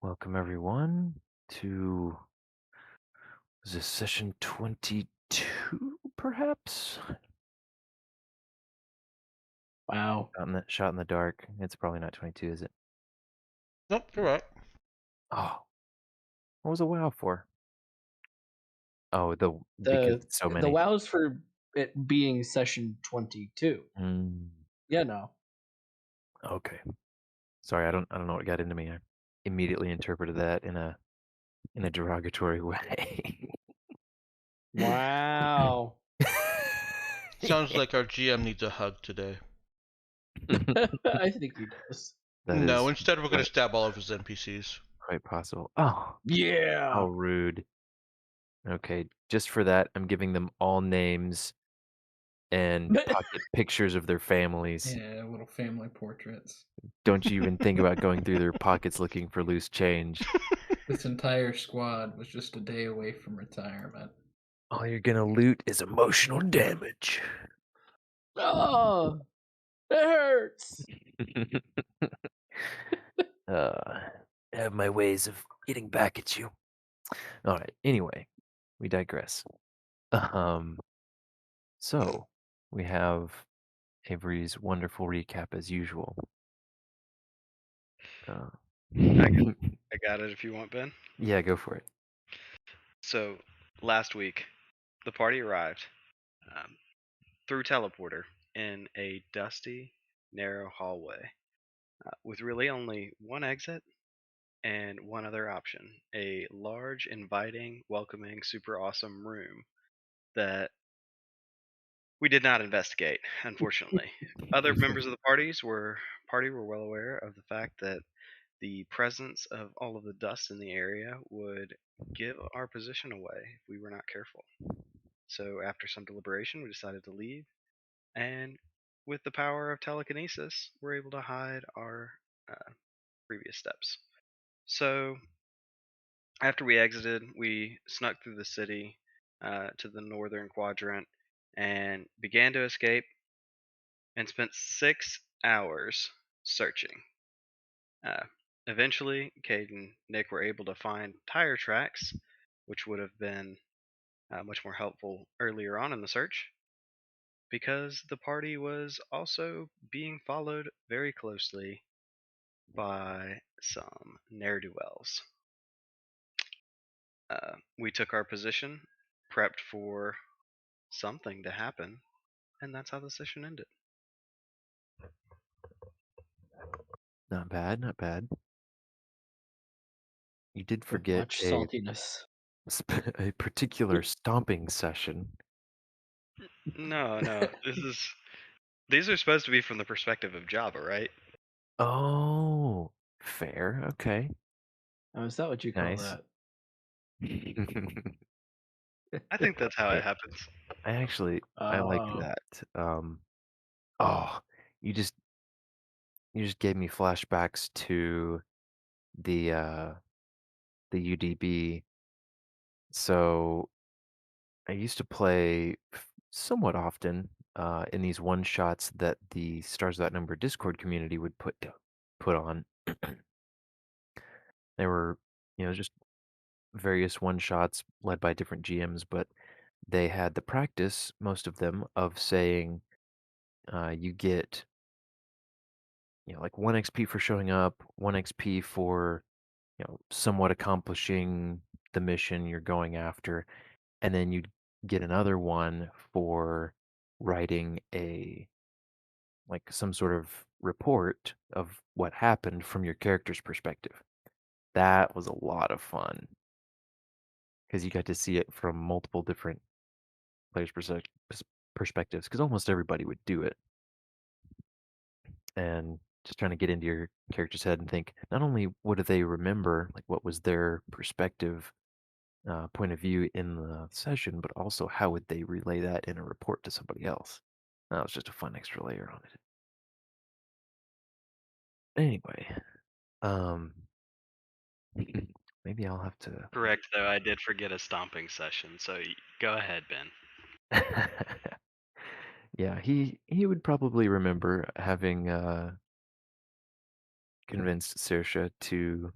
Welcome everyone to is this session 22 perhaps? Wow. Shot in the dark. It's probably not 22, is it? Nope, you're right. Oh, what was a WoW for? Oh, the because The it's so the many. WoW's for it being session 22. Mm, Yeah, no. okay. Sorry, I don't know what got into me. I immediately interpreted that in a derogatory way. Wow. Sounds like our GM needs a hug today. I think he does. That No, is instead we're gonna quite stab all of his NPCs. quite possible. Oh, how Yeah. rude. Okay, just for that, I'm giving them all names and pocket pictures of their families. Yeah, little family portraits. Don't you even think about going through their pockets looking for loose change. This entire squad was just a day away from retirement. All you're gonna loot is emotional damage. Oh, it hurts. uh, I have my ways of getting back at you. All right. Anyway, we digress. Um, so we have Avery's wonderful recap as usual. Uh, I got, I got it if you want, Ben. yeah, go for it. So, last week, the party arrived um, through teleporter in a dusty, narrow hallway with really only one exit and one other option, a large, inviting, welcoming, super awesome room that we did not investigate, unfortunately. Other members of the party were well aware of the fact that the presence of all of the dust in the area would give our position away if we were not careful. So, after some deliberation, we decided to leave, and with the power of telekinesis, we're able to hide our previous steps. So, after we exited, we snuck through the city to the northern quadrant and began to escape and spent 6 hours searching. Uh, Eventually, Cade and Nick were able to find tire tracks, which would have been much more helpful earlier on in the search, because the party was also being followed very closely by some ne'er do wells. We took our position, prepped for something to happen, and that's how the session ended. Not bad, not bad. You did With forget much saltiness. a particular stomping session. No, no, these are supposed to be from the perspective of Java, right? Oh, fair. Okay, Oh, is that what you call nice. that? I think that's how it Okay, happens. I like Oh. that. Oh, you just you just gave me flashbacks to the uh the UDB. So I used to play somewhat often in these one shots that the Stars That Number Discord community would put on. They were, just various one shots led by different GMs, but they had the practice, most of them, of saying you get, like 1 XP for showing up, 1 XP for, somewhat accomplishing the mission you're going after, and then you'd get another one for writing some sort of report of what happened from your character's perspective. That was a lot of fun because you got to see it from multiple different players' perspectives. Because almost everybody would do it, and just trying to get into your character's head and think not only what do they remember, like what was their perspective, point of view in the session, but also how would they relay that in a report to somebody else. That was just a fun extra layer on it. Anyway, um, maybe I'll have to. Correct, though. I did forget a stomping session, so go ahead, Ben. Yeah, he would probably remember having convinced Saoirse to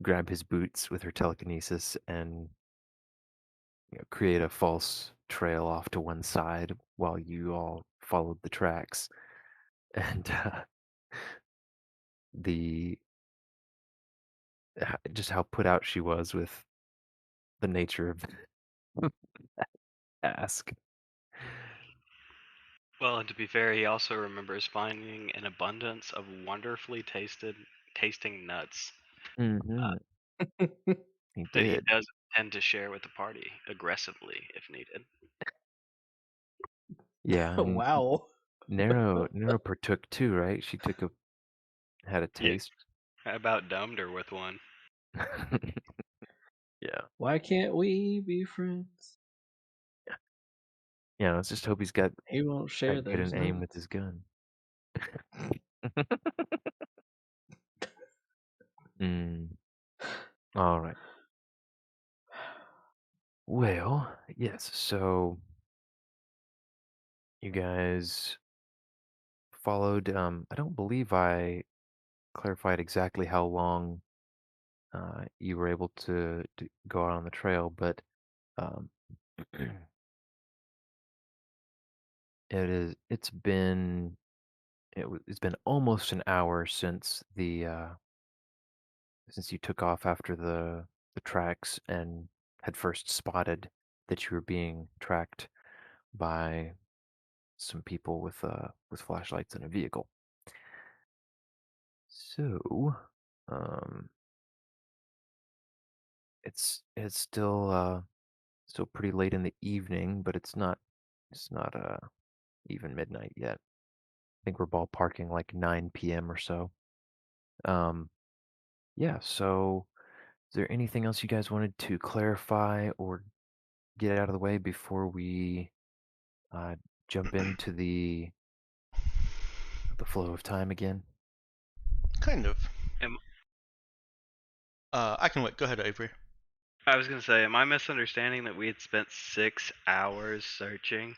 grab his boots with her telekinesis and create a false trail off to one side while you all followed the tracks. And the just how put out she was with the nature of the task. Well, and to be fair, he also remembers finding an abundance of wonderfully tasting nuts Hmm. He that he did. does tend to share with the party aggressively if needed. Yeah, and Wow. Nero partook too, right? She had a Yeah. taste. I about domed her with one. Yeah. Why can't we be friends? Yeah, let's just hope he's got He won't share good those an aim with nuts. his gun. Mm, all right. Well, yes, so you guys followed, I don't believe I clarified exactly how long you were able to go out on the trail, but um, it's been almost an hour since you took off after the tracks and had first spotted that you were being tracked by some people with flashlights in a vehicle. So, um, it's still pretty late in the evening, but it's not even midnight yet. I think we're ballparking like 9 p.m. or so. Um, yeah. So, is there anything else you guys wanted to clarify or get out of the way before we uh, jump into the flow of time again? Kind of. Am, I can wait. Go ahead, Avery. I was gonna say, am I misunderstanding that we had spent 6 hours searching?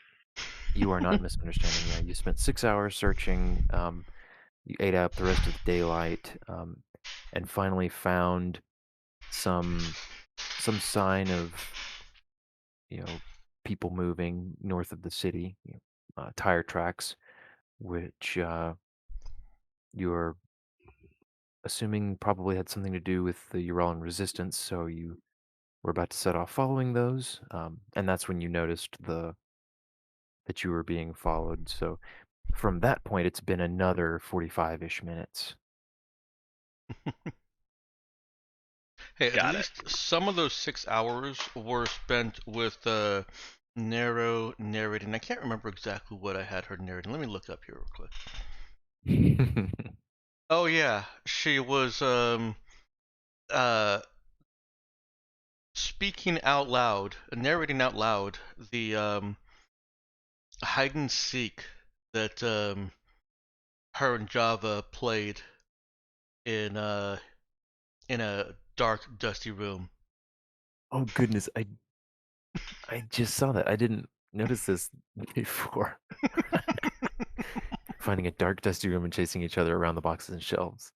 You are not misunderstanding. Yeah, you spent 6 hours searching. You ate up the rest of the daylight, and finally found some sign of people moving north of the city, tire tracks, which you're assuming probably had something to do with the Urallan resistance. So you were about to set off following those, and that's when you noticed that you were being followed. So from that point, it's been another 45-ish minutes. Hey, at Got it. least some of those 6 hours were spent with Nero narrating. I can't remember exactly what I had her narrating. Let me look up here real quick. Oh yeah, she was uh speaking out loud, narrating out loud the hide and seek that her and Java played in in a dark, dusty room. Oh goodness, I just saw that. I didn't notice this before. Finding a dark, dusty room and chasing each other around the boxes and shelves.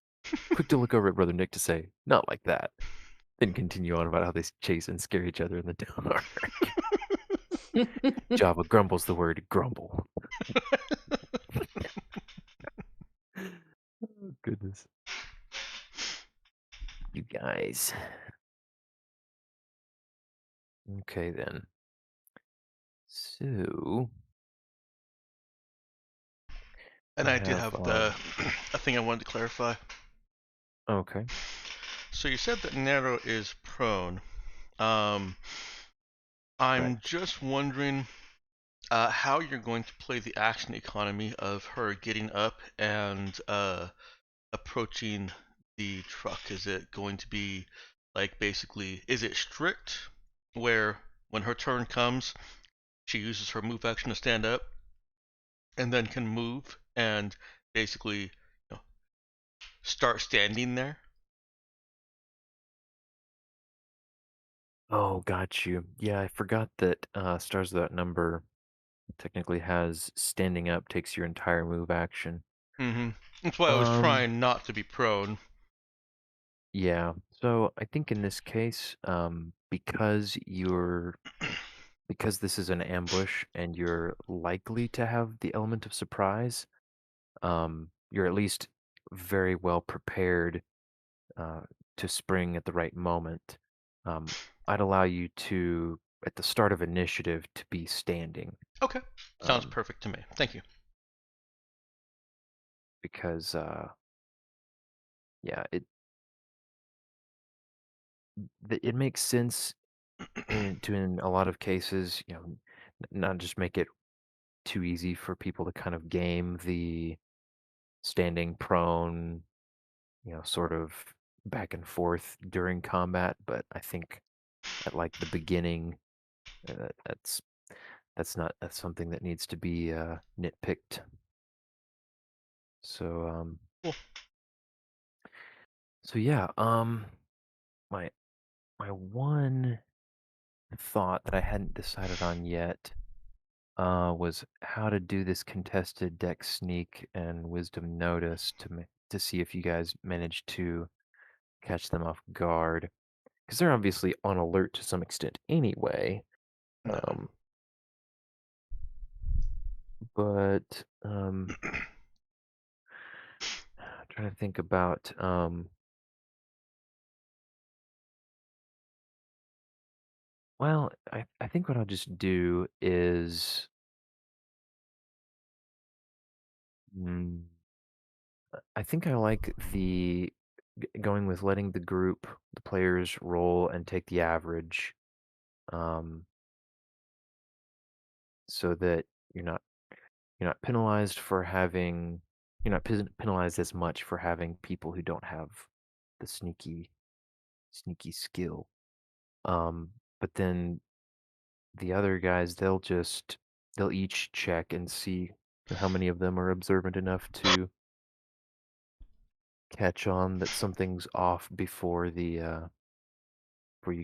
Quick to look over at Brother Nick to say, "Not like that." Then continue on about how they chase and scare each other in the dark. Java grumbles the word grumble. Oh, goodness. You guys. Okay, then. So, And I I do have, have the a thing I wanted to clarify. okay. So you said that Nero is prone. Um, I'm Correct. just wondering how you're going to play the action economy of her getting up and approaching the truck. Is it going to be like basically, is it strict where when her turn comes, she uses her move action to stand up and then can move and basically start standing there? Oh, got you. Yeah, I forgot that Stars Without Number technically has standing up takes your entire move action. Mm-hmm. That's why I was Um, trying not to be prone. Yeah. So I think in this case, because this is an ambush and you're likely to have the element of surprise, you're at least very well prepared uh, to spring at the right moment. I'd allow you to, at the start of initiative, to be standing, Okay. Sounds um, perfect to me. Thank you. because yeah, it makes sense in a lot of cases. Not just make it too easy for people to kind of game the standing prone, sort of back and forth during combat. But I think at like the beginning, uh, that's that's something that needs to be nitpicked. So Cool. so yeah, my my one thought that I hadn't decided on yet was how to do this contested deck sneak and wisdom notice to see if you guys managed to catch them off guard, because they're obviously on alert to some extent anyway. Yeah. Um, but trying to think about well, I think what I'll just do is mm, I think I like going with letting the players roll and take the average, um, so that you're not you're not penalized for having you're not penalized as much for having people who don't have the sneaky skill. Um, but then the other guys, they'll each check and see how many of them are observant enough to catch on that something's off before you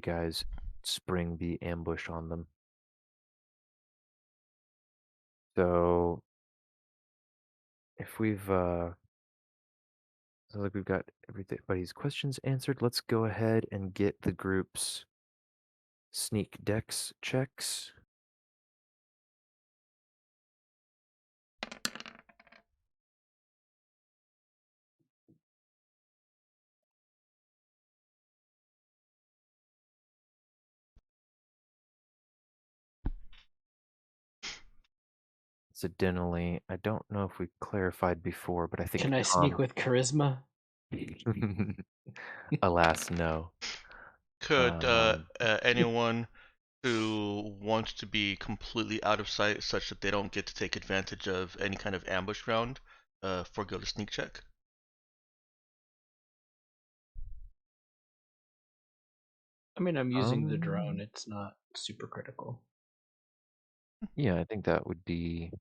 guys spring the ambush on them. So if sounds like we've got everybody's questions answered, let's go ahead and get the group's sneak dex checks. Incidentally, I don't know if we clarified before, but I think Can I sneak with charisma? alas, no. Could Um, anyone who wants to be completely out of sight, such that they don't get to take advantage of any kind of ambush round, forego the sneak check? I mean, I'm using the drone. um, It's not super critical. yeah, I think that would be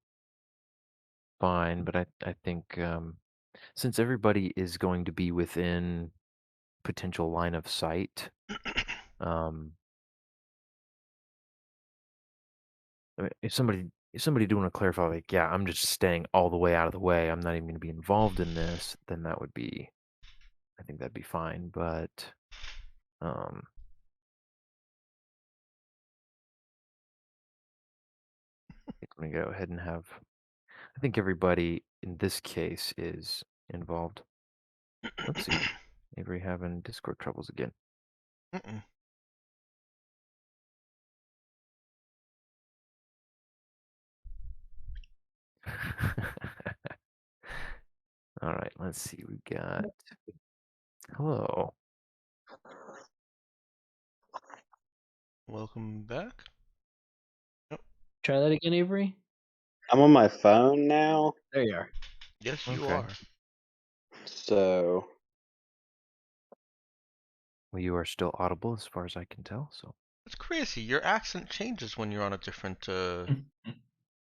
fine, but I think since everybody is going to be within potential line of sight, um, I mean, if somebody do want to clarify, like, yeah, I'm just staying all the way out of the way, I'm not even going to be involved in this, then I think that'd be fine. But um, I'm gonna go ahead and have. I think everybody in this case is involved. Let's see. Avery having Discord troubles again. Mm-mm. All right, let's see. We got hello. Welcome back. Yep. Try that again, Avery. I'm on my phone now, There you are. Yes, you Okay. are. so Well, you are still audible as far as I can tell. So. It's crazy. Your accent changes when you're on a different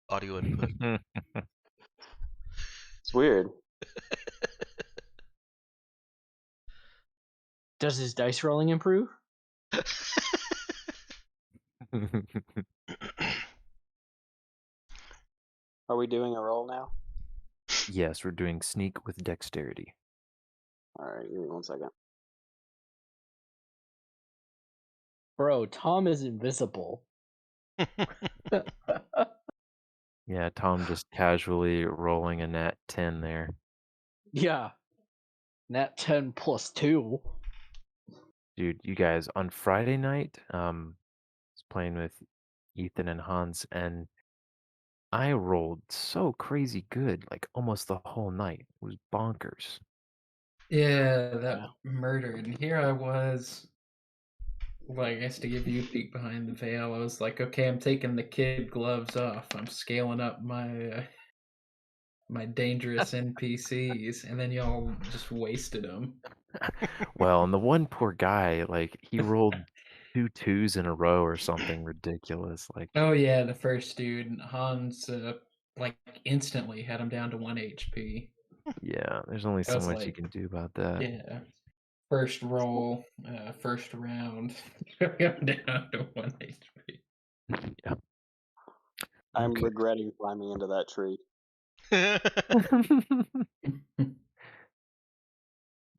audio input. it's weird. Does his dice rolling improve? Are we doing a roll now? Yes, we're doing sneak with dexterity. All right, give me 1 second. Bro, Tom is invisible. Yeah, Tom just casually rolling a nat 10 there. Yeah. Nat 10 plus 2. Dude, you guys, on Friday night, I was playing with Ethan and Hans, and I rolled so crazy good, like almost the whole night. It was bonkers. Yeah, that Yeah. murder. And here I was, like, I guess to give you a peek behind the veil, I was like, okay, I'm taking the kid gloves off. I'm scaling up my dangerous NPCs, and then y'all just wasted them. Well, and the one poor guy, like, he rolled 2 twos in a row or something ridiculous. Like, Oh yeah, the first dude, Hans, like instantly had him down to 1 HP. yeah, there's only I so was much you like, can do about that. yeah, first roll, first round, him down to 1 HP. Yeah. I'm Okay. regretting climbing into that tree.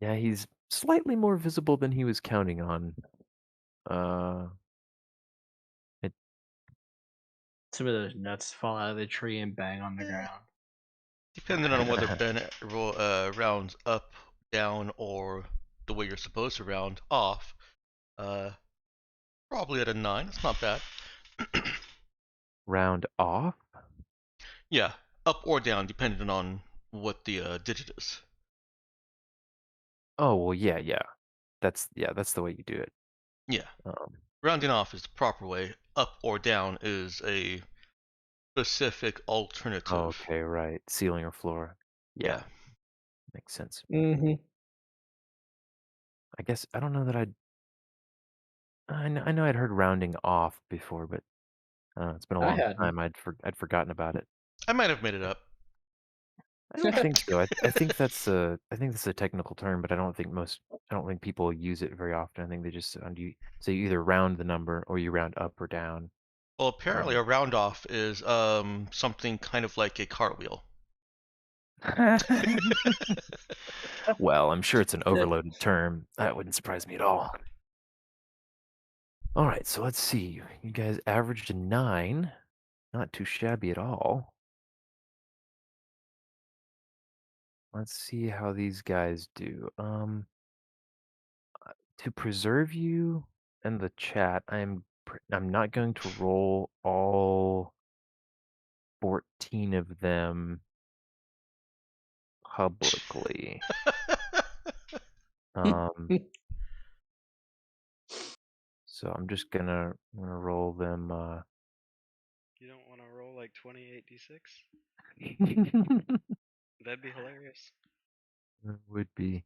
Yeah, he's slightly more visible than he was counting on. Uh, Some of those nuts fall out of the tree and bang on the ground. Depending on whether Ben rounds up, down, or the way you're supposed to round off, probably at a 9. It's not bad. round off? Yeah, up or down, depending on what the digit is. Oh, well, yeah. That's the way you do it. Yeah, Um, rounding off is the proper way. Up or down is a specific alternative. okay, right. Ceiling or floor. Yeah, Yeah. makes sense. Mm-hmm. I guess I don't know that I know I'd heard rounding off before, but I don't know, it's been a I long hadn't. time. I'd forgotten about it. I might have made it up. I don't think so. I think that's a technical term, but I don't think people use it very often. I think they just so you either round the number or you round up or down. Well, apparently Um, a round off is something kind of like a cartwheel. well, I'm sure it's an overloaded term. That wouldn't surprise me at all. All right, so let's see. You guys averaged a 9. Not too shabby at all. Let's see how these guys do. To preserve you and the chat, I'm not going to roll all 14 of them publicly. Um, so I'm just gonna roll them. You don't want to roll like 28d6? That'd be hilarious. It would be.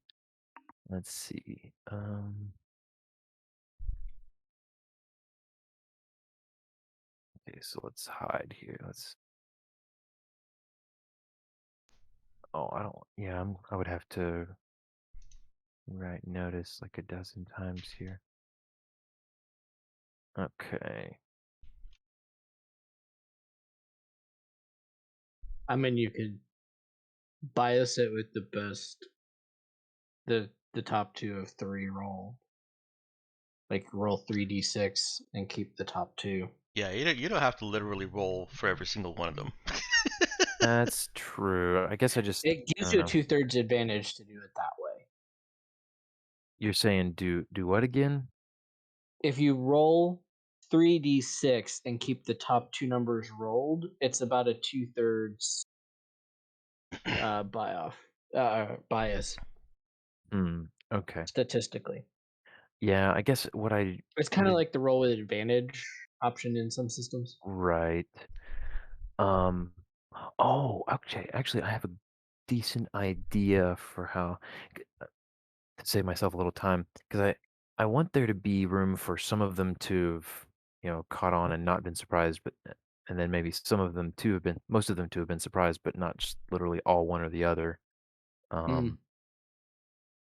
Let's see. Okay, so let's hide here. Oh, I don't. Yeah, I would have to write notice like a dozen times here. Okay. I mean, you could bias it with the best, the top 2 of 3 roll. Like roll 3d6 and keep the top 2. Yeah, you don't have to literally roll for every single one of them. That's true. I guess I It I gives don't you a know. 2/3 advantage to do it that way. You're saying do what again? If you roll 3d6 and keep the top 2 numbers rolled, it's about a 2/3 bias Okay. statistically. Yeah, I guess It's kind of like the roll with advantage option in some systems. right. Um oh, actually I have a decent idea for how to save myself a little time because I want there to be room for some of them to have, caught on and not been surprised, but and then maybe most of them to have been surprised, but not just literally all one or the other. Mm. Um,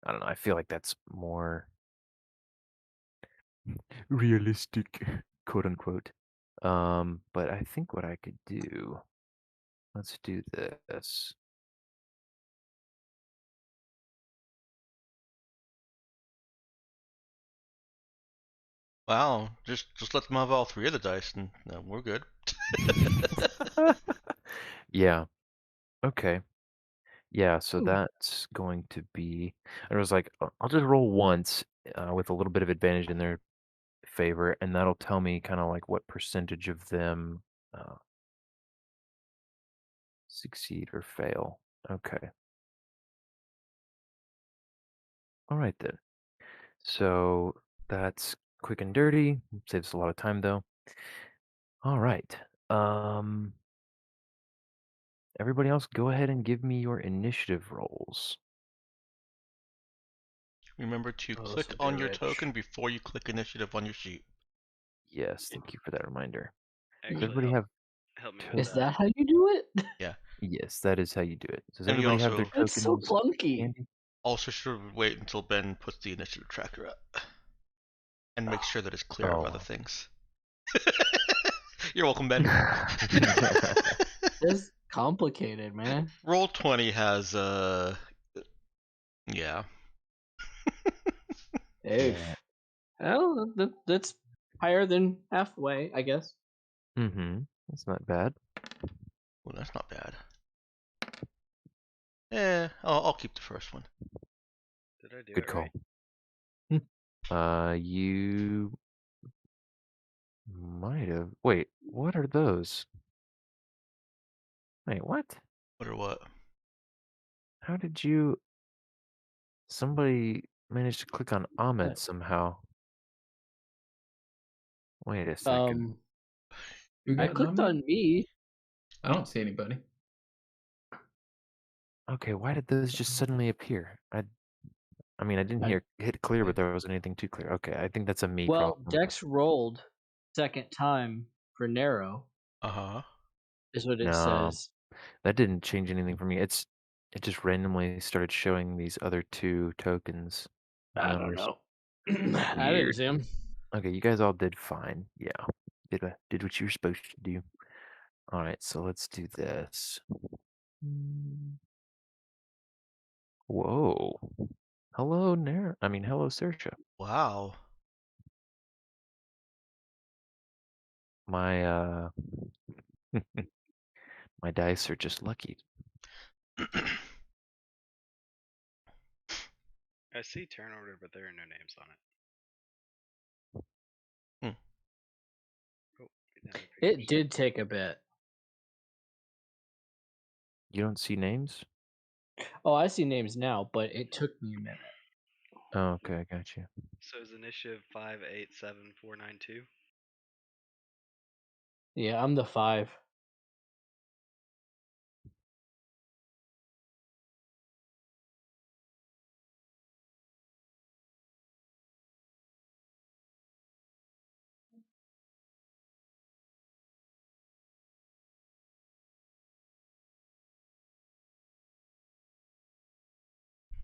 I don't know. I feel like that's more realistic, quote unquote. But I think what I could do, let's do this. Wow, just let them have all three of the dice, and we're good. Yeah. Okay. Yeah, so Ooh. that's going to be. I was like, I'll just roll once with a little bit of advantage in their favor, and that'll tell me kind of like what percentage of them uh, succeed or fail. Okay. All right then. So that's quick and dirty. Saves a lot of time though. All right. Um, everybody else, go ahead and give me your initiative rolls. Remember to Oh, this click would be on your rich. token before you click initiative on your sheet. Yes, thank you for that reminder. Does Actually, everybody have? help me with Is that. that how you do it? Yeah, Yes, that is how you do it. Does and you everybody have their also That's so tokens clunky. handy? should wait until Ben puts the initiative tracker up, and make sure that it's clear of other Oh. things. You're welcome, Ben. It's complicated, man. Roll 20 has yeah. Oof. Yeah. Well, that's higher than halfway, I guess. Mm-hmm. That's not bad. Well, that's not bad. I'll keep the first one. Did I do Good it call. right? You might have. Wait, what are those? Wait, what? What or what? How did you? Somebody managed to click on Ahmed somehow. Wait a second. Who I got clicked nominated? on me. I don't see anybody. Okay, why did those just suddenly appear? I mean, I didn't hit clear, but there wasn't anything too clear. Okay, I think that's a me Well, problem. Dex rolled second time for narrow, Uh-huh. is what it No, says. that didn't change anything for me. It just randomly started showing these other two tokens I don't numbers. know. I didn't Weird. see him. Okay, you guys all did fine. Yeah, did what you were supposed to do. All right, so let's do this. Whoa. Hello, hello, Sersha. Wow. My my dice are just lucky. I see turn order, but there are no names on it. Hmm. Oh, banana It papers. did take a bit. You don't see names? Oh, I see names now, but it took me a minute. Oh, okay, I got you. So is initiative 587492? Yeah, I'm the 5.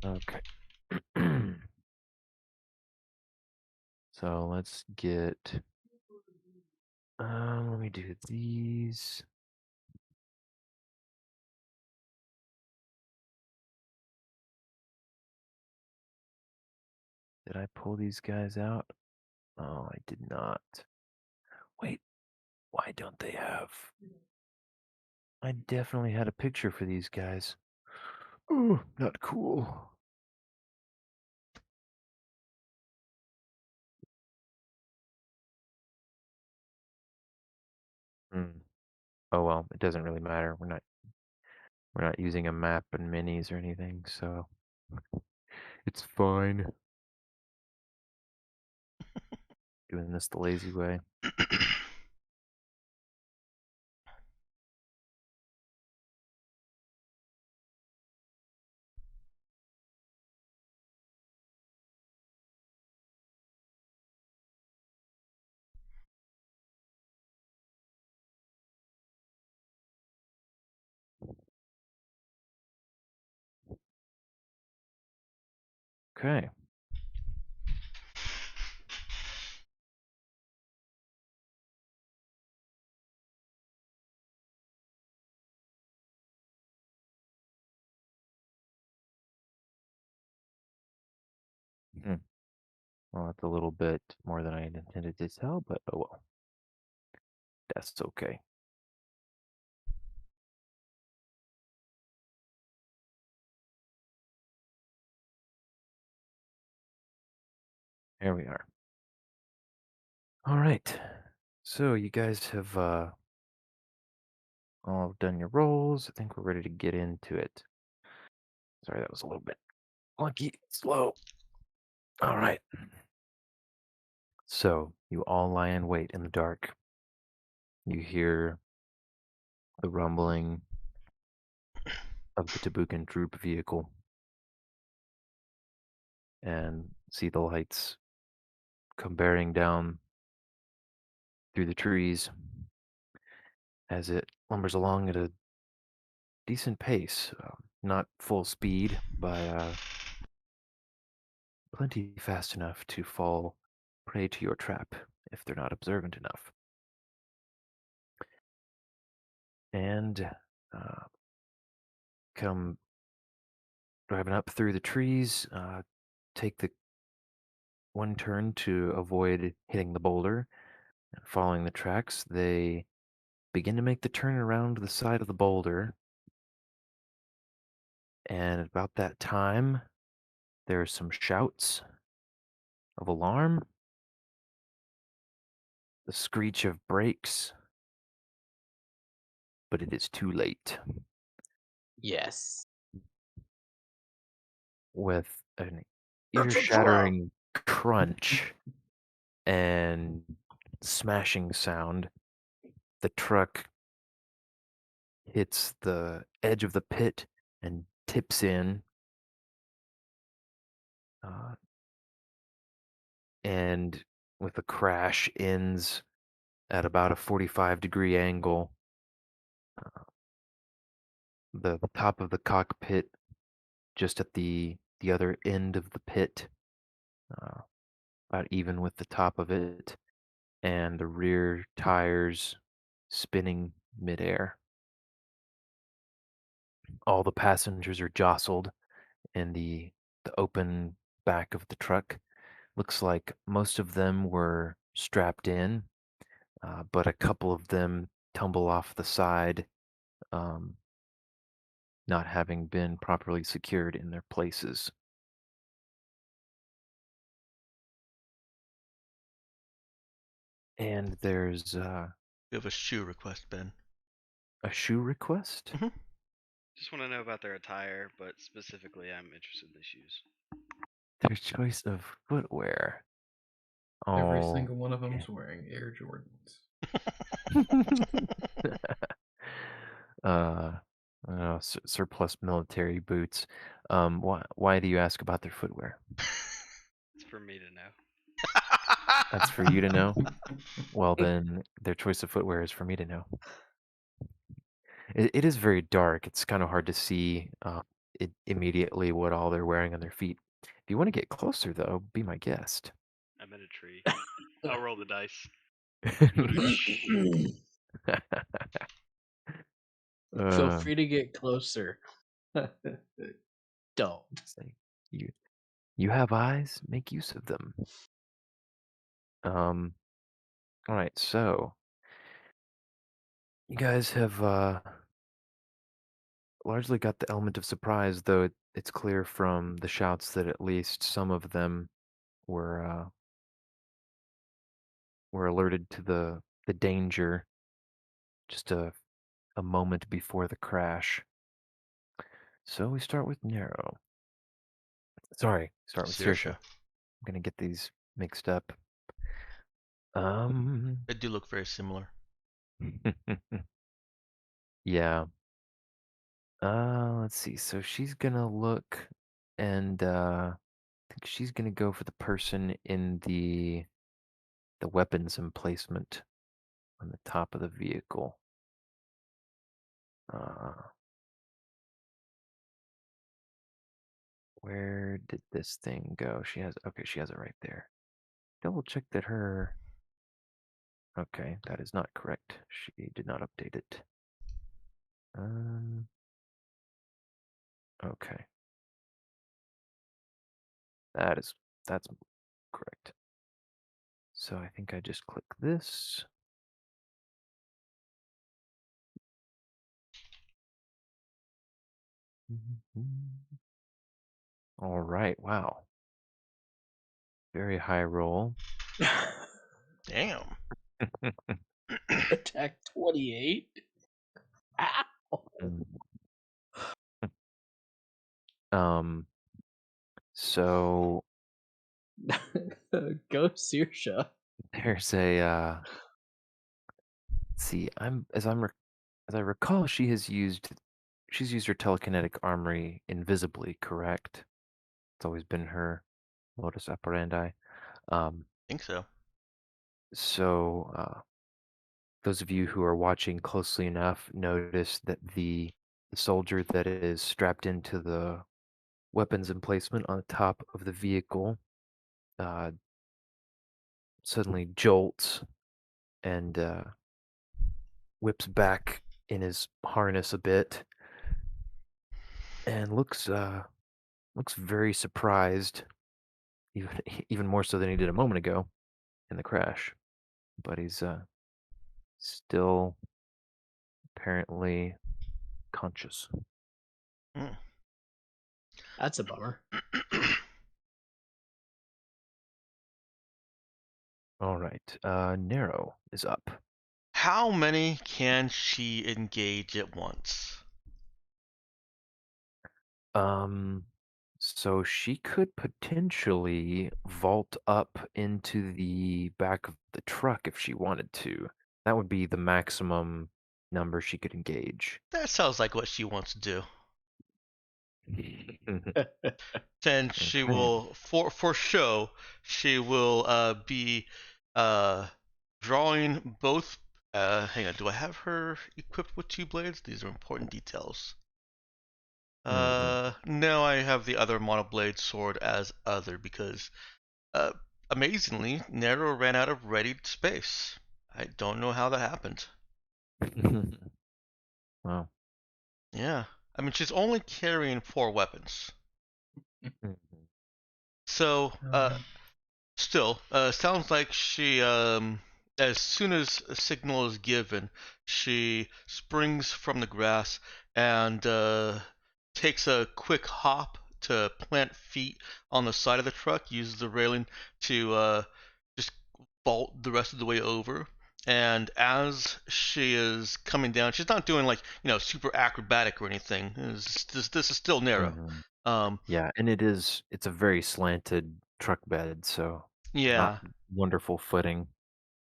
Okay. So let's get let me do these. Did I pull these guys out? Oh, I did not. Wait, why don't they have? I definitely had a picture for these guys. Oh, not cool. Hmm. Oh well, it doesn't really matter. We're not using a map and minis or anything, so it's fine. Doing this the lazy way. Okay. Hmm. Well, that's a little bit more than I intended to tell, but oh well. That's okay. Here we are. All right. So you guys have all done your rolls. I think we're ready to get into it. Sorry, that was a little bit clunky, slow. All right. So you all lie in wait in the dark. You hear the rumbling of the Tabukan troop vehicle and see the lights come bearing down through the trees as it lumbers along at a decent pace. Not full speed, but plenty fast enough to fall prey to your trap if they're not observant enough. And uh, come driving up through the trees, take the one turn to avoid hitting the boulder. And following the tracks, they begin to make the turn around the side of the boulder. And about that time, there are some shouts of alarm, the screech of brakes, but it is too late. Yes. With an ear-shattering crunch and smashing sound, the truck hits the edge of the pit and tips in, uh, and with a crash ends at about a 45-degree angle. The top of the cockpit just at the other end of the pit, uh, about even with the top of it, and the rear tires spinning midair. All the passengers are jostled in the open back of the truck. Looks like most of them were strapped in, but a couple of them tumble off the side, um, not having been properly secured in their places. And there's We have a shoe request, Ben. a shoe request. Just want to know about their attire, but specifically, I'm interested in the shoes. Their choice of footwear. Every Oh, single one of them's wearing Air Jordans. uh, surplus military boots. Why do you ask about their footwear? It's for me to know. That's for you to know. Well, then their choice of footwear is for me to know. It is very dark. It's kind of hard to see immediately what all they're wearing on their feet. If you want to get closer, though, be my guest. I'm in a tree. I'll roll the dice. Feel Uh, free to get closer. Don't. say, you have eyes, make use of them. All right, so you guys have largely got the element of surprise, though it's clear from the shouts that at least some of them were were alerted to the danger just a moment before the crash. So we start with Nero. Sorry, start with Saoirse. Saoirse. I'm gonna get these mixed up. Um, They do look very similar. yeah. Let's see. So she's gonna look, and I think she's gonna go for the person in the weapons emplacement on the top of the vehicle. Uh, where did this thing go? Okay, she has it right there. Double check that her. Okay, that is not correct. She did not update it. Um, okay. That's Correct. So I think I just click this. All right. Wow. Very high roll. Damn. Attack 28. Ow. um. So Go Sirsha. there's a. Let's see. As I recall, she's used her telekinetic armory invisibly. Correct. It's always been her modus operandi. Think so. So those of you who are watching closely enough notice that the soldier that is strapped into the weapons emplacement on the top of the vehicle suddenly jolts and whips back in his harness a bit and looks very surprised, even more so than he did a moment ago in the crash. But he's still apparently conscious. That's a bummer. All right, Nero is up. How many can she engage at once? So she could potentially vault up into the back of the truck if she wanted to. That would be the maximum number she could engage. That sounds like what she wants to do. Then she Okay. will, for show, she will be drawing both. Hang on, do I have her equipped with 2 blades? These are important details. No, I have the other monoblade sword as other because, amazingly, Nero ran out of readied space. I don't know how that happened. Wow. Yeah, I mean she's only carrying 4 weapons, so still, sounds like she as soon as a signal is given, she springs from the grass and takes a quick hop to plant feet on the side of the truck, uses the railing to just vault the rest of the way over. And as she is coming down, she's not doing like, super acrobatic or anything. This is still Nero. Yeah, and it's a very slanted truck bed, so Yeah, not wonderful footing.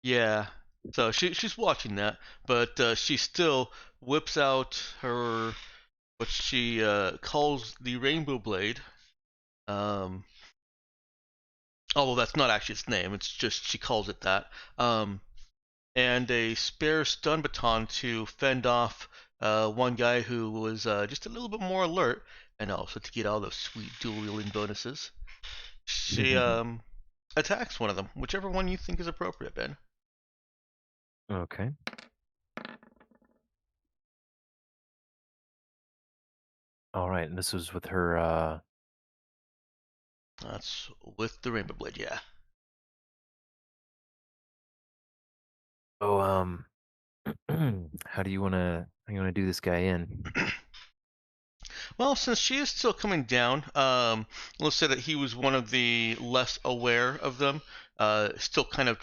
yeah. So she's watching that, but she still whips out her what she calls the Rainbow Blade. Although that's not actually its name, it's just she calls it that. And a spare stun baton to fend off one guy who was just a little bit more alert, and also to get all those sweet dual wielding bonuses. She attacks one of them, whichever one you think is appropriate, Ben. Okay. All right, and this was with her. That's with the Rainbow Blade, yeah. Oh, how do you wanna do this guy in? Well, since she is still coming down, let's say that he was one of the less aware of them, still kind of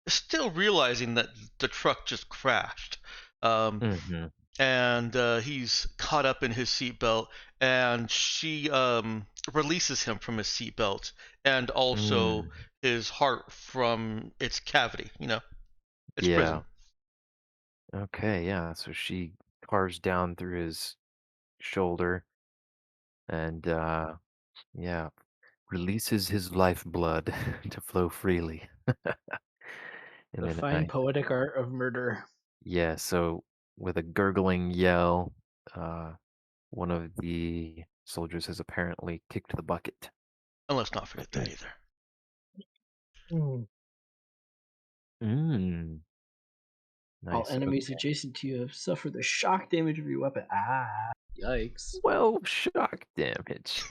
still realizing that the truck just crashed. And he's caught up in his seatbelt, and she releases him from his seatbelt and also his heart from its cavity, its prison. Okay, yeah. So she carves down through his shoulder and yeah, releases his lifeblood to flow freely. And The then fine poetic art of murder. yeah, so with a gurgling yell, one of the soldiers has apparently kicked the bucket. And let's not forget that either. Nice. All enemies adjacent to you have suffered the shock damage of your weapon. Yikes. 12 shock damage.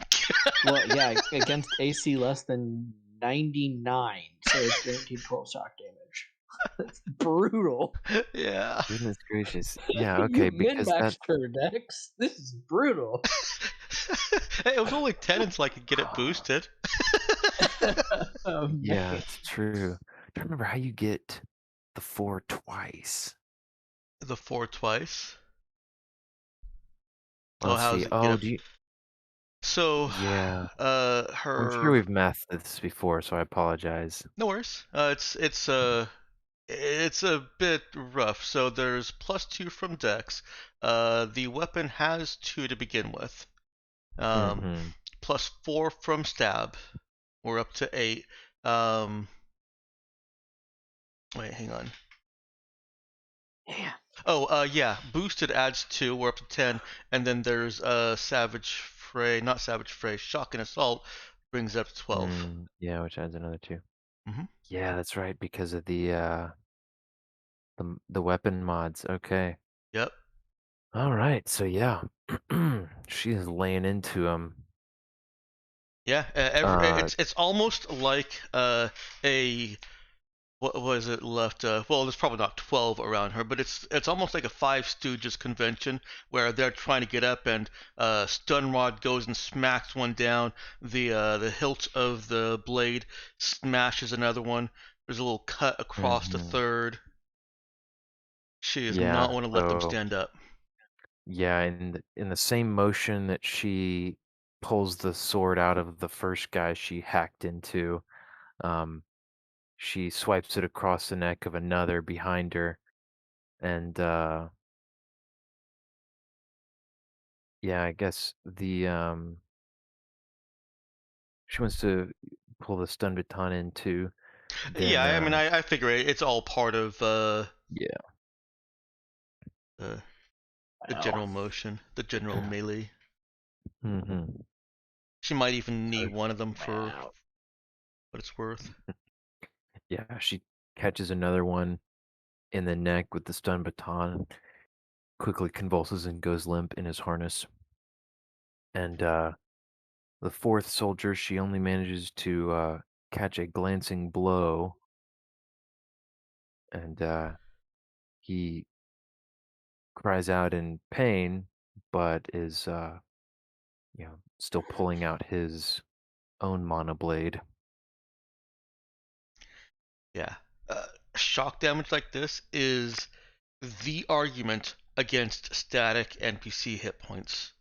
Well, yeah, against AC less than 99, so it's guaranteed 12 shock damage. That's brutal. Yeah. Goodness gracious. Yeah, You okay, because that min-maxed her, Dex. This is brutal. Hey, it was only 10 until I could get it boosted. Oh, yeah, man. it's true. I remember how you get the 4 twice. The 4 twice. Oh, Let's how does see. it get Oh, up? do you So, yeah. Well, I'm sure her. we've mathed this before, so I apologize. No worries. It's a bit rough. So there's +2 from Dex. The weapon has 2 to begin with. Mhm. +4 from stab. We're up to 8. Wait, hang on. Yeah. Oh, yeah. Boosted adds 2. We're up to 10. And then there's Savage Fray, not Savage Fray. Shock and Assault brings it up to 12. Yeah, which adds another 2. Mhm. Yeah, that's right, because of the weapon mods. Okay. Yep. All right. So yeah, she is laying into him. Yeah. It's almost like a what was it left? Well, there's probably not 12 around her, but it's almost like a Five Stooges convention where they're trying to get up, and Stunrod goes and smacks one down. The hilt of the blade smashes another one. There's a little cut across the Mhm. third. She does not Yeah. want to let them So stand up. yeah, in the same motion that she pulls the sword out of the first guy she hacked into, um, she swipes it across the neck of another behind her, and yeah, I guess she wants to pull the stun baton in too. Yeah, Then I mean, I figure it's all part of yeah. uh, the Well, general motion, the general melee. Mhm. She might even need one of them for wow. what it's worth. Yeah, she catches another one in the neck with the stun baton, quickly convulses and goes limp in his harness. And the fourth soldier, she only manages to catch a glancing blow, and he cries out in pain, but is still pulling out his own monoblade. Yeah. Shock damage like this is the argument against static NPC hit points.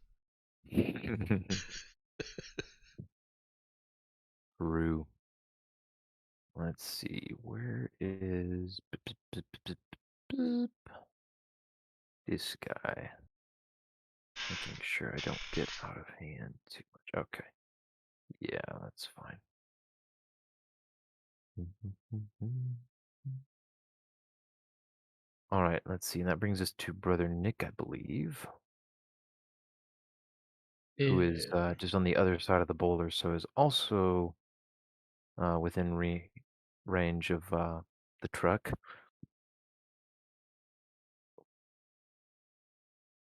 Rue. Let's see, where is this guy? Making sure I don't get out of hand too much. Okay. Yeah, that's fine. All right, let's see. And that brings us to Brother Nick, I believe, who is Yeah. just on the other side of the boulder, so is also within range of the truck.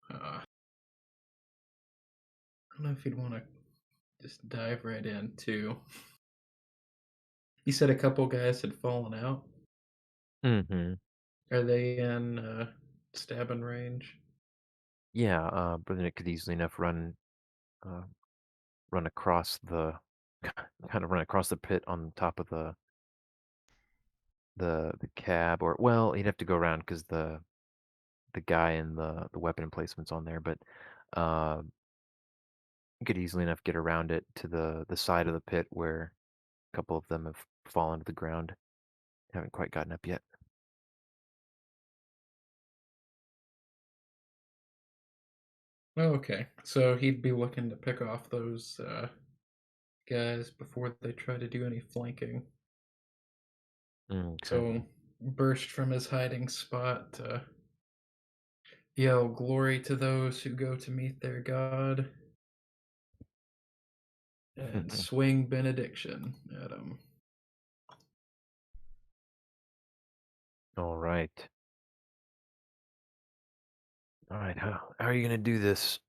I don't know if you'd want to just dive right in too. You said a couple guys had fallen out. Mm-hmm. Are they in stabbing range? Yeah, Brother Nick could easily enough uh, run across the kind of run across the pit on top of the cab, or well, he'd have to go around because the guy and the weapon emplacements on there, but uh, you could easily enough get around it to the side of the pit where a couple of them have fallen to the ground. Haven't quite gotten up yet. Oh, okay. So he'd be looking to pick off those guys before they try to do any flanking. Okay. So burst from his hiding spot to yell glory to those who go to meet their God and swing benediction at him. All right. All right. How are you gonna do this?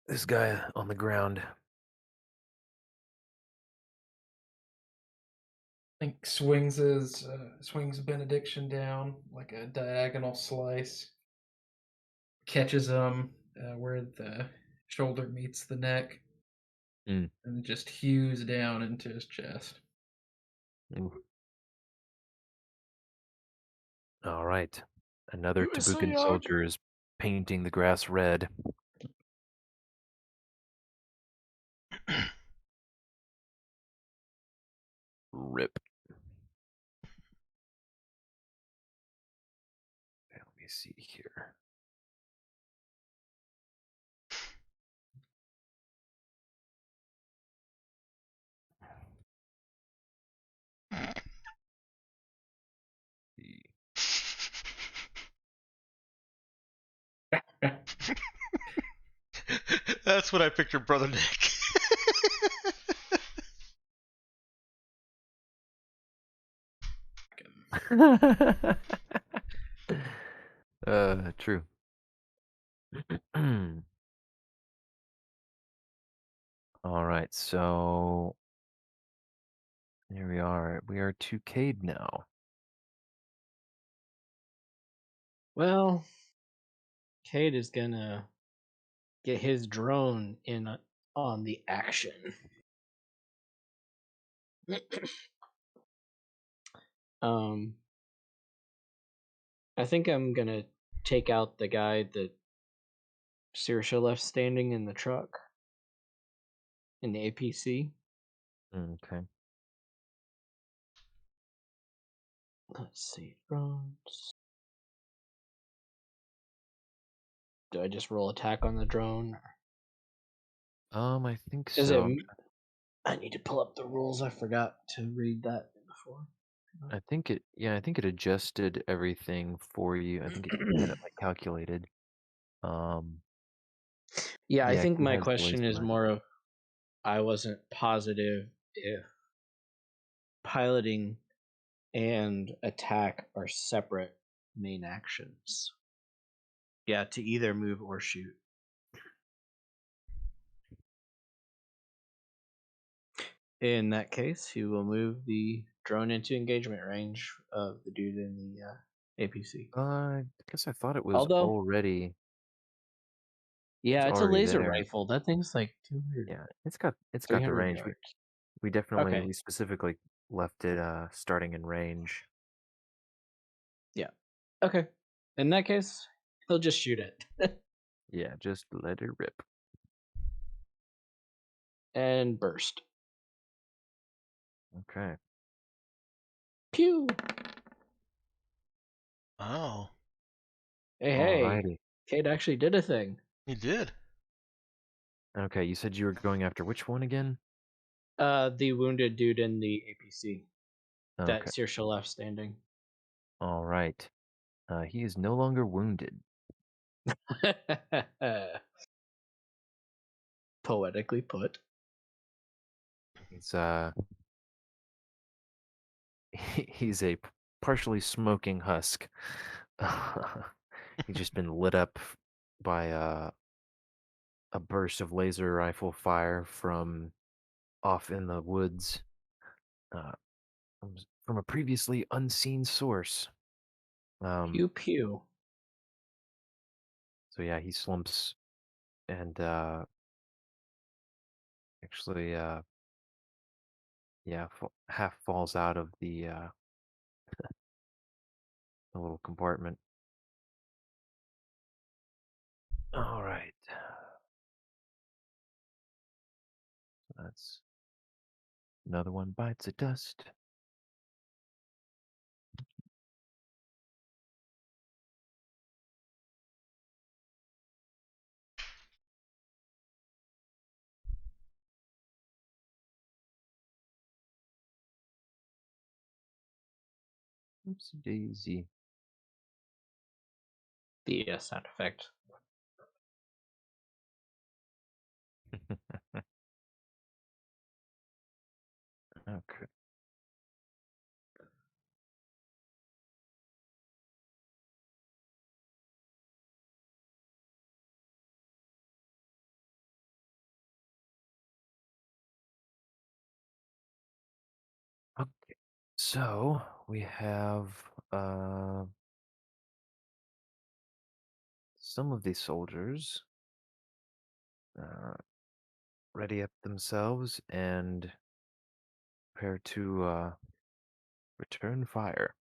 This guy on the ground. think swings benediction down like a diagonal slice, catches him where the shoulder meets the neck, Mm. and just hews down into his chest. Ooh. All right. Another USA Tabukan Yag. soldier is painting the grass red. Rip. Okay, let me see here. The- That's what I picture, brother Nick. True. All right, so here we are. We are 2K'd now. Well, Cade is gonna get his drone in on the action. um, I think I'm gonna take out the guy that Saoirse left standing in the truck in the APC. Okay. Let's see, drones. Do I just roll attack on the drone? I think Is it? so. I need to pull up the rules. I forgot to read that before. I think it adjusted everything for you. I think it had it like calculated. Um, Yeah, I yeah, think he my has the question laser is rifle. more of I wasn't positive if piloting and attack are separate main actions. Yeah, to either move or shoot. In that case, he will move the drone into engagement range of the dude in the APC. I guess I thought it was Although, already yeah, it's a already laser there. rifle. That thing's like 200, Yeah, it's got the 300 range. yards. We specifically left it starting in range. Yeah. Okay. In that case, he'll just shoot it. Yeah, just let it rip. And burst. Okay. Pew! Oh, Hey, Alrighty. Kate actually did a thing. he did. Okay, you said you were going after which one again? The wounded dude in the APC that Okay. Saoirse left standing. All right. He is no longer wounded. Poetically put. He's he's a partially smoking husk. He's just been lit up by a burst of laser rifle fire from off in the woods, uh, from a previously unseen source. Pew pew. So yeah, he slumps and actually yeah, half falls out of the little compartment. All right. That's another one bites of dust. Oopsie daisy. The sound effect. Okay. Okay. So we have some of these soldiers uh, ready up themselves and prepare to return fire.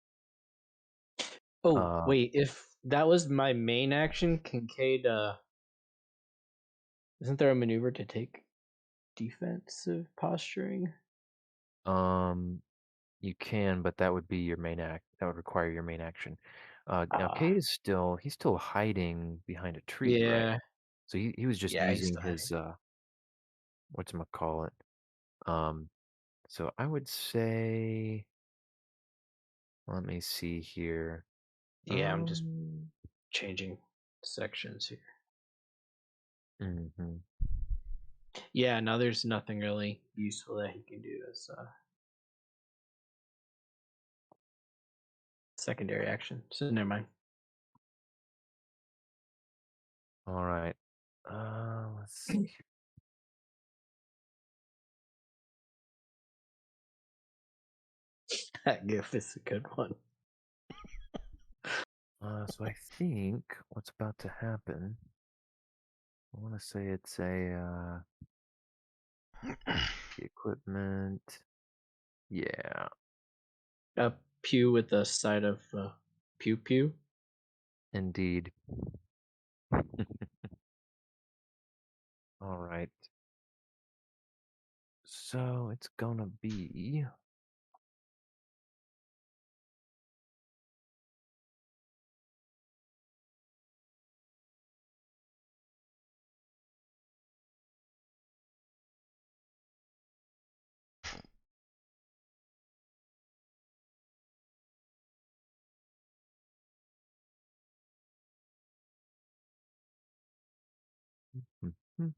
Oh, Uh, wait, if that was my main action, Kincaid, isn't there a maneuver to take defensive posturing? you can, but that would be your main act. That would require your main action. Now Ah, Cade is he's still hiding behind a tree, right? yeah, So he was just yeah, he's using still hiding. his whatchamacallit. Um, so I would say, let me see here. Yeah, I'm just Um, changing sections here. mhm. Yeah, no, there's nothing really useful that he can do as a secondary action. So never mind. All right. Let's see. That gif is a good one. So I think what's about to happen, I want to say it's the equipment. Yeah, A pew with the side of pew pew. indeed. All right. So it's gonna be Mhm.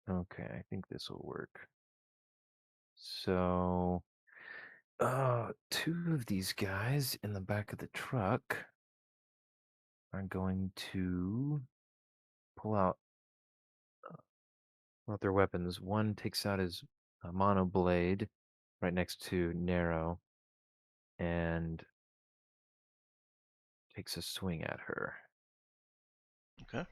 Okay, I think this will work. So, two of these guys in the back of the truck are going to pull out their weapons. One takes out his mono blade right next to Nero and takes a swing at her. Okay.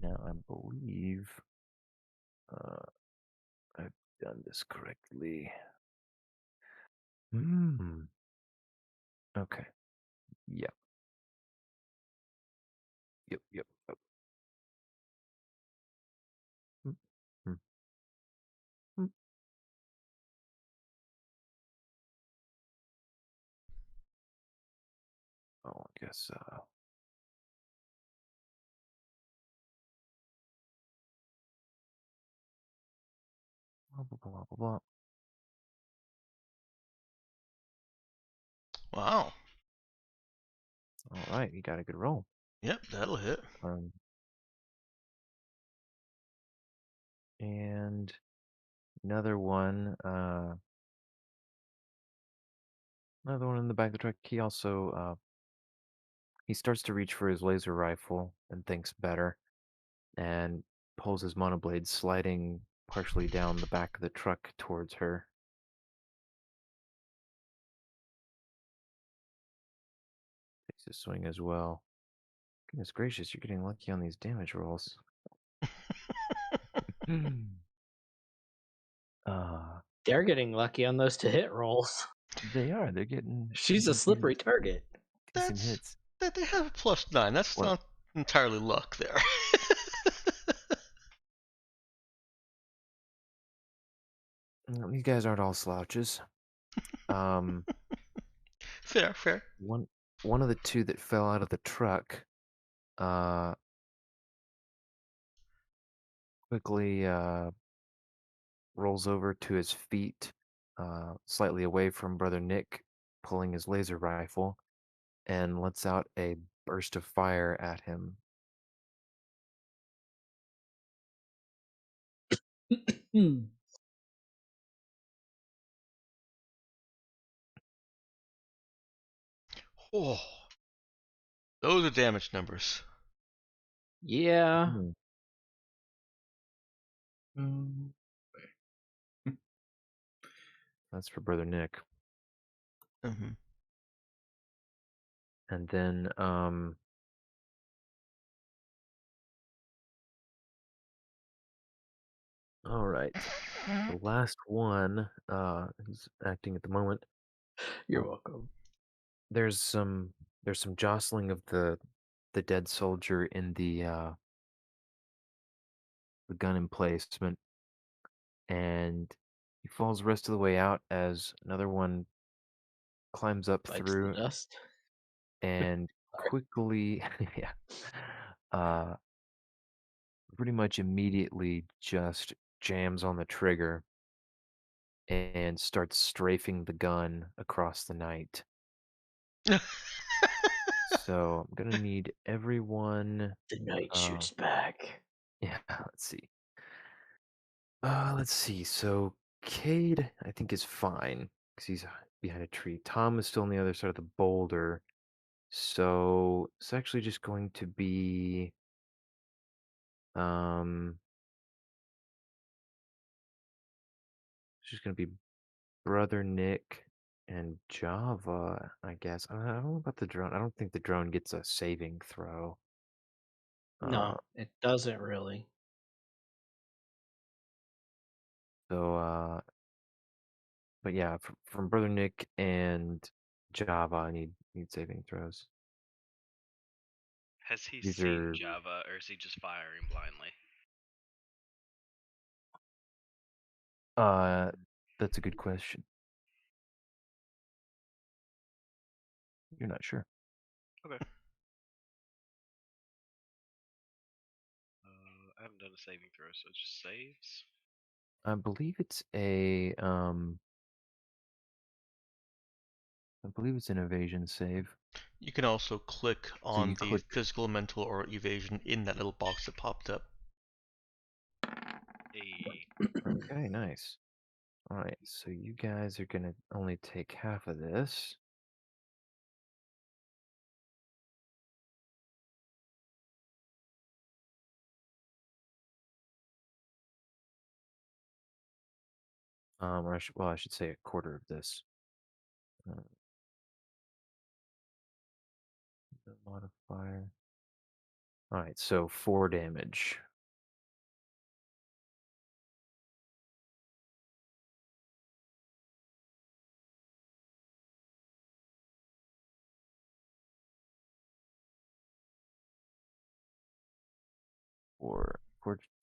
Now, I believe I've done this correctly. Hmm. Okay. Yep. Yep. Yep. Yep. Mm, mm, mm. Oh, I guess. Blah, blah, blah, blah, blah. Wow. All right, you got a good roll. Yep, that'll hit. And another one. Another one in the back of the truck. He also he starts to reach for his laser rifle and thinks better, and pulls his monoblade, sliding partially down the back of the truck towards her. Takes a swing as well. Goodness gracious, you're getting lucky on these damage rolls. uh, They're getting lucky on those to hit rolls. they are. They're getting She's a slippery target. decent That's hits. that they have a +9. That's What? not entirely luck there. These guys aren't all slouches. Um, Fair, fair. one of the two that fell out of the truck, uh, quickly rolls over to his feet, slightly away from Brother Nick, pulling his laser rifle, and lets out a burst of fire at him. Oh, those are damage numbers. Yeah. Hmm. Um, That's for Brother Nick. Mm-hmm. And then all right. The last one who's acting at the moment. You're welcome. There's some jostling of the dead soldier in the gun emplacement, and he falls the rest of the way out as another one climbs up Bites the through dust. and quickly, yeah, uh, pretty much immediately just jams on the trigger and starts strafing the gun across the night. So I'm gonna need everyone. The night Uh, shoots back. yeah, let's see. Let's see. So Cade, I think, is fine because he's behind a tree. Tom is still on the other side of the boulder. So it's actually just going to be um it's just gonna be Brother Nick and Java, I guess. I don't know about the drone. I don't think the drone gets a saving throw. Uh No, it doesn't really. so but yeah, from Brother Nick and Java, I need saving throws. Has he These seen are Java, or is he just firing blindly? uh that's a good question. You're not sure. Okay. I haven't done a saving throw, so it just saves. I believe it's a I believe it's an evasion save. You can also click So you on the click. physical, mental, or evasion in that little box that popped up. Okay, nice. All right, so you guys are gonna only take half of this. Or well, I should say a quarter of this. Uh, the modifier. All right, so 4 damage.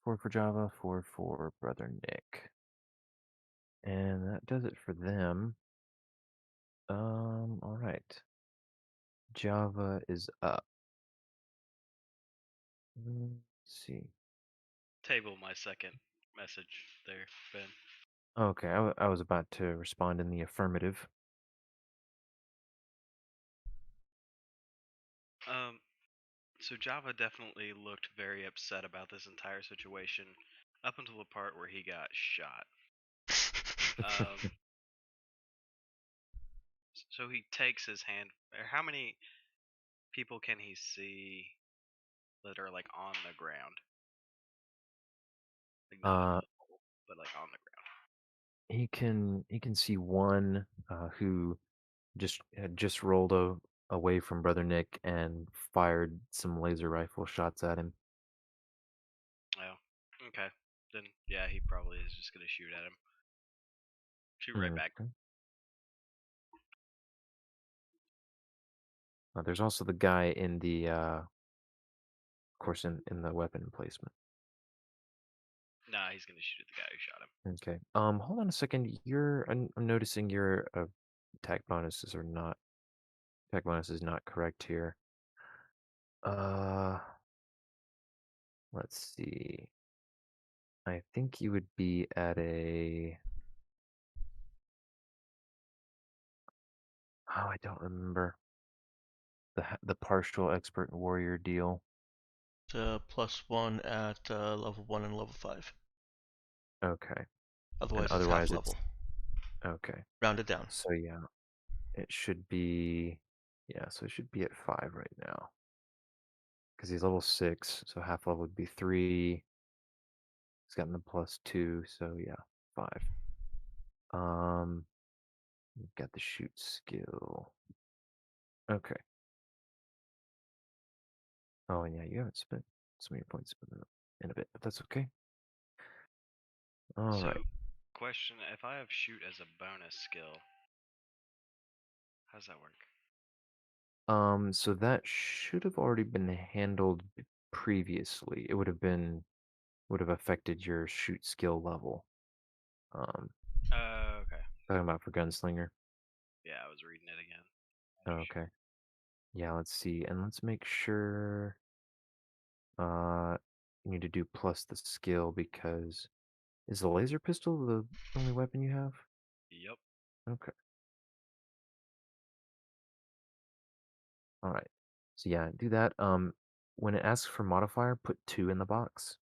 Four for Java, 4 for Brother Nick. And that does it for them. All right. Java is up. Let's see. Table my second message there, Ben. Okay, I was about to respond in the affirmative. So Java definitely looked very upset about this entire situation up until the part where he got shot. So he takes his hand. Or how many people can he see that are like on the ground? Like not in Uh, the hole, but like on the ground. he can see one who had just rolled away from Brother Nick and fired some laser rifle shots at him. Oh, okay. Then yeah, he probably is just gonna shoot at him. Shoot right back. Okay. There's also the guy in the, of course, in the weapon emplacement. Nah, he's gonna shoot at the guy who shot him. Okay. Hold on a second. I'm noticing your attack bonuses are not attack bonus is not correct here. Uh, let's see. I think you would be at a. Oh, I don't remember the partial expert warrior deal. It's +1 at level 1 and level 5. Okay. And Otherwise, it's half otherwise it's level. okay. Rounded down. So yeah, it should be so it should be at 5 right now. Because he's level 6, so half level would be 3. He's gotten the +2, so yeah, 5. You've got the shoot skill. Okay. Oh, and yeah, you haven't spent some of your points in a bit, but that's okay. All So, right. question: if I have shoot as a bonus skill, how does that work? So that should have already been handled previously. It would have affected your shoot skill level. Um, Okay. Talking about for gunslinger. Yeah, I was reading it again. Oh, okay. Yeah, let's see, and let's make sure. You need to do plus the skill because is the laser pistol the only weapon you have? Yep. Okay. All right. So yeah, do that. When it asks for modifier, put 2 in the box.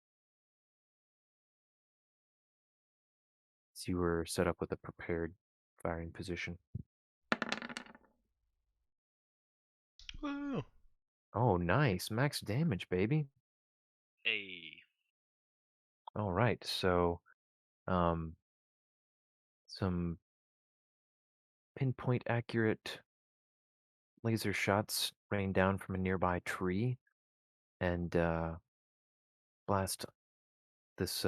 So you were set up with a prepared firing position. Woo! Oh, nice. Max damage, baby. A. All right. So, um, some pinpoint accurate laser shots rain down from a nearby tree and blast this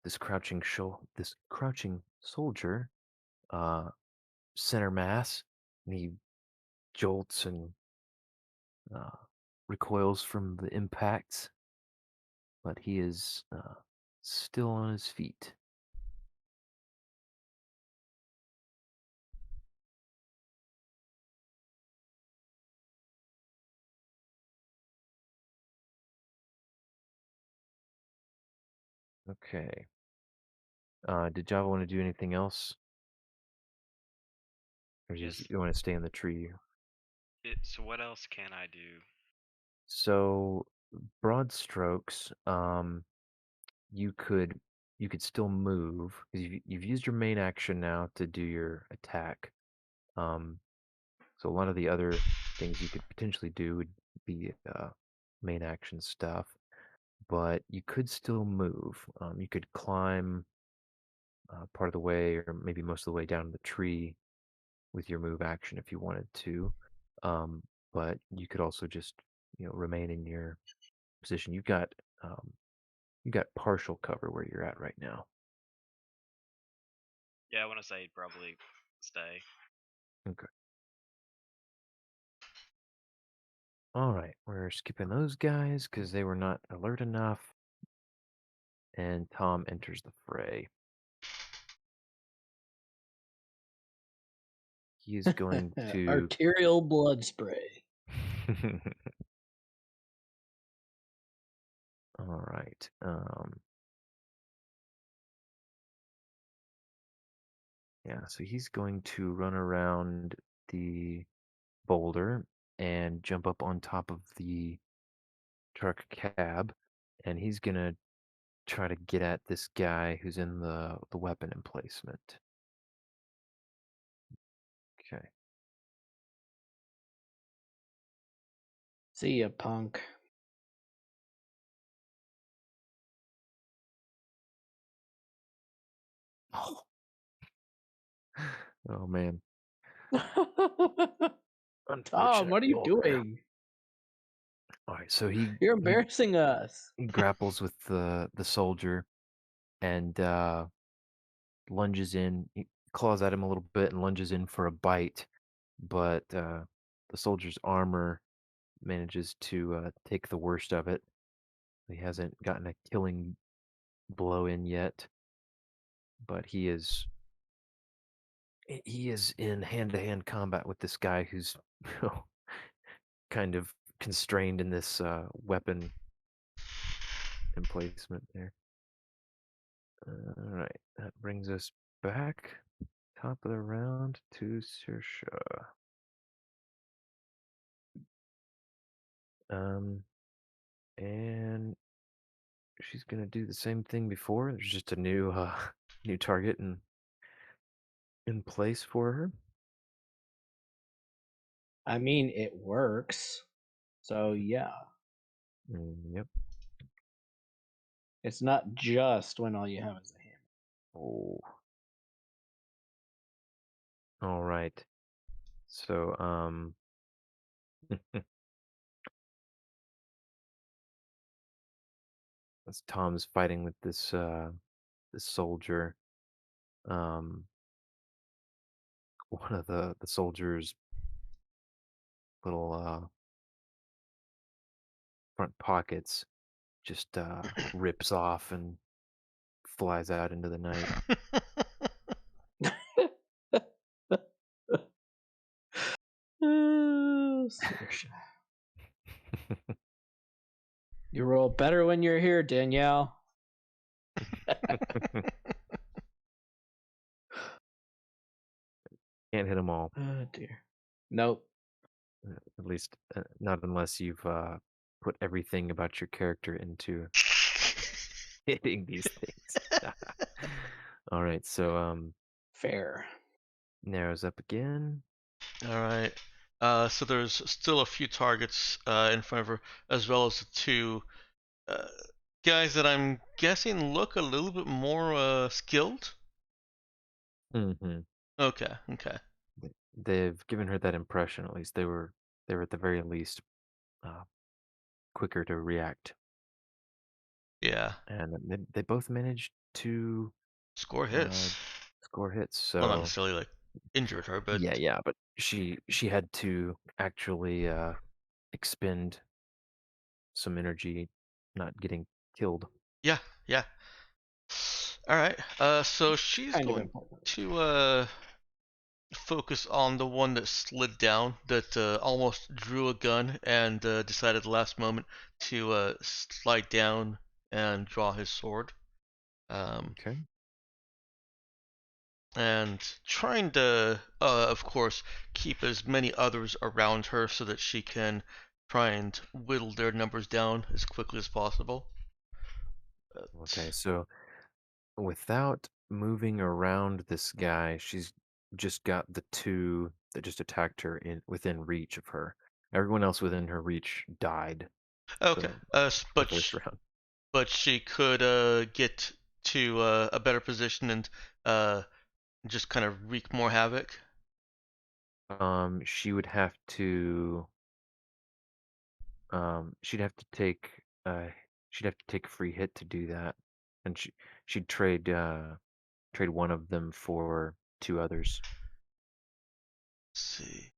this crouching soldier uh center mass, and he jolts and uh, recoils from the impacts, but he is still on his feet. Okay. Did Java want to do anything else, or Yes. you want to stay in the tree? So what else can I do? So broad strokes, you could you could still move because you've used your main action now to do your attack. Um, so a lot of the other things you could potentially do would be main action stuff, but you could still move. You could climb part of the way, or maybe most of the way down the tree with your move action if you wanted to. Um, but you could also just remain in your position. Um, you got partial cover where you're at right now. Yeah, I want to say probably stay. Okay. All right, we're skipping those guys because they were not alert enough. And Tom enters the fray. He is going to. Arterial blood spray. All right. Yeah, so he's going to run around the boulder and jump up on top of the truck cab, and he's gonna try to get at this guy who's in the weapon emplacement. Okay. See ya, punk. Oh, oh man. Tom, Unfortunate what are you roll there. doing? All right, so he You're embarrassing us. he grapples with the soldier and lunges in. He claws at him a little bit and lunges in for a bite, but the soldier's armor manages to take the worst of it. He hasn't gotten a killing blow in yet, but he is in hand-to-hand combat with this guy who's kind of constrained in this weapon emplacement there. All right, that brings us back top of the round to Saoirse. And she's gonna do the same thing before. There's just a new new target in place for her. I mean, it works. So, yeah. Yep. It's not just when all you have is a hammer. Oh. All right. So, as Tom's fighting with this soldier, um, one of the soldiers' little front pockets just rips off and flies out into the night. Saoirse. You roll better when you're here, Danielle. Can't hit them all. Oh dear. Nope. At least not unless you've put everything about your character into hitting these things. All right, so Fair. narrows up again. All right. So there's still a few targets in front of her, as well as the two uh, guys that I'm guessing look a little bit more skilled. Mm-hmm. Okay. Okay. They've given her that impression. At least they were at the very least uh, quicker to react, Yeah. and they both managed to Score hits. score hits. Well, not So necessarily like injured her, but yeah, but she had to actually expend some energy, not getting killed. yeah. All right. So she's Kind of going important. to focus on the one that slid down, that almost drew a gun and decided at the last moment to slide down and draw his sword. Okay. And trying to, of course, keep as many others around her so that she can try and whittle their numbers down as quickly as possible. Okay. So without moving around this guy, she's just got the two that just attacked her within reach of her. Everyone else within her reach died Okay. the, the But first round. but she could get to a better position and uh, just kind of wreak more havoc. She would have to she'd have to take a free hit to do that, and she'd trade one of them for two others. Let's see.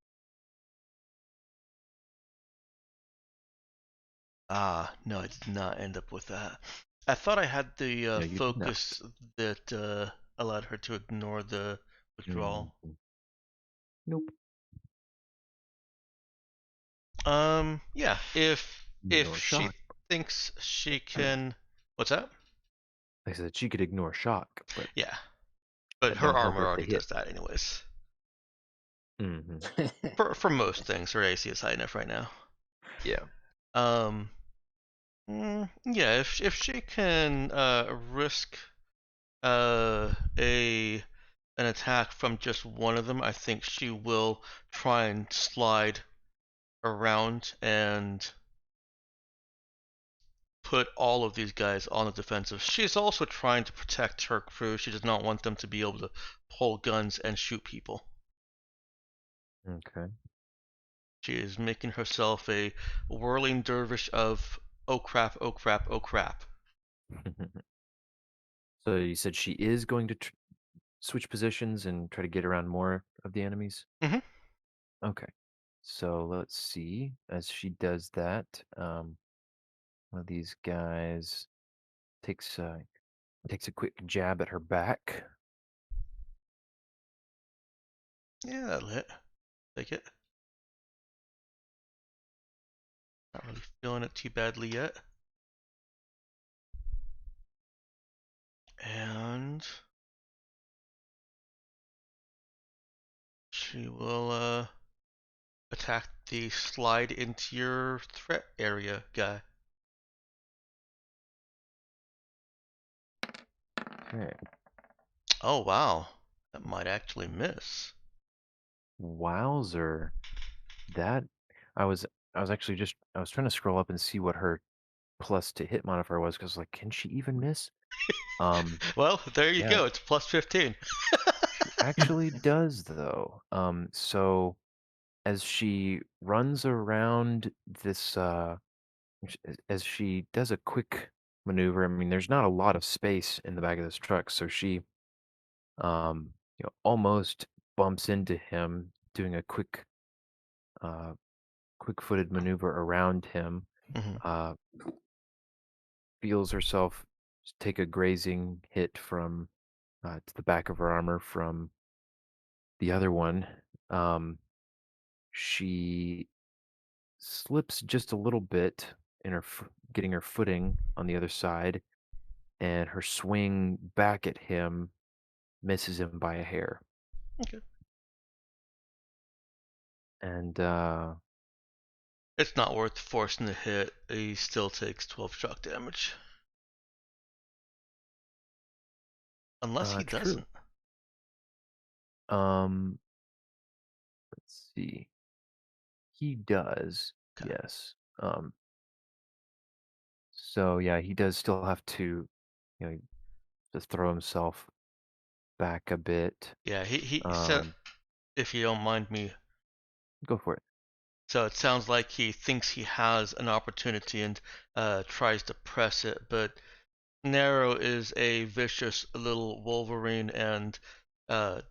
No, I did not end up with that. I thought I had the No, you did not. focus that allowed her to ignore the withdrawal. Mhm. Nope. Yeah, if Ignore she shock. thinks she can, what's that? I said she could ignore shock, but Yeah, but that her don't help armor her if they already hit. does that anyways. Hmm. For most things, her AC is high enough right now. Yeah. Um, yeah, if she can risk a an attack from just one of them, I think she will try and slide around and put all of these guys on the defensive. She's also trying to protect her crew. She does not want them to be able to pull guns and shoot people. Okay. She is making herself a whirling dervish of oh crap, oh crap, oh crap. So you said she is going to switch positions and try to get around more of the enemies? Mhm. Okay. So let's see. As she does that, one of these guys takes takes a quick jab at her back. Yeah, that'll hit. Take it. Not really feeling it too badly yet. And she will attack the slide into your threat area guy. Okay. Oh wow, that might actually miss. Wowzer. That I was actually just I was trying to scroll up and see what her plus to hit modifier was because like, can she even miss? Um, Well, there you yeah, go. It's plus 15. she actually does though. So as she runs around this, as she does a quick maneuver, I mean, there's not a lot of space in the back of this truck, so she, almost bumps into him, doing a uh, quick-footed maneuver around him. Hmm. Uh, feels herself take a grazing hit from to the back of her armor from the other one. Um, she slips just a little bit in getting her footing on the other side, and her swing back at him misses him by a hair. Okay. And It's not worth forcing the hit. He still takes 12 shock damage. Unless he true. doesn't. Um, let's see. He does, Okay. yes. So yeah, he does still have to, just throw himself back a bit. Yeah, he said, Um, if you don't mind me. go for it. So it sounds like he thinks he has an opportunity and tries to press it, but Nero is a vicious little Wolverine and uh,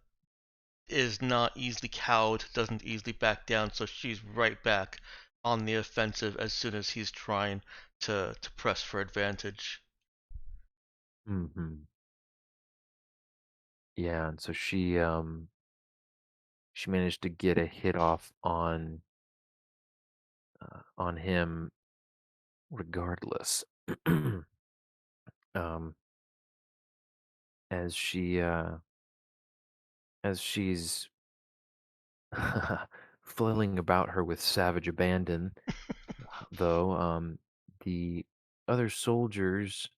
is not easily cowed, doesn't easily back down, so she's right back on the offensive as soon as he's trying to press for advantage. Hmm. Yeah, and so she managed to get a hit off on him regardless. um, as she's flailing about her with savage abandon, though, the other soldiers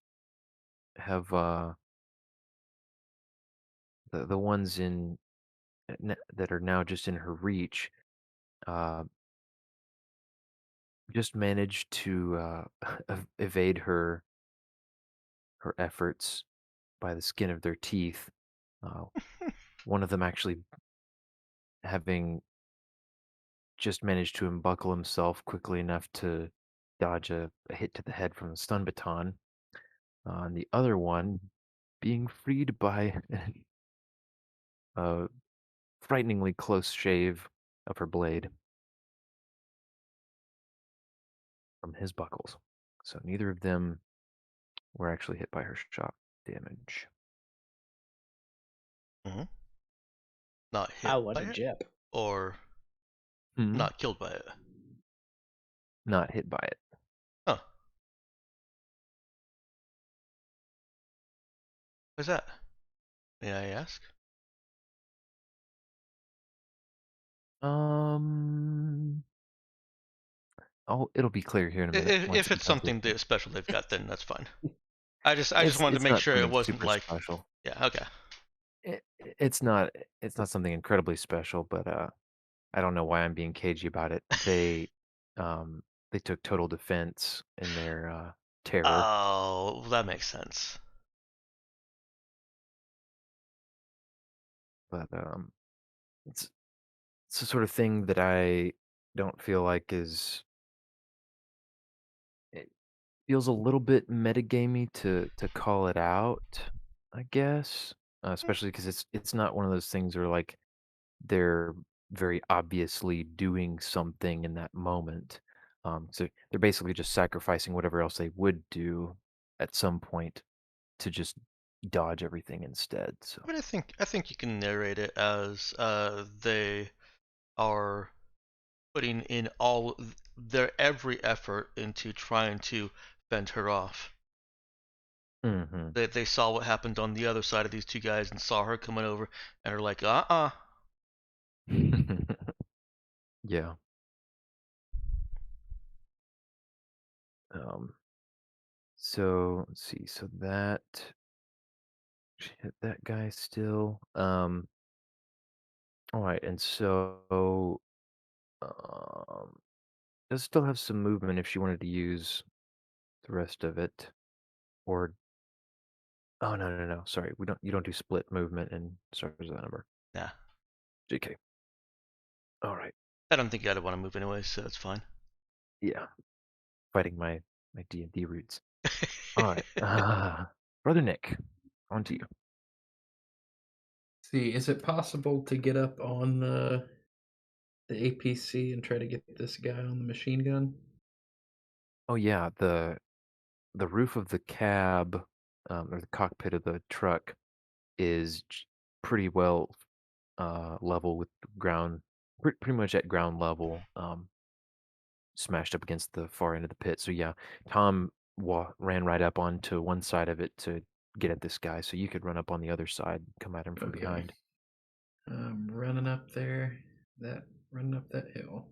have the ones that are now just in her reach, uh, just managed to evade her efforts by the skin of their teeth. Uh, one of them actually having just managed to unbuckle himself quickly enough to dodge a hit to the head from the stun baton. And the other one being freed by a frighteningly close shave of her blade from his buckles. So neither of them were actually hit by her shock damage. Hmm. Not hit Wow, what by a it, jip. or Hmm. not killed by it. Not hit by it. Huh. What's that? May I ask? Um, it'll be clear here in a minute once If he it's does it. something special they've got, then that's fine. I just wanted to It's make not sure it something wasn't super like, special. yeah, okay. It's not something incredibly special, but I don't know why I'm being cagey about it. They took total defense in their terror, Oh, that makes sense. but it's it's the sort of thing that I don't feel like is it feels a little bit metagamey to call it out, I guess, especially because it's not one of those things where like they're very obviously doing something in that moment. So they're basically just sacrificing whatever else they would do at some point to just dodge everything instead. So, I mean, I think you can narrate it as they are putting in all their every effort into trying to fend her off. hmm. They saw what happened on the other side of these two guys and saw her coming over and are like, Yeah. Um, so let's see. So that she hit that guy still. All right, and so um, does still have some movement if she wanted to use the rest of it. Or oh no. Sorry, you don't do split movement in Stars of the Number. Nah. JK. All right. I don't think I'd want to move anyway, so that's fine. Yeah. Fighting my D&D roots. All right. Brother Nick, on to you. See, is it possible to get up on the APC and try to get this guy on the machine gun? Oh yeah, the roof of the cab or the cockpit of the truck is pretty well level with the ground, pretty much at ground level, smashed up against the far end of the pit. So yeah, Tom ran right up onto one side of it to get at this guy, so you could run up on the other side, come at him from behind. Running up there, running up that hill.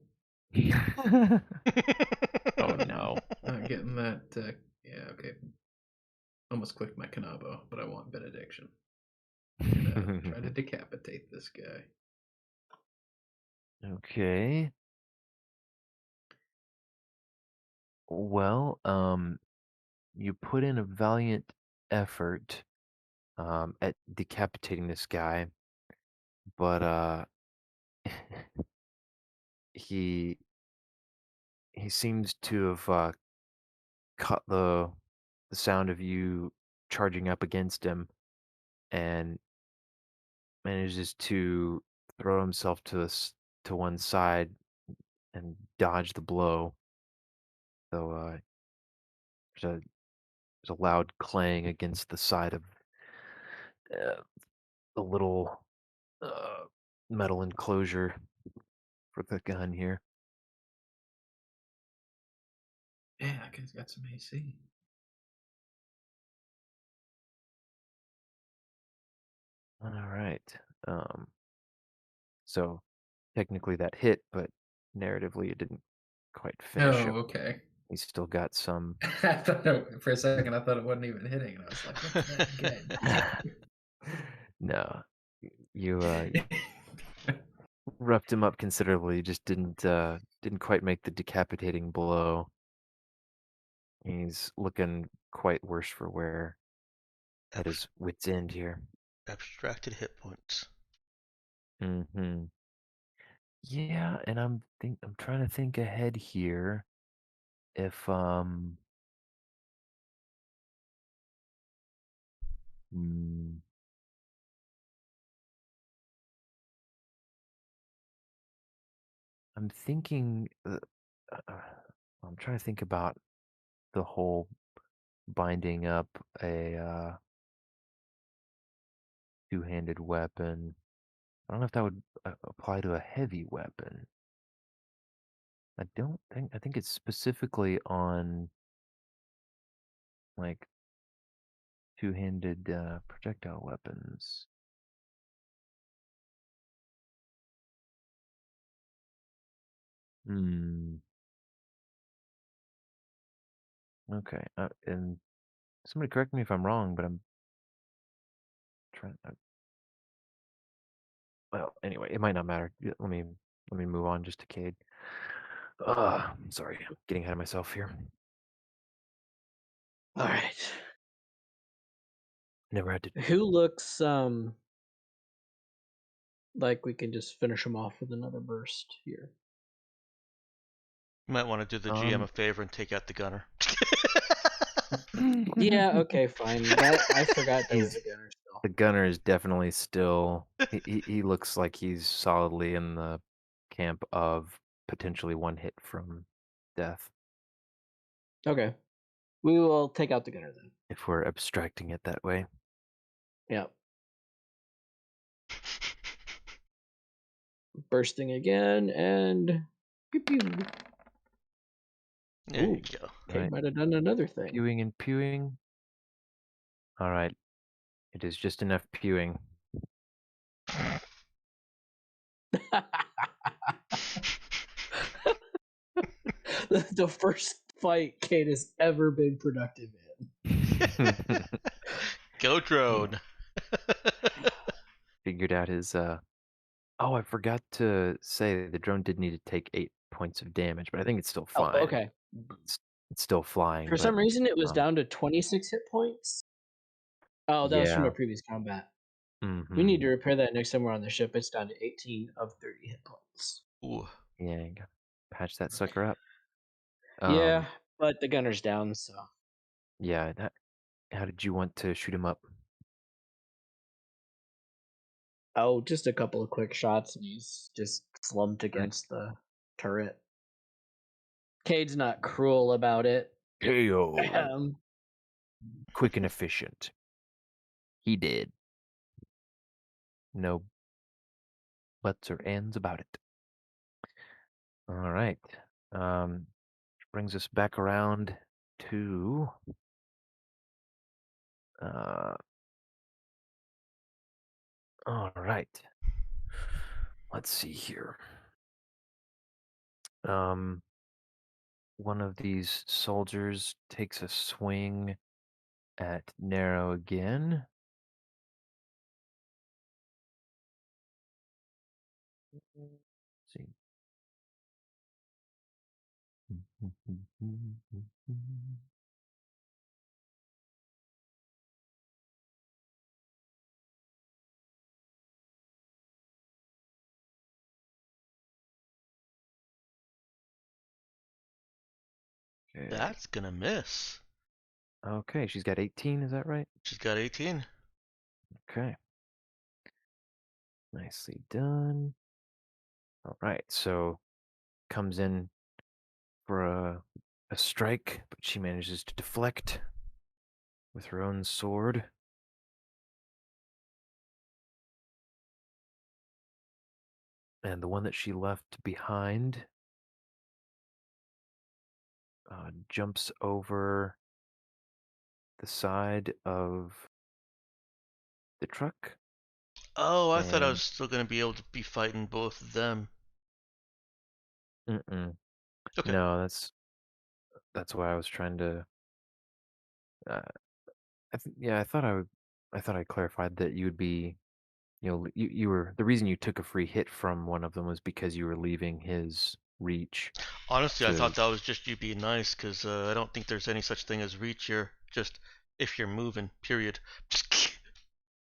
Oh no. Not getting that. Yeah, okay. Almost clicked my Kanabo, but I want benediction. Try to decapitate this guy. Okay. Well, you put in a valiant effort at decapitating this guy, but he seems to have caught the sound of you charging up against him and manages to throw himself to one side and dodge the blow. So there's a loud clang against the side of the little uh, metal enclosure for the gun here. Yeah, that guy's got some AC. All right. So technically that hit, but narratively it didn't quite finish Oh, him. okay. He's still got some. I thought for a second I thought it wasn't even hitting, and I was like, "What's that guy?" No, you roughed him up considerably. Just didn't quite make the decapitating blow. He's looking quite worse for wear at his wit's end here. Abstracted hit points. Mm-hmm. Yeah, and I'm trying to think ahead here. If hmm, I'm thinking. I'm trying to think about the whole binding up a two-handed weapon. I don't know if that would apply to a heavy weapon. I don't think. I think it's specifically on like two-handed projectile weapons. Hmm. Okay. And somebody correct me if I'm wrong, but I'm trying. Well, anyway, it might not matter. Let me move on just to Cade. Sorry, getting ahead of myself here. All right. Never had to. Who looks like we can just finish him off with another burst here? You might want to do the GM a favor and take out the gunner. Yeah, okay, fine. I forgot there was a gunner still. The gunner is definitely still. He looks like he's solidly in the camp of potentially one hit from death. Okay. We will take out the gunner then. If we're abstracting it that way. Yep. Bursting again and pew pew. There Ooh, you go. Kate Right. might have done another thing. Pewing and pewing. All right. It is just enough pewing. The first fight Kate has ever been productive in. Go drone. Figured out his Oh, I forgot to say the drone did need to take 8 points of damage, but I think it's still Oh, fine. okay. It's still flying, For but some reason, it was um, down to 26 hit points. Oh, that was from a yeah. previous combat. We Mm-hmm. need to repair that next time we're on the ship. It's down to 18 of 30 hit points. Ooh. Yeah, you gotta patch that sucker up. Yeah, Um, but the gunner's down, so. yeah. How did you want to shoot him up? Oh, just a couple of quick shots, and he's just slumped Right. against the turret. Cade's not cruel about it. KO. Um, Quick and efficient. He did. No buts or ands about it. All right. Which brings us back around to uh all right. Let's see here. Um one of these soldiers takes a swing at Narrow again. Let's see. Okay. That's gonna miss. Okay, she's got 18, is that right? She's got 18. Okay. Nicely done. All right, so comes in for a strike, but she manages to deflect with her own sword. And the one that she left behind jumps over the side of the truck. Oh, I thought I And was still gonna be able to be fighting both of them. mm-mm. Okay. No, that's why I was trying to. Uh, yeah, I thought I clarified that you would be. You were the reason you took a free hit from one of them was because you were leaving his reach Honestly, I thought to. that was just you being nice, because I don't think there's any such thing as reach here. Just if you're moving, period. Just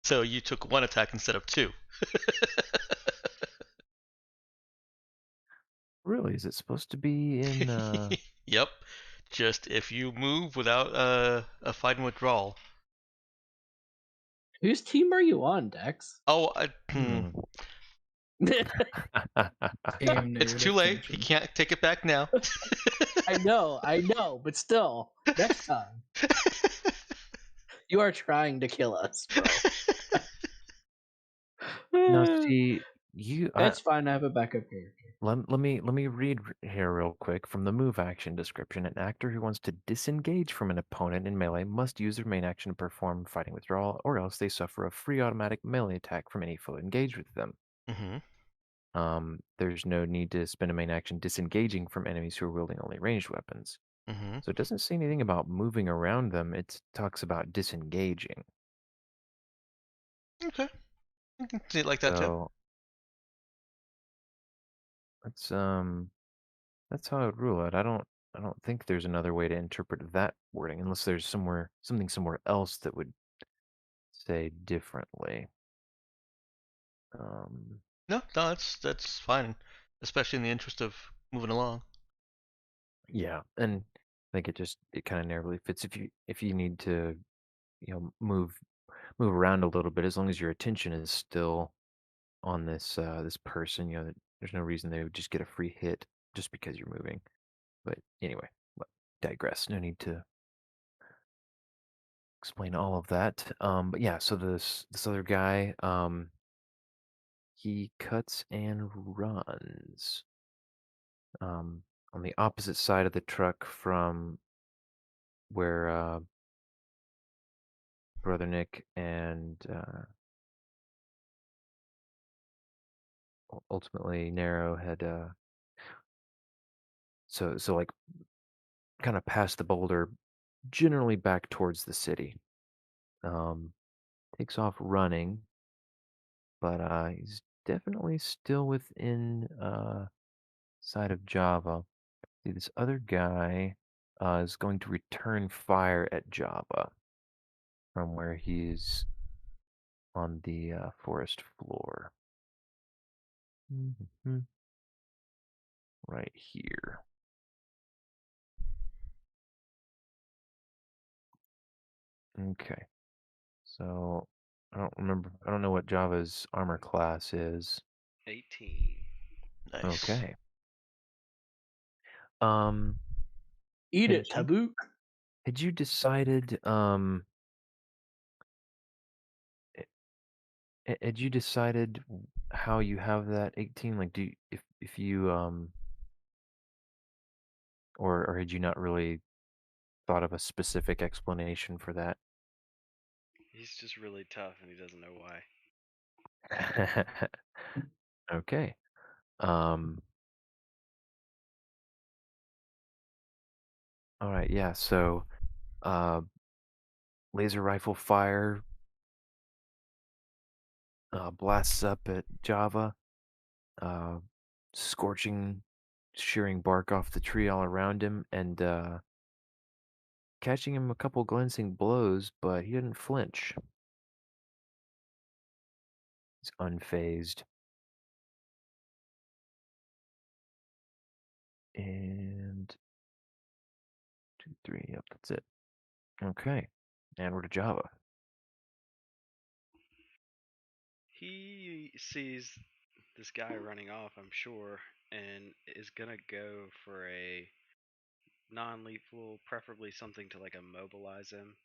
so you took one attack instead of two. Really, is it supposed to be in? Yep. Just if you move without a fighting withdrawal. whose team are you on, Dex? Oh, Hmm. Damn it's nerd too late. He attention. can't take it back now. I know, but still, next time. You are trying to kill us, bro. Now, see, It's fine, I have a backup character. let me read here real quick from the move action description. An actor who wants to disengage from an opponent in melee must use their main action to perform fighting withdrawal, or else they suffer a free automatic melee attack from any foe engaged with them. hmm There's no need to spend a main action disengaging from enemies who are wielding only ranged weapons. hmm So it doesn't say anything about moving around them. It talks about disengaging. Okay. You can see it like that too. So that's that's how I would rule it. I don't think there's another way to interpret that wording unless there's something somewhere else that would say differently. Um, No, that's fine, especially in the interest of moving along. yeah, and I think it kind of narrowly fits if you need to move around a little bit as long as your attention is still on this person. There's no reason they would just get a free hit just because you're moving. But anyway, digress. No need to explain all of that. But yeah, so this other guy, he cuts and runs um, on the opposite side of the truck from where Brother Nick and ultimately Narrow had. So like kind of past the boulder, generally back towards the city. Um, Takes off running, but he's definitely still within side of Java. See this other guy. is going to return fire at Java from where he's on the forest floor. Mhm. Right here. Okay. So I don't remember. I don't know what Java's armor class is. 18. Nice. Okay. Um, Eat had it, you, Tabuk. had you decided had you decided how you have that 18? Like, do you, if you or had you not really thought of a specific explanation for that? He's just really tough and he doesn't know why. Okay. Um. All right. Yeah. So, uh, laser rifle fire blasts up at Java, uh, scorching, shearing bark off the tree all around him, and catching him a couple glancing blows, but he didn't flinch. He's unfazed. And 2, 3, yep, that's it. Okay. And we're to Java. He sees this guy running off, I'm sure, and is gonna go for a non-lethal, preferably something to like immobilize him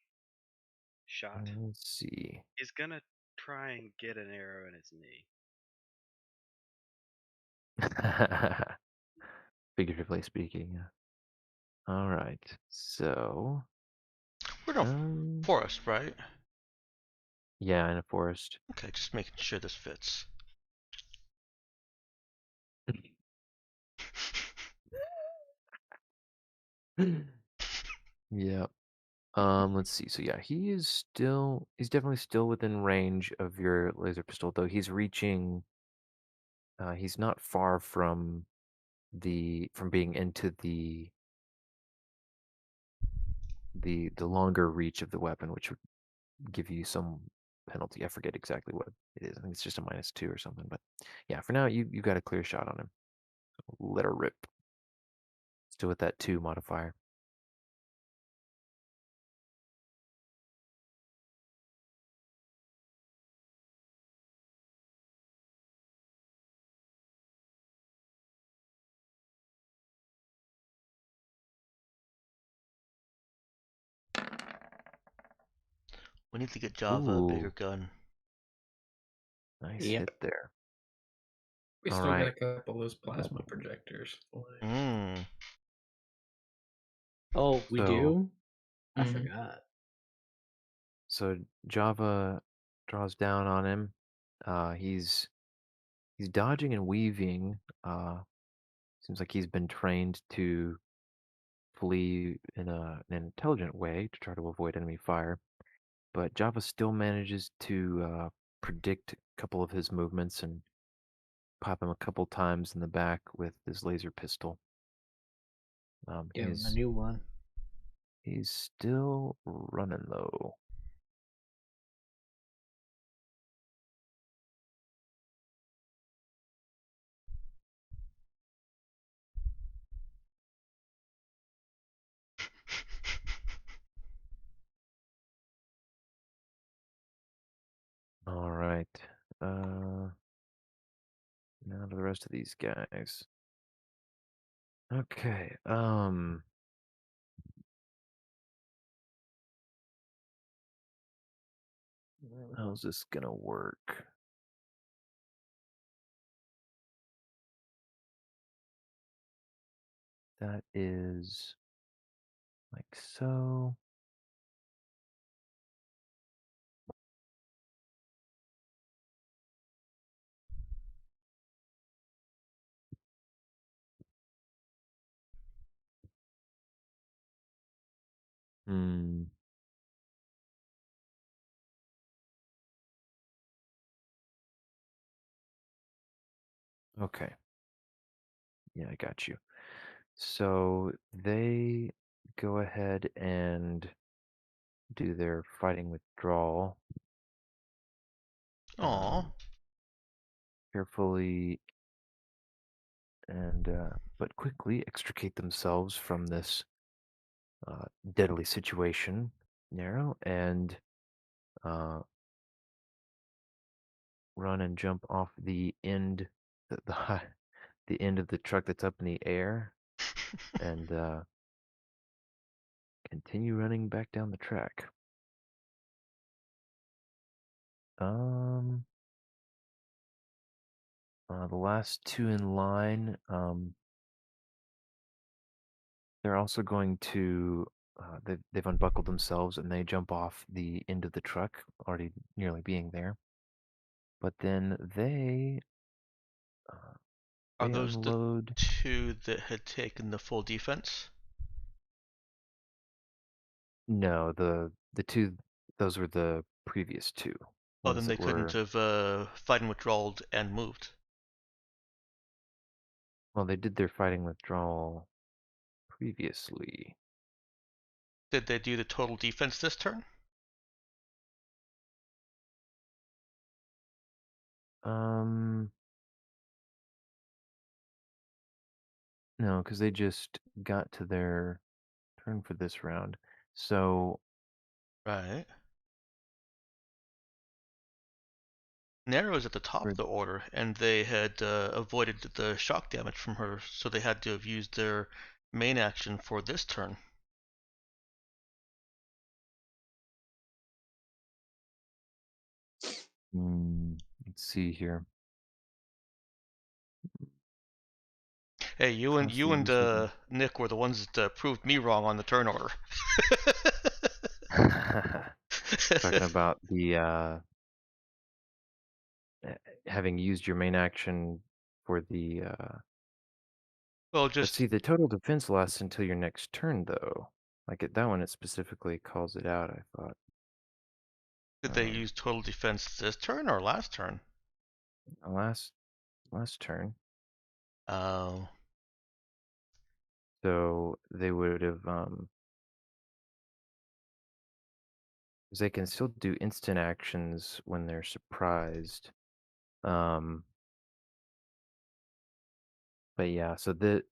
shot. Let's see. He's gonna try and get an arrow in his knee. Figuratively speaking. All right. So, We're in a um, forest, right? yeah, in a forest. Okay, just making sure this fits. Yeah. Let's see. So yeah, he's definitely still within range of your laser pistol, though he's reaching he's not far from from being into the longer reach of the weapon, which would give you some penalty. I forget exactly what it is. I think it's just a -2 or something, but yeah, for now you got a clear shot on him. Let her rip. Still with that 2 modifier. We need to get Java a bigger Ooh, gun. nice Yep. hit there. We All still got right. a couple of those plasma projectors. Mmm. Oh, we So do? I Mhm. forgot. So Java draws down on him. He's dodging and weaving. Seems like he's been trained to flee in an intelligent way to try to avoid enemy fire. But Java still manages to predict a couple of his movements and pop him a couple times in the back with his laser pistol. Give him a new one. He's still running though. All right. Uh, Now to the rest of these guys. Okay. How's this gonna work? That is like so. Hmm. Okay. Yeah, I got you. So they go ahead and do their fighting withdrawal. Aw. Carefully and but quickly extricate themselves from this deadly situation, Narrow, and uh, run and jump off the end, the end of the truck that's up in the air, and continue running back down the track. Um, the last two in line, they're also going to. They've unbuckled themselves and they jump off the end of the truck, already nearly being there. But then uh, Are they those the unload. two that had taken the full defense? No, the two, those were the previous two Oh, ones then that they couldn't were. have fight and withdrawal and moved. Well, they did their fighting withdrawal previously. Did they do the total defense this turn? Um, no, because they just got to their turn for this round. So Right. Narrow is at the top for of the order, and they had avoided the shock damage from her, so they had to have used their main action for this turn. let's see here. Hey, you and Constantly using. Nick were the ones that proved me wrong on the turn order. Talking about the having used your main action for the Well, let's just see, the total defense lasts until your next turn though. Like that one, it specifically calls it out, I thought. did they use total defense this turn or last turn? Last turn. Oh. So they would have 'cause they can still do instant actions when they're surprised. Um but yeah, so the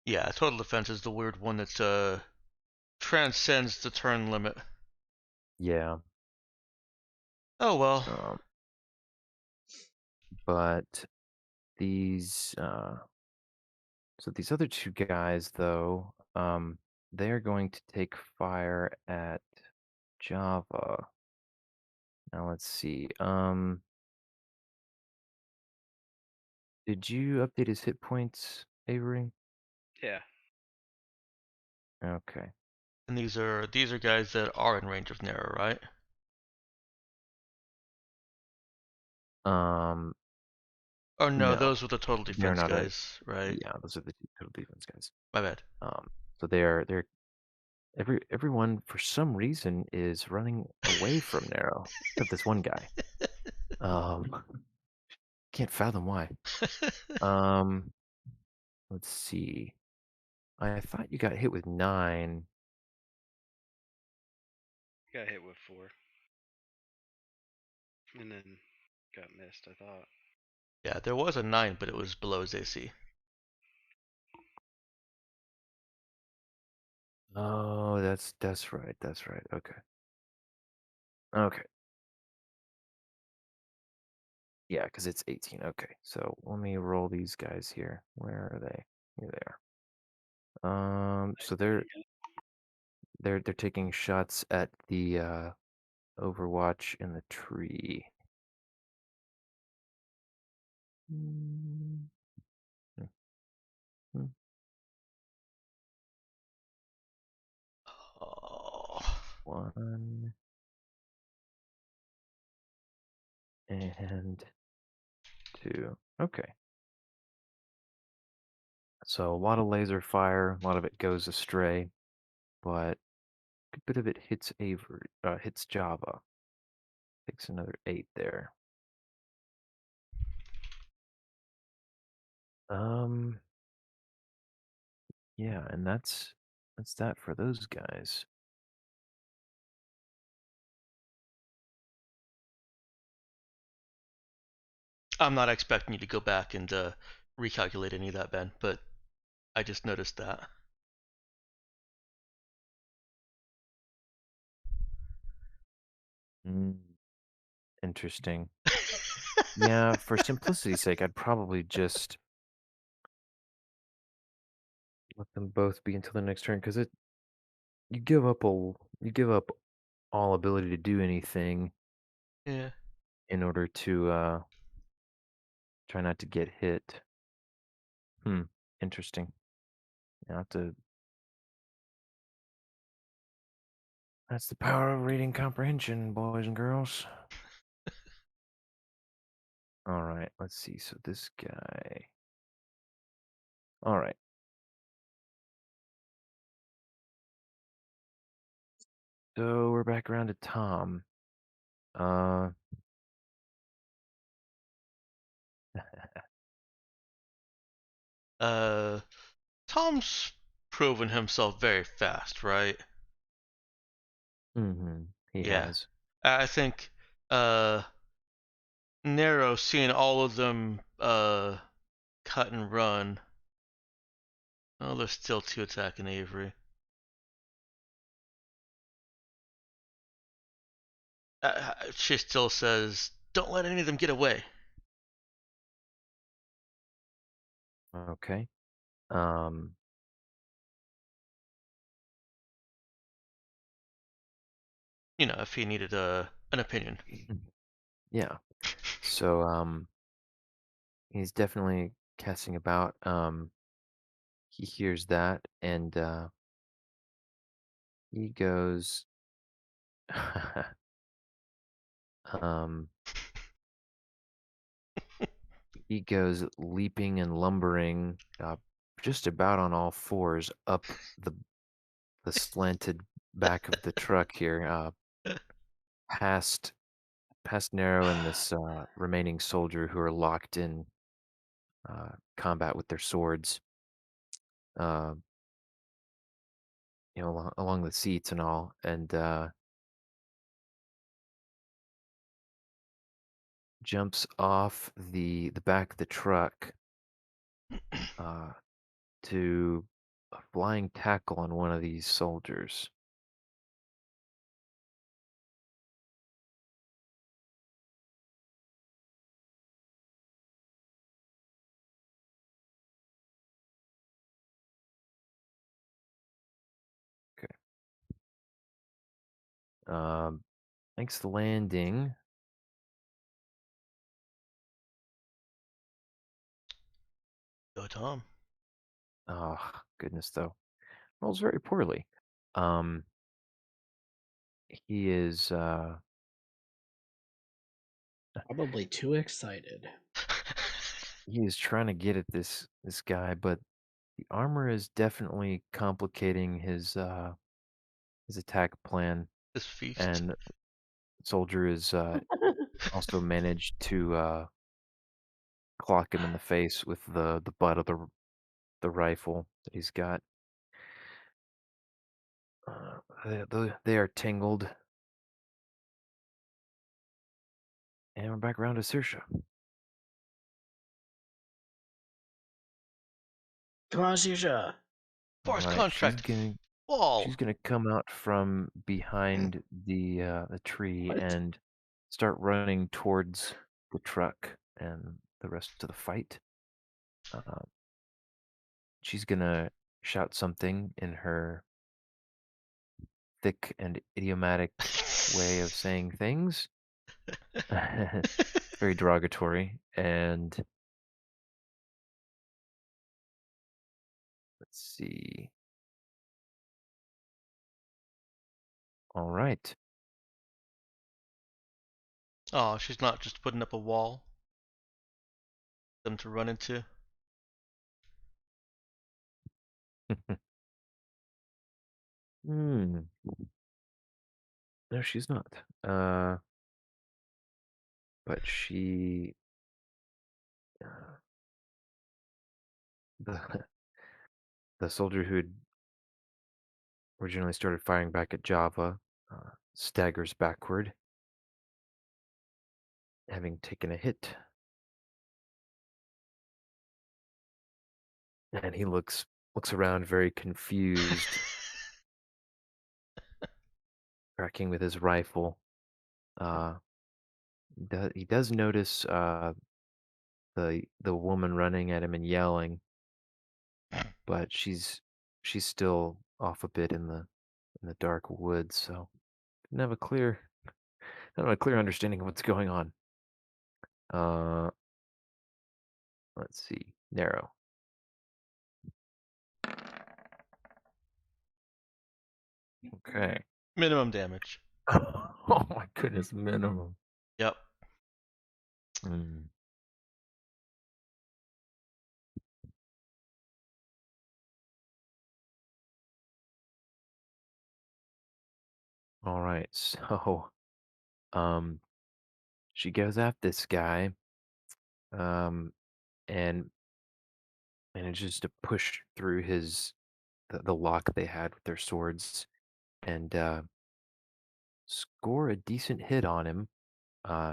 Yeah, total defense is the weird one that transcends the turn limit. yeah. Oh well. But these so these other two guys though, they're going to take fire at Java. Now let's see. Did you update his hit points, Avery? Yeah. Okay. And these are guys that are in range of Narrow, right? Um, Oh no, no, those were the total they're defense not a. guys, right? Yeah, those are the two total defense guys. My bad. So they're everyone for some reason is running away from Narrow, except this one guy. Can't fathom why. Let's see. I thought you got hit with 9. Got hit with 4. And then got missed, I thought. Yeah, there was a 9, but it was below his AC. Oh, that's right. That's right. Okay. Okay. Yeah, because it's 18. Okay, so let me roll these guys here. Where are they? Here they are. So they're taking shots at the Overwatch in the tree. Mm, mm, mm. Oh. 1 and 2. Okay. So a lot of laser fire, a lot of it goes astray, but a good bit of it hits hits Java. Takes another 8 there. Um, yeah, and that's that for those guys. I'm not expecting you to go back and recalculate any of that, Ben, but I just noticed that. Mm, interesting. Yeah, for simplicity's sake, I'd probably just let them both be until the next turn because it you give up all ability to do anything Yeah. in order to try not to get hit. Hmm. Interesting. You have to. That's the power of reading comprehension, boys and girls. All right. Let's see. So this guy. All right. So we're back around to Tom. Uh. Uh, Tom's proven himself very fast, right? He Yeah. has. I think uh, Nero seeing all of them cut and run. Oh, there's still two attacking Avery. She still says, "Don't let any of them get away." Okay. Um. You know, if he needed an opinion. Yeah. So he's definitely casting about. He hears that and he goes. um. He goes leaping and lumbering, just about on all fours up the slanted back of the truck here, past Nero and this remaining soldier who are locked in combat with their swords, uh, along the seats and all, and jumps off the back of the truck uh, to a flying tackle on one of these soldiers. Okay. Makes the landing. Go, Tom. Oh, goodness, though. Rolls very poorly. Um, he is Probably too excited. trying to get at this guy, but the armor is definitely complicating his attack plan, His feast. and soldier is also managed to clock him in the face with the butt of the rifle that he's got. They are tangled, and we're back around to Saoirse. Come on, Shisha. All Force right, contract. she's Wall. gonna come out from behind the tree What? and start running towards the truck and the rest of the fight. Uh, she's gonna shout something in her thick and idiomatic way of saying things. It's very derogatory. And let's see. All right. Oh, she's not just putting up a wall for them to run into. Hmm. No, she's not. But she the the soldier who'd originally started firing back at Java staggers backward, having taken a hit, and he looks around very confused, tracking with his rifle. Uh, he does notice the woman running at him and yelling, but she's still off a bit in the dark woods, so didn't have a clear not a clear understanding of what's going on. Uh, let's see, narrow. Okay. Minimum damage. Oh my goodness, minimum. Yep. Mm. All right, so um, she goes at this guy, um, and manages to push through the lock they had with their swords and score a decent hit on him.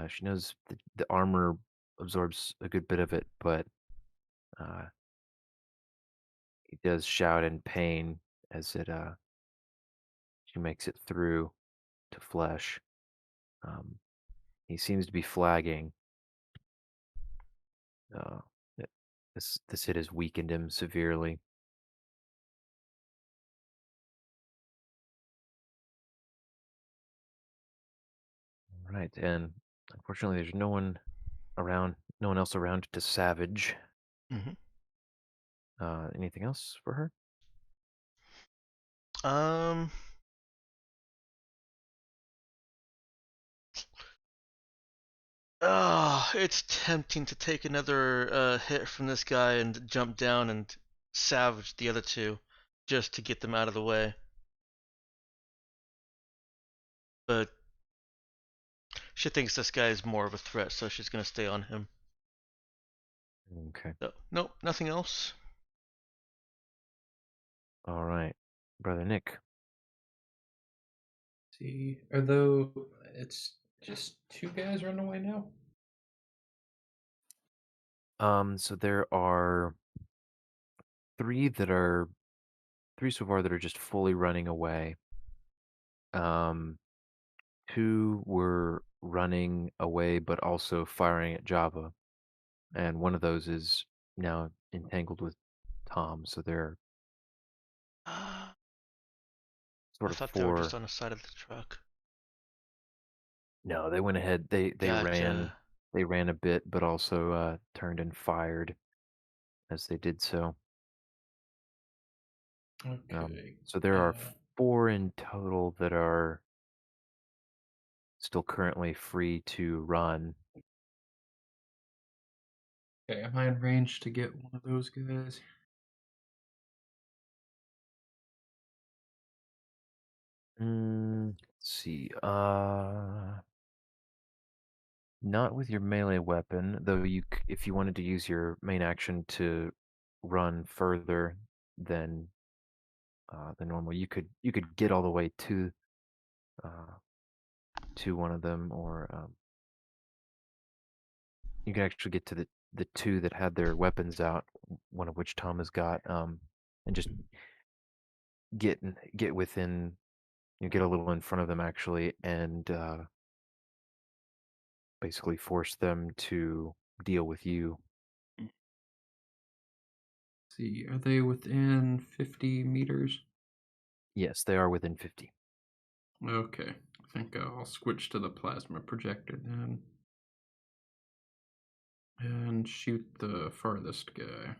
She knows the armor absorbs a good bit of it, but uh, he does shout in pain as it she makes it through to flesh. Um, he seems to be flagging. Uh, this hit has weakened him severely. All right, and unfortunately, there's no one else around to savage. Hmm. Anything else for her? Um. It's tempting to take another hit from this guy and jump down and savage the other two, just to get them out of the way. But she thinks this guy is more of a threat, so she's gonna stay on him. Okay. So, nope, nothing else. All right, brother Nick. See, it's just two guys running away now? So there are three so far that are just fully running away. Um, two were running away but also firing at Java, and one of those is now entangled with Tom. So they're I sort of thought they were just four. on the side of the truck. No, they went ahead. Gotcha. They ran a bit, but also turned and fired as they did so. Okay. So there are four in total that are still currently free to run. Okay, am I in range to get one of those guys? Let's see. Not with your melee weapon, though. If you wanted to use your main action to run further than normal, you could get all the way uh, to one of them, or you could actually get to the two that had their weapons out, one of which Tom has got, and just get within, get a little in front of them actually, and basically force them to deal with you. See, are they within 50 meters? Yes, they are within 50. Okay, I think I'll switch to the plasma projector then. And shoot the farthest guy.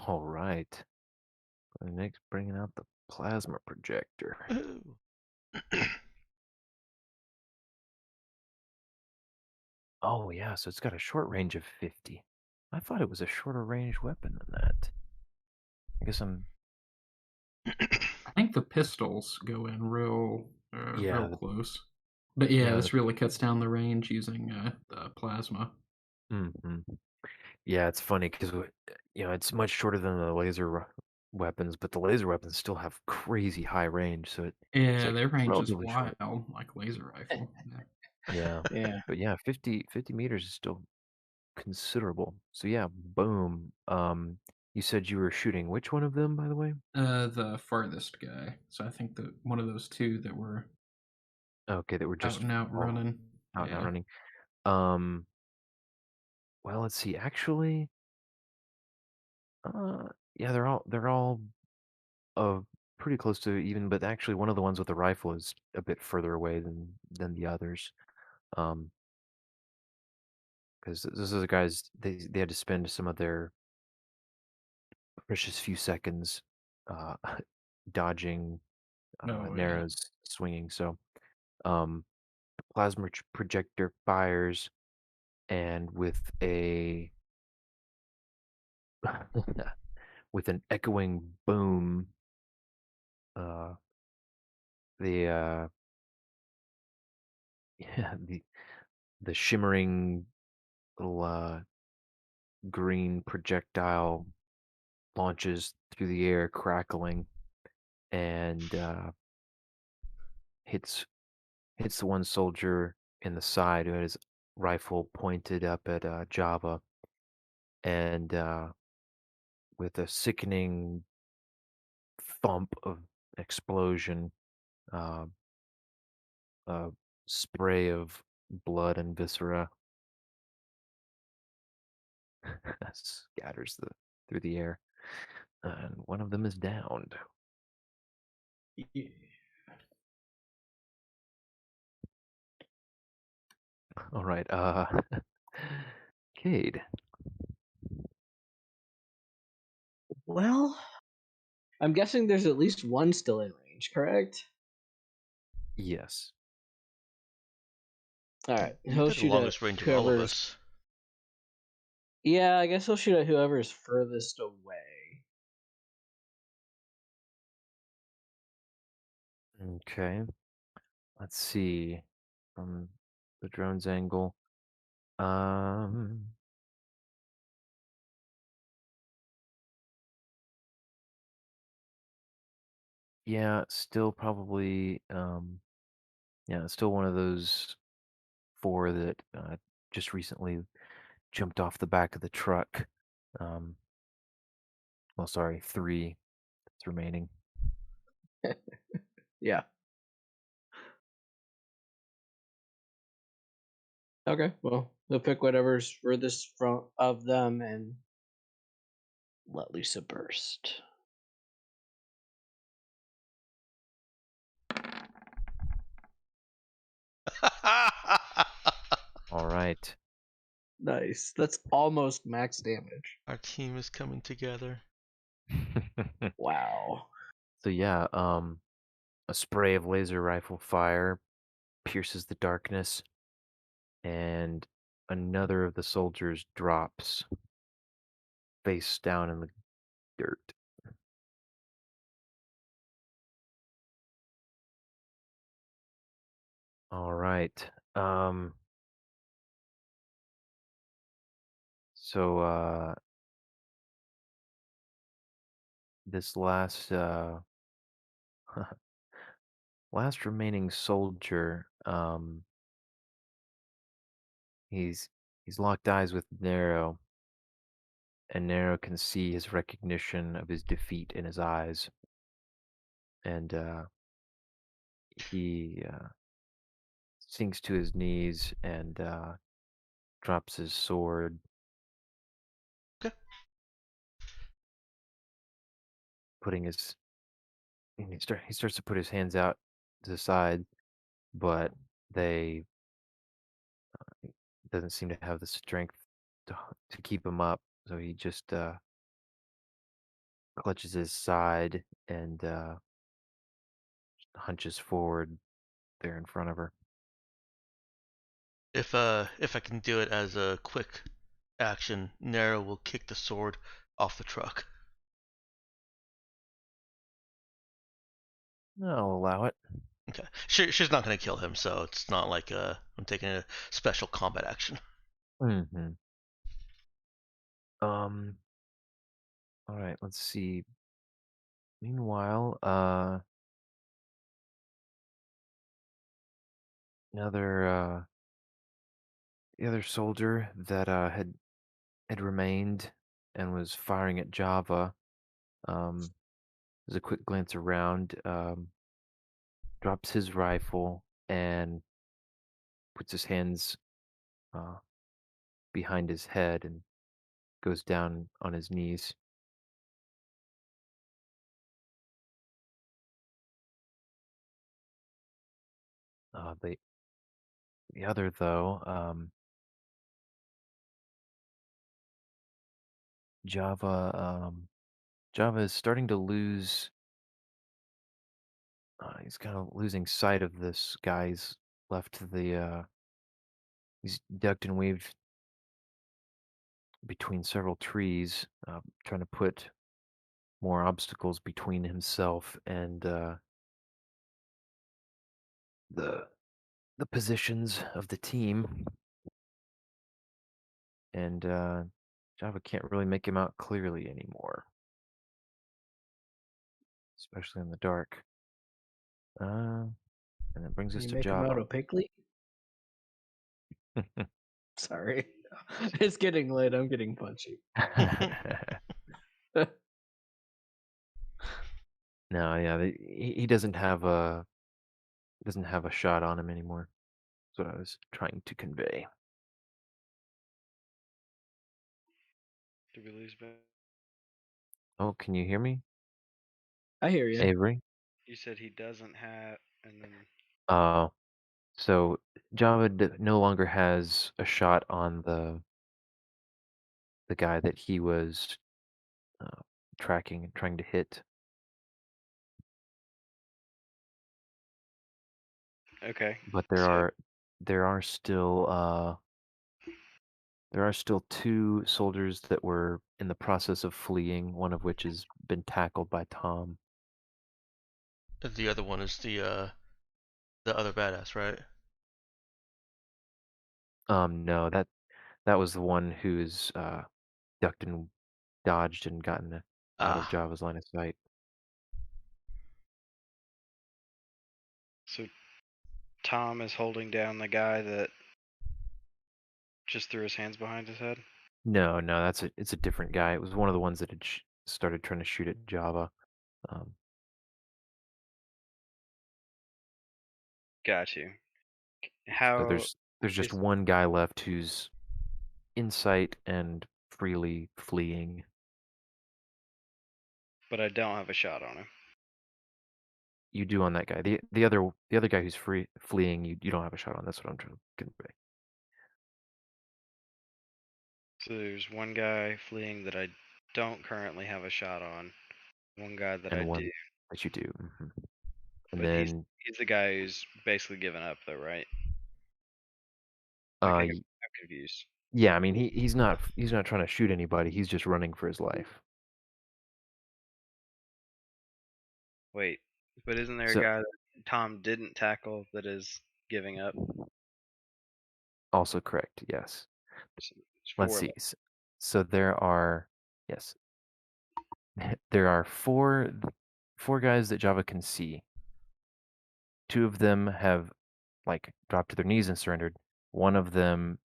All right. Nick's bringing out the plasma projector. Ooh. Oh, yeah, so it's got a short range of 50. I thought it was a shorter range weapon than that. I guess I'm. I think the pistols go in real Yeah, close. But yeah, yeah. this really cuts down the range using the plasma. Mhm. Yeah, it's funny because it's much shorter than the weapons, but the laser weapons still have crazy high range, so it's Yeah, like their range is relatively short. wild, like laser rifle. Yeah, Yeah. but yeah, 50 meters is still considerable. So yeah, boom. You said you were shooting which one of them, by the way? The farthest guy. So I think that one of those two that were Okay, that were out just and out all running. out and out Yeah. running. Um, well, let's see. Actually, yeah, they're all uh pretty close to even, but actually one of the ones with the rifle is a bit further away than the others. Um, because those are the guys they had to spend some of their precious few seconds uh dodging Oh yeah. Nero's swinging. So, um, plasma projector fires, and with a with an echoing boom, uh, the yeah, the shimmering little green projectile launches through the air, crackling, and hits hits the one soldier in the side who had his rifle pointed up at Java, and with a sickening thump of explosion, uh, a spray of blood and viscera scatters through the air, and one of them is downed. Yeah. All right, Cade. Well, I'm guessing there's at least one still in range, correct? Yes. All right. You He'll got the shoot at longest range of all of whoever's. us. Yeah, I guess he'll shoot at whoever's furthest away. Okay. Let's see from the drone's angle. Um, yeah, still probably yeah, still one of those four that just recently jumped off the back of the truck. Um, well, sorry, three that's remaining. Yeah. Okay. Well, he'll pick whatever's furthest from of them and let loose a burst. All right. Nice. That's almost max damage. Our team is coming together. Wow. So yeah, a spray of laser rifle fire pierces the darkness, and another of the soldiers drops face down in the dirt. All right. So this last remaining soldier, he's locked eyes with Nero, and Nero can see his recognition of his defeat in his eyes, and he sinks to his knees and drops his sword. Okay. Putting his he starts to put his hands out to the side, but they doesn't seem to have the strength to keep him up. So he just clutches his side and hunches forward there in front of her. If I can do it as a quick action, Nero will kick the sword off the truck. I'll allow it. Okay. She's not gonna kill him, so it's not like I'm taking a special combat action. Mm-hmm. Um. All right, let's see. Meanwhile, another the other soldier that had remained and was firing at Java. There's a quick glance around, drops his rifle and puts his hands uh, behind his head and goes down on his knees. The other though, Java Java is starting to lose. He's kind of losing sight of this guy. He's left the. He's ducked and weaved between several trees, trying to put more obstacles between himself and the the positions of the team. And Java can't really make him out clearly anymore, especially in the dark. And that brings Can us you to make him out Java. opaquely? Sorry. It's getting late. I'm getting punchy. No, yeah, he doesn't have a shot on him anymore. That's what I was trying to convey. Did we lose Ben? Oh, can you hear me, I hear you. Avery? You said he doesn't have, and then Uh, so Java no longer has a shot on the guy that he was uh, tracking and trying to hit. okay. But So there are still there are still two soldiers that were in the process of fleeing, one of which has been tackled by Tom. The other one is the other badass, right? No, that was the one who's ducked and dodged and gotten out of Ah, Java's line of sight. so Tom is holding down the guy that just threw his hands behind his head. No, no, it's a different guy. It was one of the ones that had started trying to shoot at Java. Um, Got you. so How there's just is? one guy left who's in sight and freely fleeing. But I don't have a shot on him. You do on that guy. The other guy who's fleeing, you don't have a shot on. That's what I'm trying to convey. So there's one guy fleeing that I don't currently have a shot on. One guy that I And one do, that you do. And but he's then he's the guy who's basically given up, though, right? Like uh I'm y- confused. yeah, I mean he's not trying to shoot anybody. He's just running for his life. Wait, but isn't there a So guy that Tom didn't tackle that is giving up? also correct. Yes. So there's Let's four see. left. So there are yes, there are four guys that Java can see. Two of them have like dropped to their knees and surrendered. One of them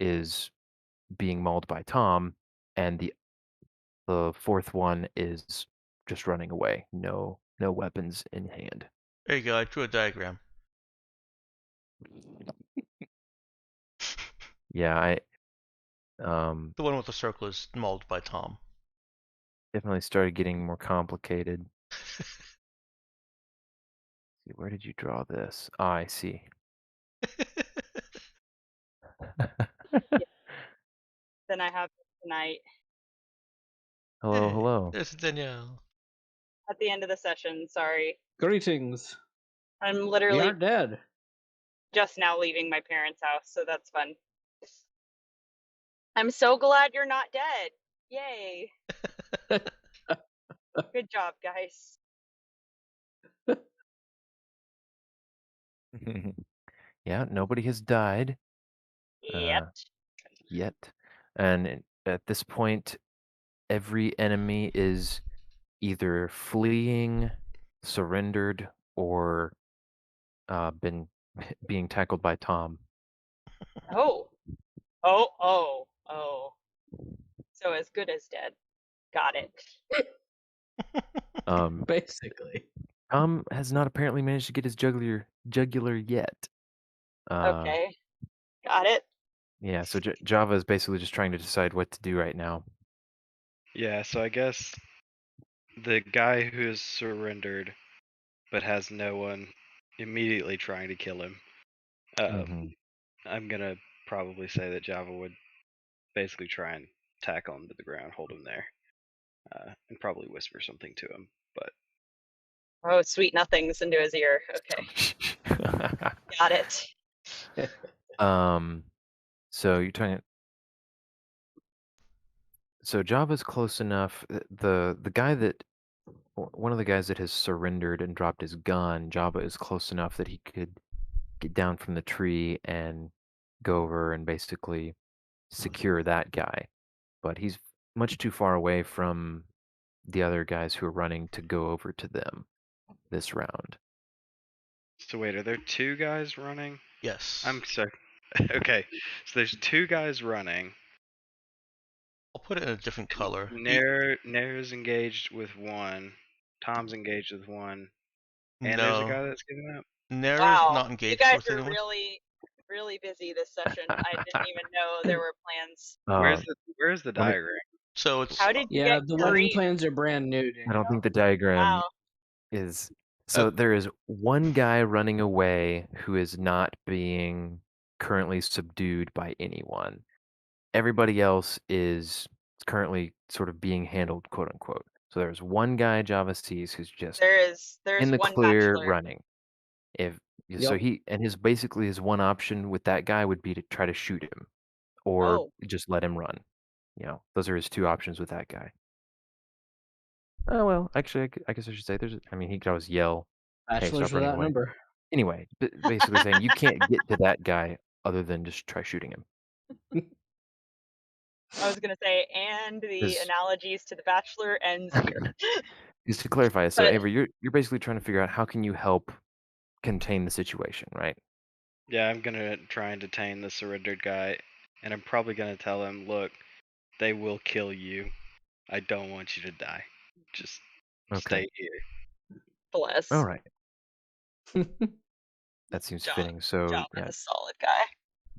is being mauled by Tom, and the fourth one is just running away. No weapons in hand. there you go. I drew a diagram. Yeah, I The one with the circle is mauled by Tom. definitely started getting more complicated. See, where did you draw this? Ah, I see. Than I have tonight Hello, Hey, hello. there's Danielle. at the end of the session. Sorry. Greetings. I'm We literally aren't dead. just now leaving my parents' house, so that's fun. I'm so glad you're not dead. Yay. Good job, guys. Yeah, nobody has died Yep. yet. And at this point, every enemy is either fleeing, surrendered, or been being tackled by Tom. Oh. Oh, oh, oh. So as good as dead. Got it. Basically. Tom has not apparently managed to get his jugular yet. Okay. Got it. Yeah, so Java is basically just trying to decide what to do right now. Yeah, so I guess the guy who has surrendered but has no one immediately trying to kill him, Mhm. I'm gonna probably say that Java would basically try and tackle him to the ground, hold him there, and probably whisper something to him. But Oh, sweet nothings into his ear. Okay. Got it. So you're talking. So Java's close enough. The guy that one of the guys that has surrendered and dropped his gun, Java is close enough that he could get down from the tree and go over and basically secure that guy. But he's much too far away from the other guys who are running to go over to them this round. so wait, are there two guys running? Yes. I'm sorry. Okay, so there's two guys running. I'll put it in a different color. Nair's engaged with one. Tom's engaged with one. And there's a No. guy that's giving up. Nair's Wow. not You engaged guys with are anyone. really busy this session. I didn't even know there were plans. Where's the let me- diagram? So it's How did you Yeah, get the wedding green? plans are brand new. I don't think the Danielle. diagram Wow. is. So there is one guy running away who is not being currently subdued by anyone. Everybody else is currently sort of being handled, quote unquote. So there's one guy Java sees who's just There's in the one clear bachelor. running. So Yep. his one option with that guy would be to try to shoot him or Oh. just let him run. Those are his two options with that guy. Oh well, actually, I guess I should say he could always yell, "Hey, Bachelors stop running without away!" number. Anyway, basically saying you can't get to that guy other than just try shooting him. I was gonna say, and the 'Cause- analogies to The Bachelor ends here. Just to clarify, so But- Avery, you're basically trying to figure out how can you help contain the situation, right? Yeah, I'm gonna try and detain the surrendered guy, and I'm probably gonna tell him, look, they will kill you. I don't want you to die. Just Okay. stay here. Bless. All right. That seems Java- fitting. So Java's yeah, a solid guy.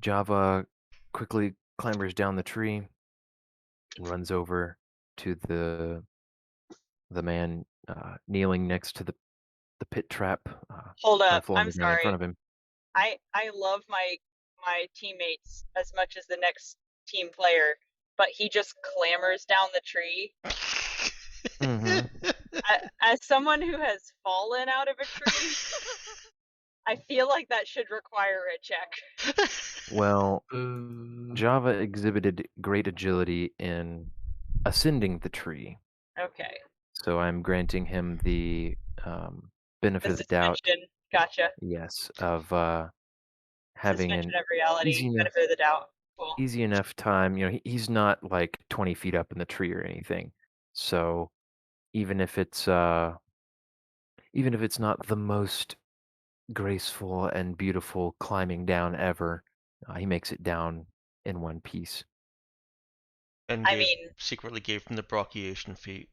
Java quickly clambers down the tree, runs over to the man kneeling next to the pit trap. Hold up. Rifle on I'm the ground in sorry. front of him. I love my teammates as much as the next team player, but he just clambers down the tree. Mhm. As someone who has fallen out of a tree, I feel like that should require a check. Well, Boo. Java exhibited great agility in ascending the tree, Okay. so I'm granting him the benefit The of the doubt. suspension. Gotcha. Yes, of having Suspension an of reality. easy enough, Benefit of the doubt. Cool. easy enough time. He's not like 20 feet up in the tree or anything. So even if it's not the most graceful and beautiful climbing down ever, he makes it down in one piece. And I mean, secretly gave him the bronchiation feat.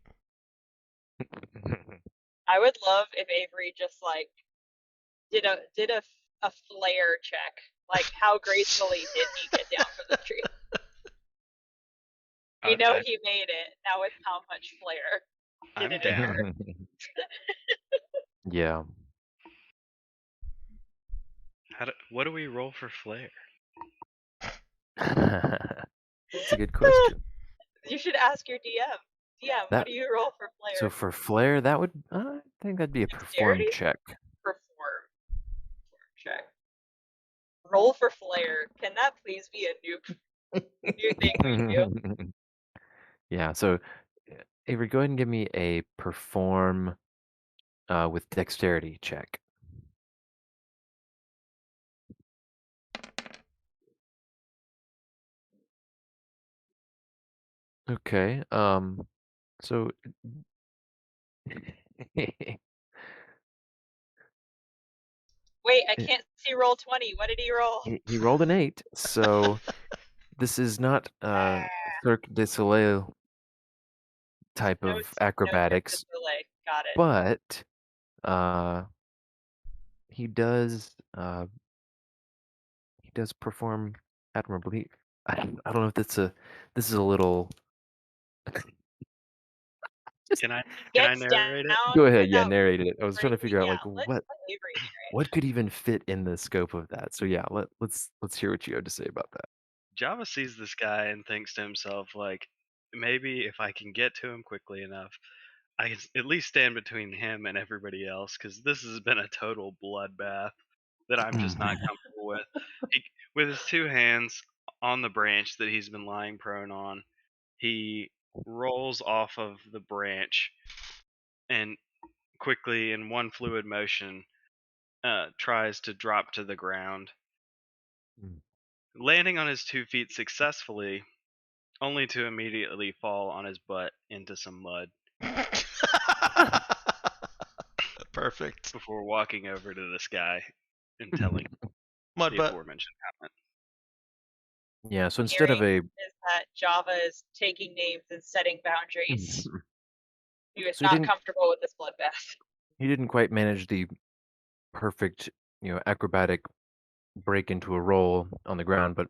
I would love if Avery just like did a flare check. Like how gracefully did he get down from the tree? We know Okay, he made it. Now with how much flair I'm did it down. occur? Yeah. What do we roll for flair? That's a good question. You should ask your DM. DM, what do you roll for flair? So for flair, that would I think that'd be a perform Dexterity? check. Perform check. Roll for flair. Can that please be a new thing we do? Yeah. So Avery, go ahead and give me a perform with dexterity check. Okay. So Wait, I can't see roll 20. What did he roll? he rolled an 8. So this is not Cirque du Soleil type No, of no Cirque du acrobatics, Soleil. Got it. but uh, he does perform admirably. I don't know if this is a little. Can I Gets narrate it? down Go ahead, yeah, without narrated it. I was trying to figure out yeah. like Let what Avery narrate. what could even fit in the scope of that. So yeah, let's hear what you have to say about that. Java sees this guy and thinks to himself, like, maybe if I can get to him quickly enough, I can at least stand between him and everybody else, because this has been a total bloodbath that I'm just not comfortable with. With his two hands on the branch that he's been lying prone on, he rolls off of the branch and quickly, in one fluid motion, tries to drop to the ground, Mm. landing on his 2 feet successfully, only to immediately fall on his butt into some mud Perfect. before walking over to this guy and telling Mud the butt. aforementioned comment. Yeah, so instead of Hearing a is that Java is taking names and setting boundaries. He was So he not didn't comfortable with this bloodbath. he didn't quite manage the perfect, acrobatic break into a roll on the ground, but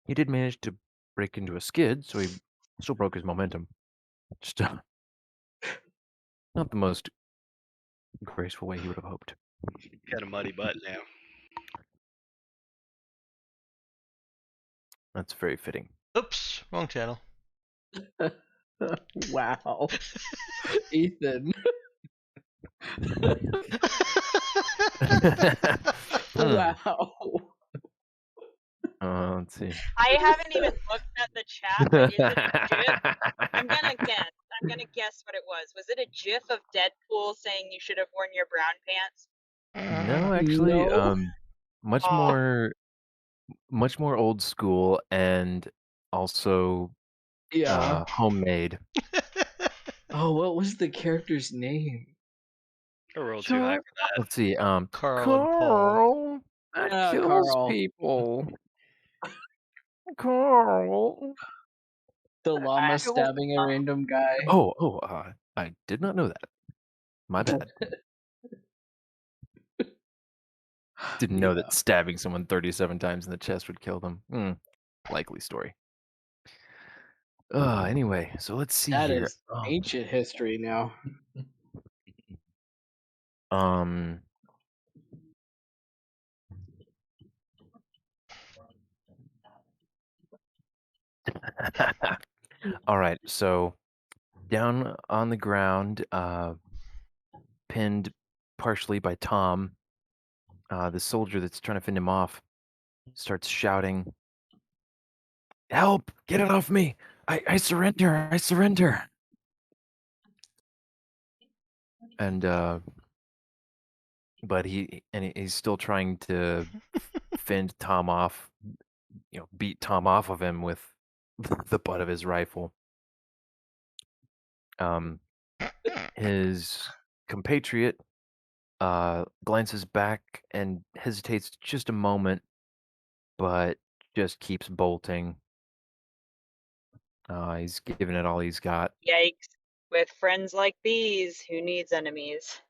he did manage to break into a skid, so he still broke his momentum. Just not the most graceful way he would have hoped. Got a muddy butt now. That's very fitting. Oops, wrong channel. Wow. Ethan. Hmm. Wow. Let's see. I haven't even looked at the chat, but is it a GIF? I'm gonna guess. I'm gonna guess what it was. Was it a GIF of Deadpool saying you should have worn your brown pants? No, actually, No. much Oh. much more old school and also Yeah. homemade. Oh, what was the character's name? I rolled too high for that. Let's see. Carl and Paul. That Yeah, kills Carl. people. Carl. The llama stabbing a random guy. I did not know that. My bad. Didn't know that stabbing someone 37 times in the chest would kill them. Likely story. Anyway, so let's see That here. is ancient history now. All right, so down on the ground, pinned partially by Tom, the soldier that's trying to fend him off starts shouting, "Help! Get it off me! I surrender! I surrender!" And but he's still trying to fend Tom off, beat Tom off of him with the butt of his rifle. His compatriot glances back and hesitates just a moment, but just keeps bolting. He's giving it all he's got. Yikes. With friends like these, who needs enemies?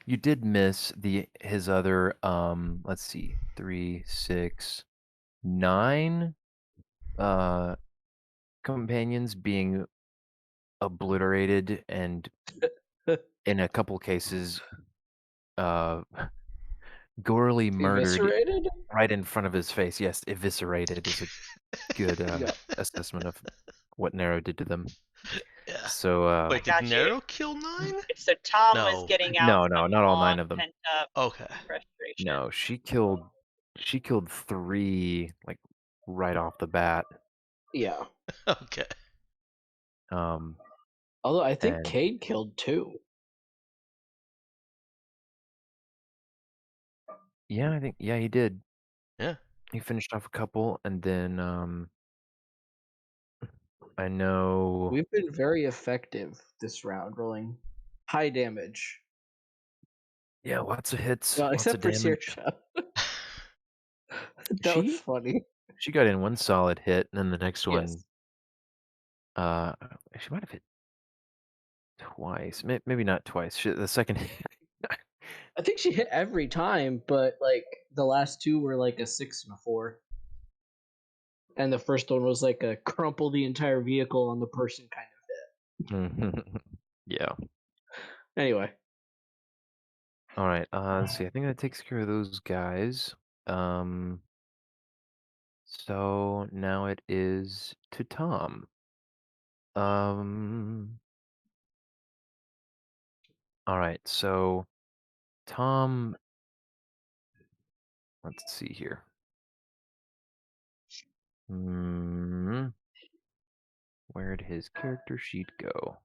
You did miss his other let's see, 3, 6, 9 companions being obliterated and in a couple cases gorily murdered Eviscerated? right in front of his face. Yes, eviscerated is a good Yeah. assessment of what Nero did to them. Yeah. So Wait, did got you. Nero kill 9? So Tom No. was getting out No, some not all 9 long of them. pent up Okay. frustration. No, she killed 3 like right off the bat. Yeah. Okay. Although I think And- Cade killed 2. Yeah, I think he did. Yeah. He finished off a couple and then I know. We've been very effective this round, rolling high damage. Yeah, lots of hits, Well, lots of except for damage. Saoirse. That was She funny. she got in one solid hit, and then the next one, Yes. uh, she might have hit twice. Maybe not twice. The second hit. I think she hit every time, but like the last two were like a 6 and a 4. And the first one was like a crumple the entire vehicle on the person kind of Yeah. hit. Anyway. All right. Let's see. I think that takes care of those guys. So now it is to Tom. Um. All right. So Tom. Let's see here. Where'd his character sheet go?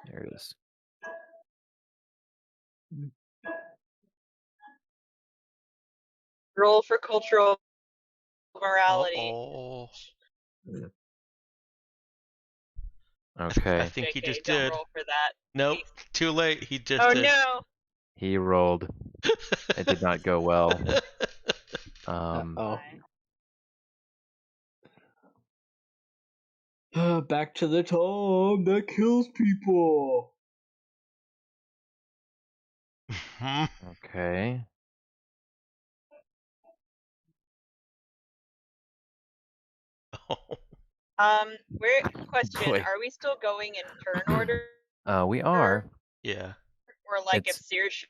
There it is. Roll for cultural morality. Oh, Okay. I think he JK, just don't did. roll for that. Nope, please. too late. He just Oh did. no. He rolled. It did not go well. Oh. Fine. Back to the Tom that kills people. Okay. Where question, Boy. are we still going in turn order? We are. Yeah. Or like It's- if Saoirse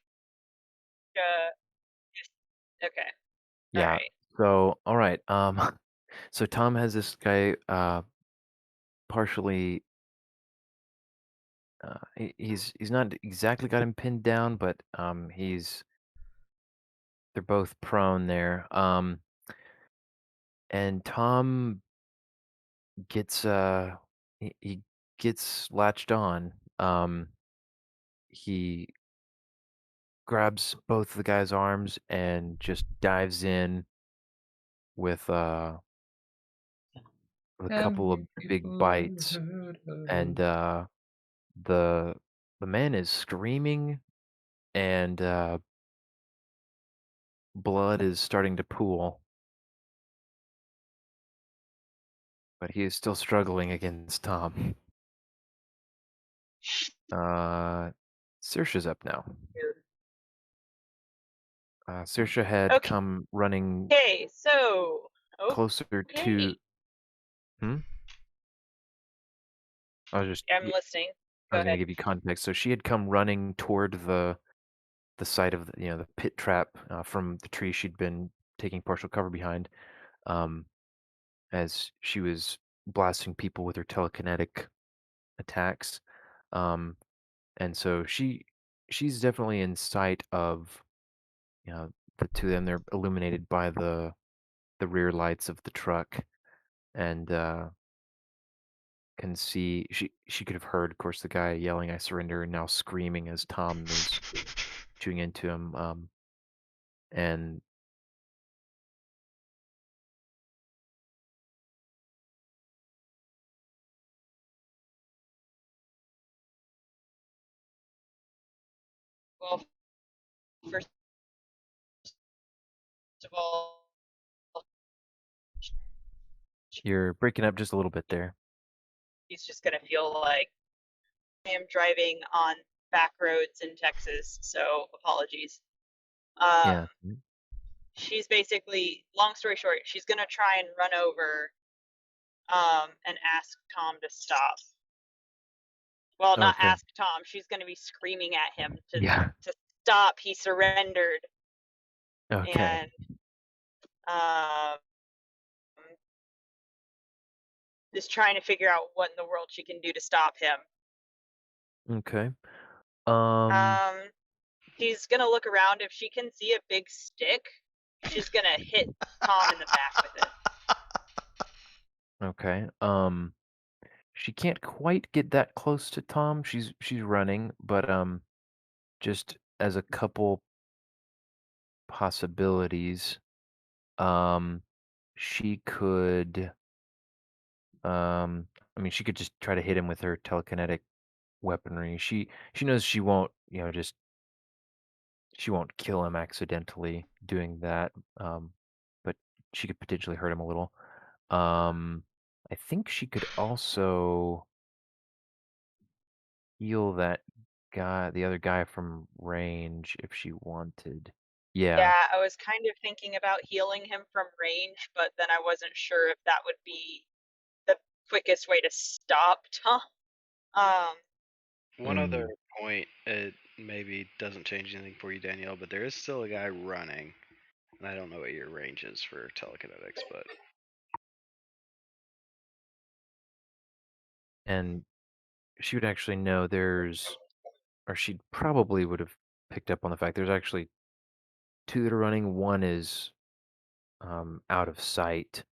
okay. Yeah. Alright. So, all right. So Tom has this guy partially he's not exactly got him pinned down, but they're both prone there. And Tom gets he gets latched on. He grabs both the guy's arms and just dives in with a couple of big bites, and the man is screaming, and blood is starting to pool, but he is still struggling against Tom. Saoirse's up now. Saoirse had Okay. come running Okay, so closer to. I was just. I'm listening. I Go was going to ahead. give you context. So she had come running toward the site of the pit trap from the tree she'd been taking partial cover behind, as she was blasting people with her telekinetic attacks, and so she's definitely in sight of the two of them. They're illuminated by the rear lights of the truck, and can see she could have heard, of course, the guy yelling "I surrender" and now screaming as Tom is chewing into him, and Well, first of all, you're breaking up just a little bit there. he's just gonna feel like I am driving on back roads in Texas, so apologies. Yeah. She's basically, long story short, she's gonna try and run over and ask Tom to stop. Well, not Okay. ask Tom, she's gonna be screaming at him to Yeah. stop. He surrendered. Okay. And is trying to figure out what in the world she can do to stop him. Okay. She's gonna look around. If she can see a big stick, she's gonna hit Tom in the back with it. Okay. She can't quite get that close to Tom. She's running, but just as a couple possibilities, she could I mean, she could just try to hit him with her telekinetic weaponry. She knows she won't, just she won't kill him accidentally doing that. But she could potentially hurt him a little. I think she could also heal that guy, the other guy from range if she wanted. Yeah. Yeah, I was kind of thinking about healing him from range, but then I wasn't sure if that would be the quickest way to stop Tom. One other point, it maybe doesn't change anything for you, Danielle, but there is still a guy running. And I don't know what your range is for telekinetics, but And she would actually know or she probably would have picked up on the fact there's actually two that are running. One is out of sight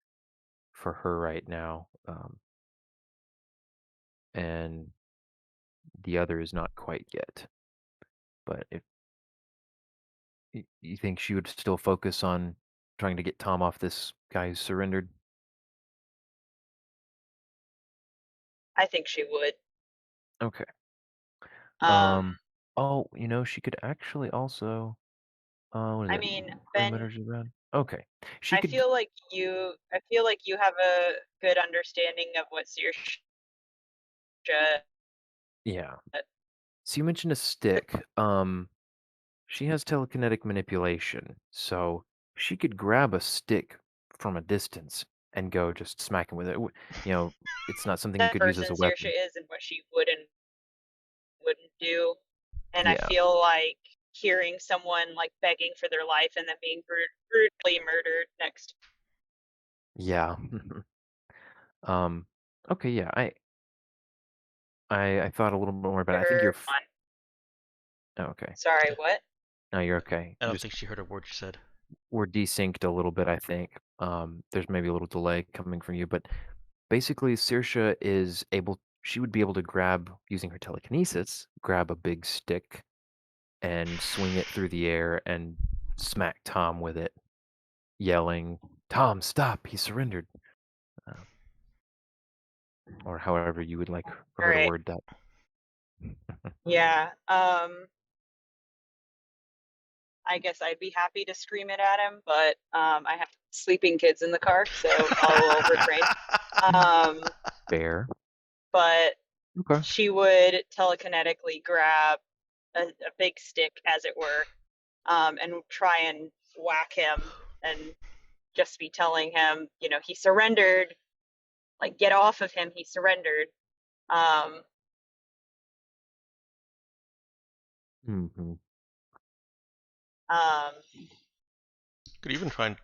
for her right now, and the other is not quite yet. But if you think she would still focus on trying to get Tom off this guy who's surrendered? I think she would. Okay. Um, Oh, she could actually also. What is I it? mean, 3 Ben, meters around. Okay. She I could. feel like you have a good understanding of what Saoirse. Yeah. So you mentioned a stick. She has telekinetic manipulation, so she could grab a stick from a distance and go just smack him with it. It's not something you That could use as person a Saoirse weapon. is and what she would and wouldn't do. And I Yeah. feel like hearing someone like begging for their life and then being brutally murdered next. Yeah. Okay, yeah. I thought a little bit more about it. I think you're. Fun. Oh, okay. Sorry, what? No, you're okay. I don't think she heard a word you said. We're desynced a little bit, I think. There's maybe a little delay coming from you, but basically, Saoirse she would be able to using her telekinesis, grab a big stick and swing it through the air and smack Tom with it, yelling, "Tom, stop! He surrendered." Or however you would like for her to word that. Yeah. I guess I'd be happy to scream it at him, but I have sleeping kids in the car, so I'll refrain. Fair. But Okay. she would telekinetically grab a big stick, as it were, and try and whack him and just be telling him, he surrendered. Like, get off of him. He surrendered. Could even try and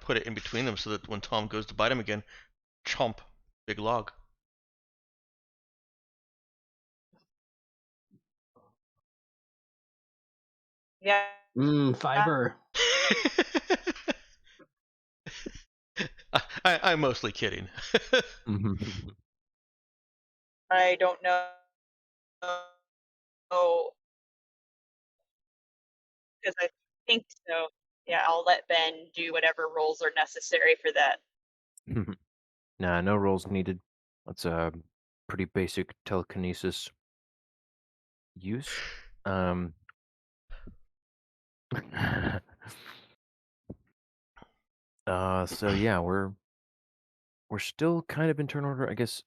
put it in between them so that when Tom goes to bite him again, chomp, big log. Yeah. Fiber. I'm mostly kidding. I don't know. Because I think so. Yeah, I'll let Ben do whatever rolls are necessary for that. Nah, no rolls needed. That's a pretty basic telekinesis use. So yeah, we're still kind of in turn order, I guess.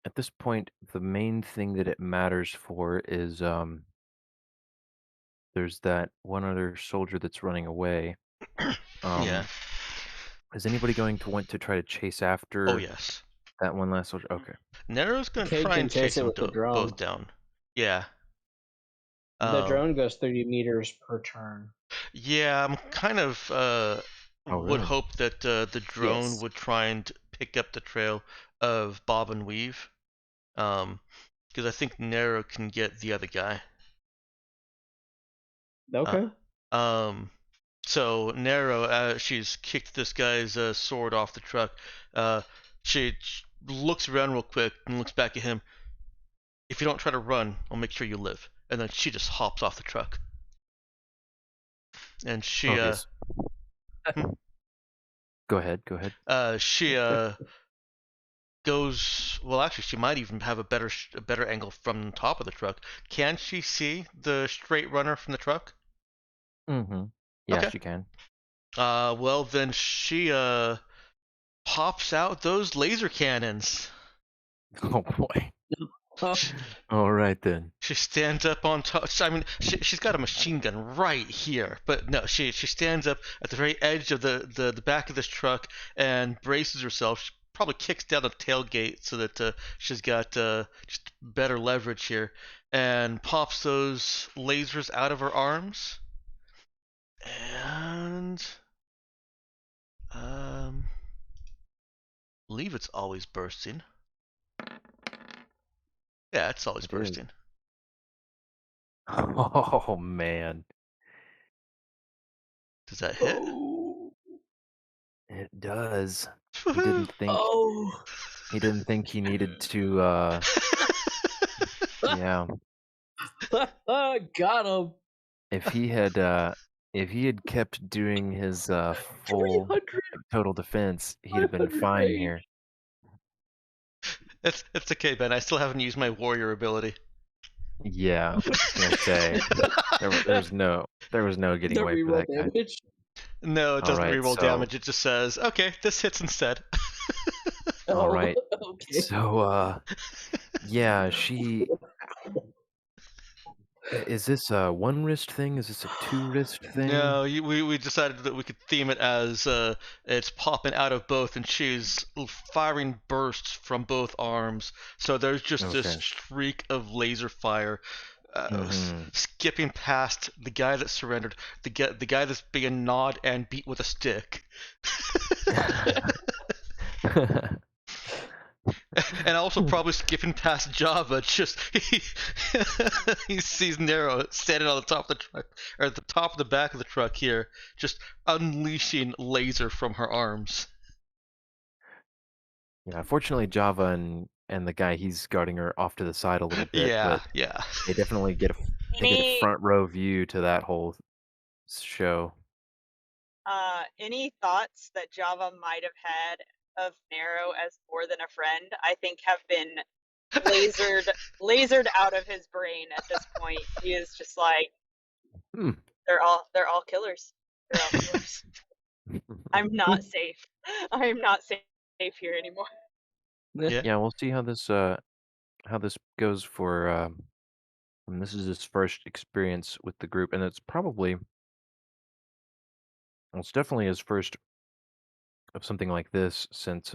At this point, the main thing that it matters for is there's that one other soldier that's running away. Yeah. Is anybody going to want to try to chase after? Oh yes. That one last soldier. Okay. Nero's gonna Cade try can and chase chase it them with the drone. both down. Yeah. The drone goes 30 meters per turn. Yeah, I'm kind of would really? hope that the drone Yes. would try and pick up the trail of Bob and Weave, because I think Nero can get the other guy. Okay. So Nero, she's kicked this guy's sword off the truck. She looks around real quick and looks back at him. If you don't try to run, I'll make sure you live. And then she just hops off the truck. And she Go ahead. Go ahead. She goes. Well, actually, she might even have a better angle from the top of the truck. Can she see the straight runner from the truck? Mm-hmm. Yeah, Okay. she can. Well then she pops out those laser cannons. Oh boy. All right then. She stands up on top. I mean, she's got a machine gun right here, but no, she stands up at the very edge of the back of this truck and braces herself. She probably kicks down the tailgate so that she's got just better leverage here, and pops those lasers out of her arms. And believe it's always bursting. Yeah, it's always It is. bursting. Oh man, Does that hit? Oh. it does. He Woohoo! didn't think Oh. he didn't think he needed to. Yeah. Got him. If he had kept doing his full 300. total defense, he'd have been fine rage. here. It's okay, Ben. I still haven't used my warrior ability. Yeah, I was gonna say there was no getting The away for reroll that guy. damage. No, it doesn't Alright, reroll so- damage. It just says, okay, this hits instead. All Oh, right. Okay. So yeah, she. Is this a one wrist thing? Is this a two wrist thing? No, we decided that we could theme it as it's popping out of both, and she's firing bursts from both arms. So there's just this Okay. streak of laser fire, Mhm. skipping past the guy that surrendered, the guy that's being gnawed and beat with a stick, and also probably skipping past Java. Just he sees Nero standing on the top of the truck, or at the top of the back of the truck here, just unleashing laser from her arms. Yeah, fortunately, Java and the guy he's guarding her off to the side a little bit, Yeah, but yeah. they definitely get a Any front row view to that whole show. any thoughts that Java might have had of Nero as more than a friend, I think have been lasered out of his brain at this point. He is just like, Hmm. they're all killers. They're all killers. I'm not safe. I am not safe here anymore. Yeah. Yeah, we'll see how this goes for. And this is his first experience with the group, and it's definitely his first of something like this since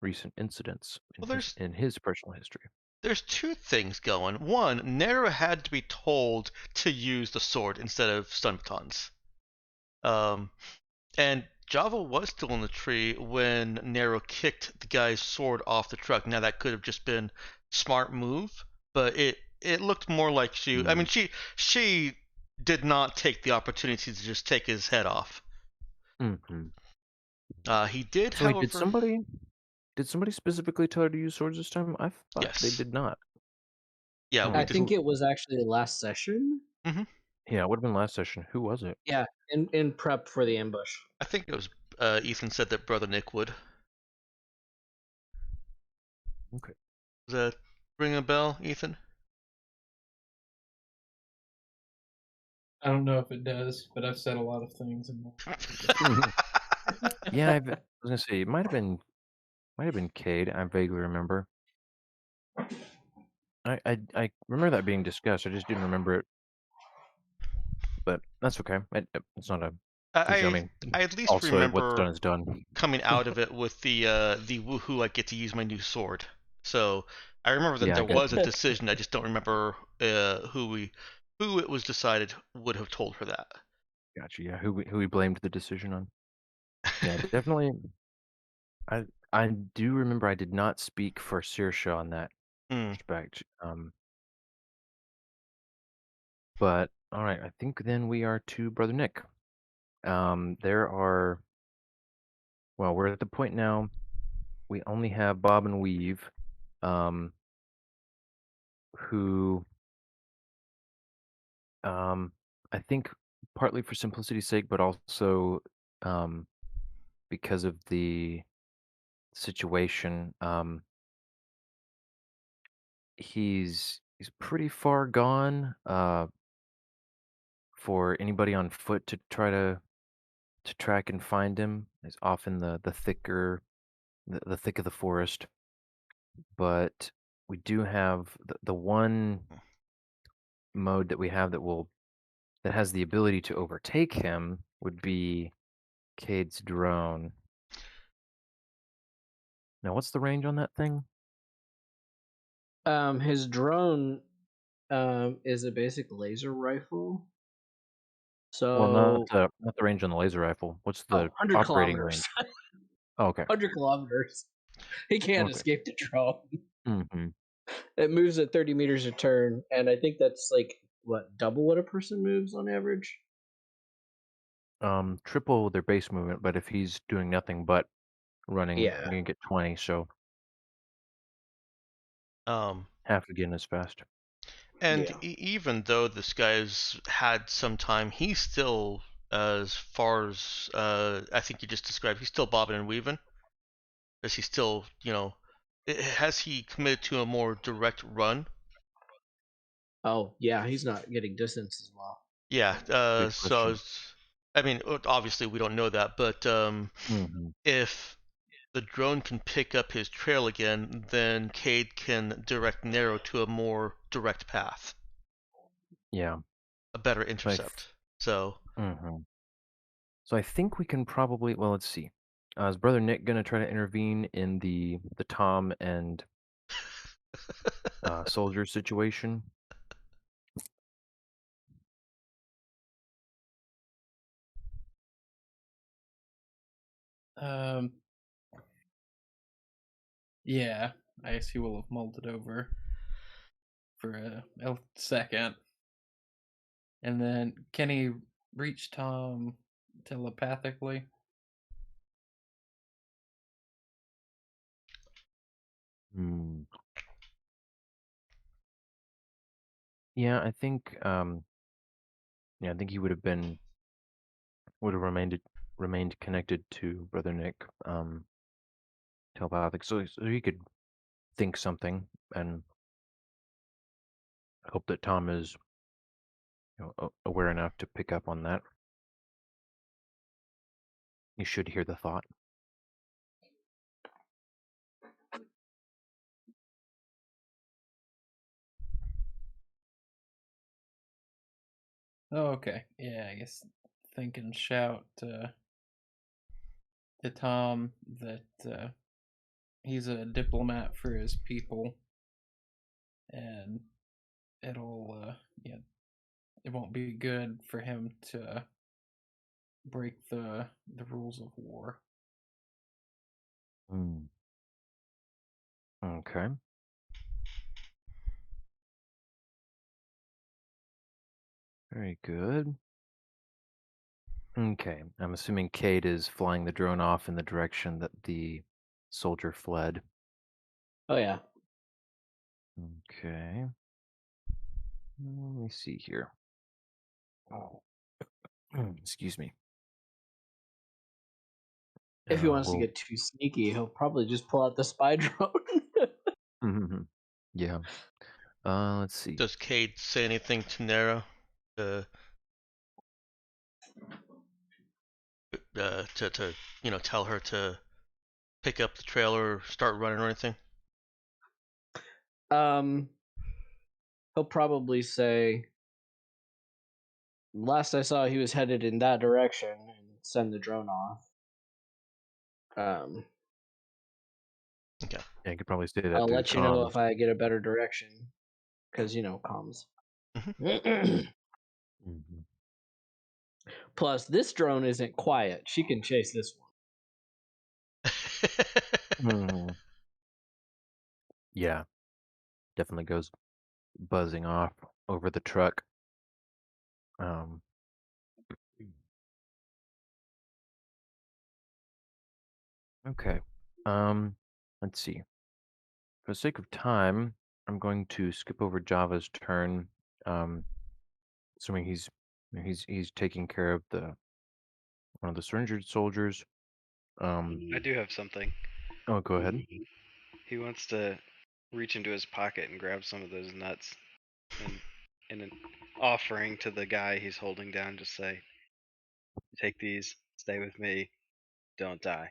recent incidents Well, in his personal history. There's two things going. One, Nero had to be told to use the sword instead of stun batons. And Java was still in the tree when Nero kicked the guy's sword off the truck. Now that could have just been smart move, but it looked more like she. I mean, she did not take the opportunity to just take his head off. Mm-hmm. He did, So wait, however. did somebody specifically tell her to use swords this time? I thought they Yes. did not. Yeah, Oh, we I did. think it was actually last session. Yeah, it would have been last session. Who was it? Yeah, in prep for the ambush. I think it was Ethan said that Brother Nick would. Okay. Does that ring a bell, Ethan? I don't know if it does, but I've said a lot of things. In my... Yeah, I was gonna say it might have been Cade. I vaguely remember. I remember that being discussed. I just didn't remember it. But that's okay. It's not a issue. I mean, I at least also what's done remember is done. coming out of it with the woohoo, I get to use my new sword. So I remember that Yeah, I there get was a decision. I just don't remember who it was decided would have told her that. Gotcha. Yeah, who we blamed the decision on. Yeah, definitely. I do remember I did not speak for Saoirse on that respect. But all right, I think then we are to Brother Nick. We're at the point now. We only have Bob and Weave, who, I think partly for simplicity's sake, but also, because of the situation. He's pretty far gone. For anybody on foot to try to track and find him is often the thicker the thick of the forest. But we do have the one mode that we have that has the ability to overtake him would be Cade's drone. Now, what's the range on that thing? His drone is a basic laser rifle. Well, So not the range on the laser rifle. What's oh, the 100 operating kilometers. range? Oh, okay. 100 kilometers. He can't Okay. escape the drone. Mm-hmm. It moves at 30 meters a turn, and I think that's like what, double what a person moves on average? Triple their base movement, but if he's doing nothing but running, Yeah. you're gonna get 20, so Um, half again as fast. and Yeah. even though this guy's had some time, he's still, as far as I think you just described, he's still bobbing and weaving. Is he still, has he committed to a more direct run? Oh, yeah, he's not getting distance as well. Yeah. Good question. I mean, obviously we don't know that, but Mm-hmm. if the drone can pick up his trail again, then Cade can direct Narrow to a more direct path, Yeah. a better So intercept. So mm-hmm. So I think we can probably. Well, let's see. Is Brother Nick gonna try to intervene in the Tom and soldier situation? Um, yeah, I guess he will have mulled it over for a second. And then, can he reach Tom telepathically? Hmm. Yeah, I think. Yeah, I think he would have remained connected to Brother Nick, telepathic, so he could think something and hope that Tom is aware enough to pick up on that. You should hear the thought. Oh, okay. Yeah, I guess think and shout to Tom that he's a diplomat for his people, and yeah, it won't be good for him to break the rules of war. Hmm. Okay. Very good. Okay. I'm assuming Kate is flying the drone off in the direction that the soldier fled. Oh, yeah. Okay. Let me see here. Oh. Excuse me. If he wants to Well, get too sneaky, he'll probably just pull out the spy drone. yeah. Let's see. does Cade say anything to Narrow to tell her to pick up the trail or start running or anything? He'll probably say, last I saw, he was headed in that direction, and send the drone off. Okay. Yeah, you could probably say that I'll through let you know comms. if I get a better direction, because comms. Mhm. Plus, this drone isn't quiet. She can chase this one. Mhm. Yeah, definitely goes buzzing off over the truck. Um, okay. Let's see. For the sake of time, I'm going to skip over Java's turn. Assuming he's taking care of the one of the surrendered soldiers. I do have something. Oh, go ahead. He wants to reach into his pocket and grab some of those nuts, and in an offering to the guy he's holding down, just say, "Take these. Stay with me. Don't die."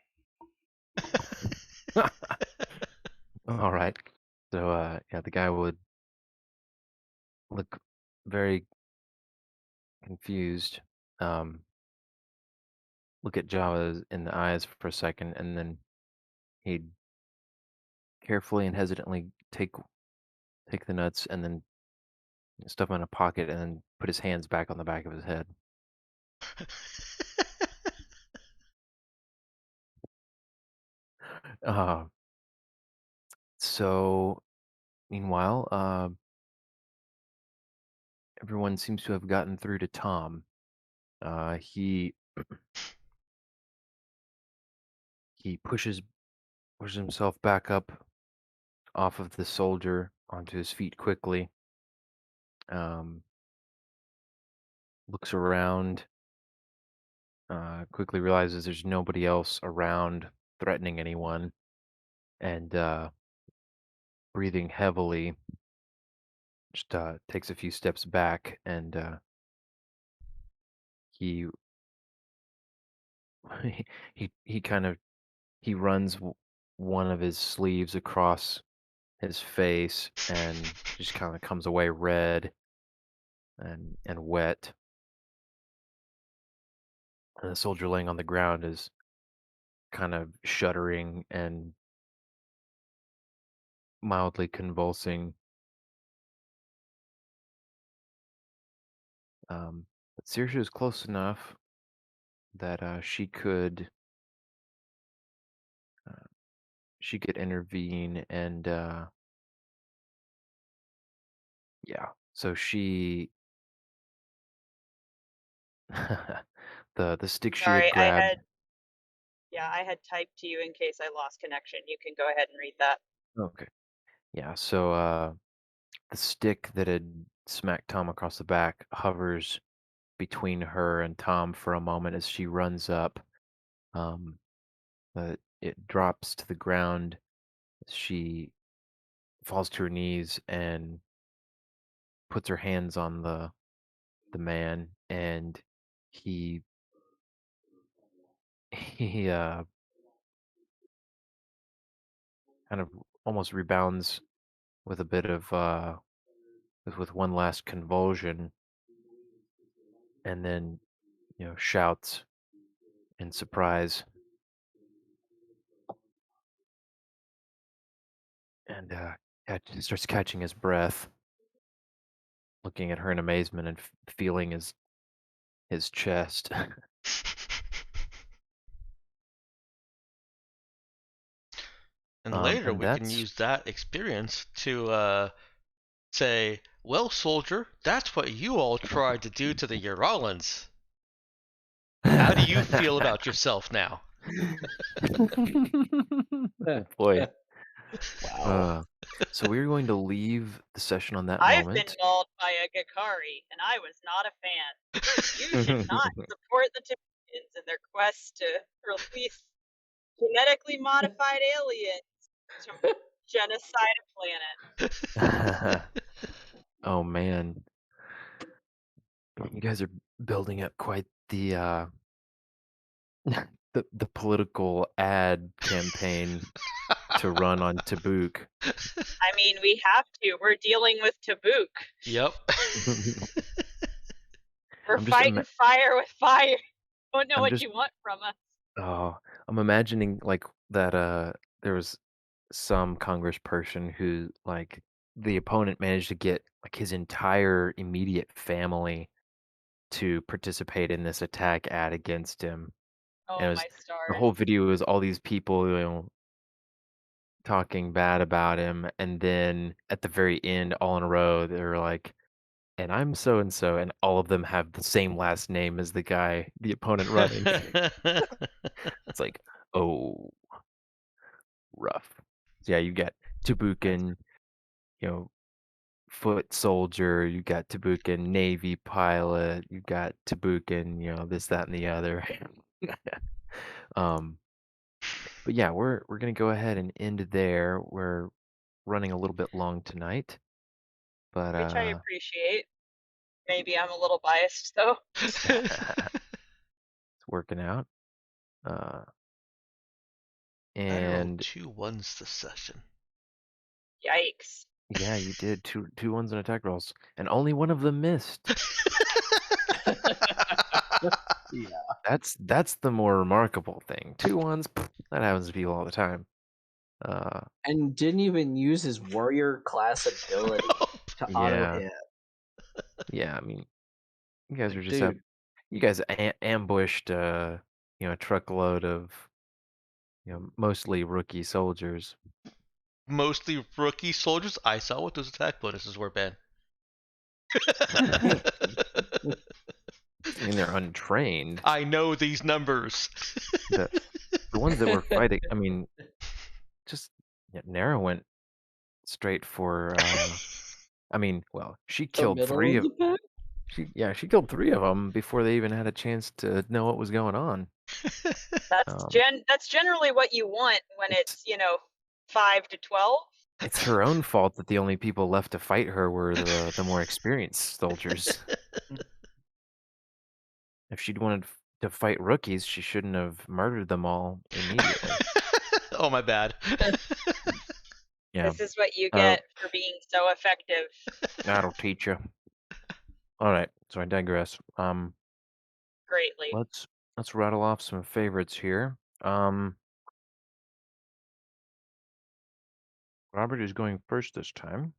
All right. So, yeah, the guy would look very confused. Look at Java in the eyes for a second, and then he'd carefully and hesitantly take the nuts and then stuff them in a pocket and then put his hands back on the back of his head. Uh, so meanwhile, everyone seems to have gotten through to Tom. He pushes himself back up off of the soldier onto his feet quickly. Um, looks around. Quickly realizes there's nobody else around threatening anyone, and breathing heavily, just takes a few steps back, and he he kind of he runs one of his sleeves across his face and just kind of comes away red and wet. And the soldier laying on the ground is kind of shuddering and mildly convulsing. But Saoirse is close enough that uh, she could intervene, and yeah. So she the stick she had Sorry, grabbed. I had typed to you in case I lost connection. You can go ahead and read that. Okay. Yeah. So the stick that had smacked Tom across the back hovers between her and Tom for a moment as she runs up. Um, but it drops to the ground. She falls to her knees and puts her hands on the man, and he he kind of almost rebounds with a bit of with one last convulsion, and then shouts in surprise, and starts catching his breath, looking at her in amazement and feeling his chest. And later And we can that's use that experience to say, well, soldier, that's what you all tried to do to the Uralans. How do you feel about yourself now? Oh, boy. Wow. So we're going to leave the session on that I've been moment. mauled by a Gakari, and I was not a fan. You should not support the Tibetans in their quest to release genetically modified aliens to genocide a planet. Oh man, you guys are building up quite the the political ad campaign to run on Tabuk. I mean, we have to. We're dealing with Tabuk. Yep. We're I'm just fighting fire with fire. Don't know I'm what just you want from us. oh, I'm imagining like that there was some congressperson who like the opponent managed to get like his entire immediate family to participate in this attack ad against him. And it Oh, was my the stars. whole video was all these people, talking bad about him, and then at the very end, all in a row, they were like, "And I'm so and so," and all of them have the same last name as the opponent running. It's like, oh, rough. So yeah, you got Tabukin, you know, foot soldier, you got Tabukin Navy pilot, you got Tabukin, this, that, and the other. um, But yeah, we're gonna go ahead and end there. We're running a little bit long tonight, but which I appreciate. Maybe I'm a little biased though. it's working out. I rolled And 2 1s this session. Yikes. yeah, you did two ones in attack rolls, and only one of them missed. Yeah. That's the more remarkable thing. 2 ones, that happens to people all the time. And didn't even use his warrior class ability to auto Yeah. hit. Yeah, I mean, you guys Like, are just dude, you guys ambushed a truckload of mostly rookie soldiers. Mostly rookie soldiers. I saw what those attack bonuses were, Ben. I mean, they're untrained. I know these numbers. The ones that were fighting, I mean, just Nara went straight for. I mean, well, she the killed middle 3 of of the pack? she killed 3 of them before they even had a chance to know what was going on. That's that's generally what you want when it's 5 to 12. It's her own fault that the only people left to fight her were the more experienced soldiers. If she'd wanted to fight rookies, she shouldn't have murdered them all immediately. Oh, my bad. Yeah, This is what you get for being so effective. that'll teach you. All right, so I digress. Greatly. Let's rattle off some favorites here. Robert is going first this time.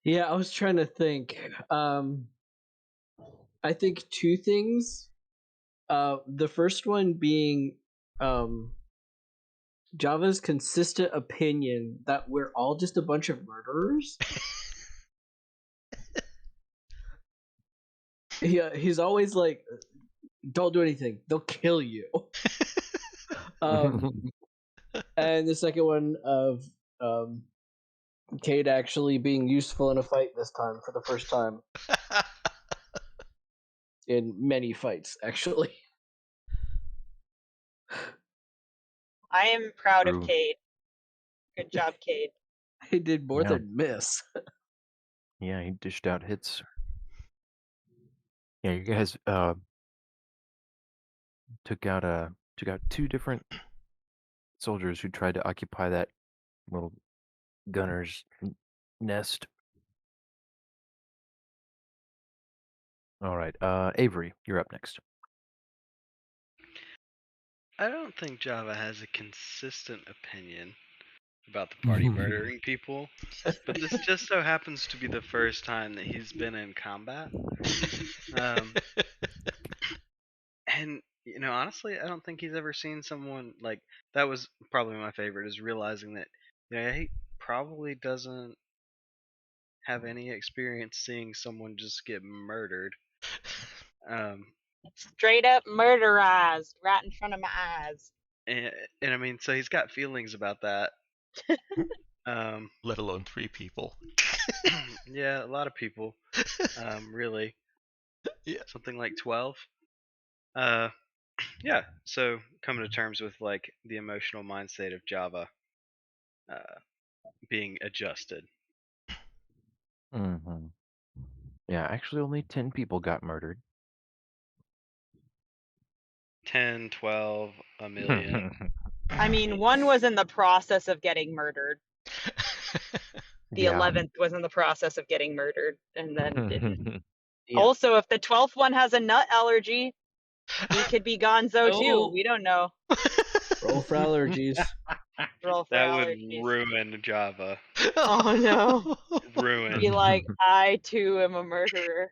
Yeah, I was trying to think. I think 2 things. The first one being Java's consistent opinion that we're all just a bunch of murderers. He's always like, don't do anything, they'll kill you. And the second one of Cade actually being useful in a fight this time for the first time in many fights, actually. I am proud True. of Cade. Good job, Cade. He did more Yeah. than miss. Yeah, he dished out hits. Yeah, you guys took out 2 different soldiers who tried to occupy that little gunner's nest. All right, Avery, you're up next. I don't think Java has a consistent opinion about the party murdering people, but this just so happens to be the first time that he's been in combat. And honestly, I don't think he's ever seen someone like that. Was probably my favorite, is realizing that he probably doesn't have any experience seeing someone just get murdered. Straight up murderized right in front of my eyes. And I mean, so he's got feelings about that. Let alone 3 people. Yeah, a lot of people. Really. Yeah. Something like 12. Yeah, so coming to terms with like the emotional mind state of Java being adjusted. Mm-hmm. Yeah, actually only 10 people got murdered. 10, 12, a million. I mean, one was in the process of getting murdered. The Yeah. 11th was in the process of getting murdered and then didn't. Yeah. Also, if the 12th one has a nut allergy, he could be gonzo Oh. too. We don't know. Roll for allergies. Roll for That would allergies. ruin Java. Oh no. Ruin. Be like, I too am a murderer.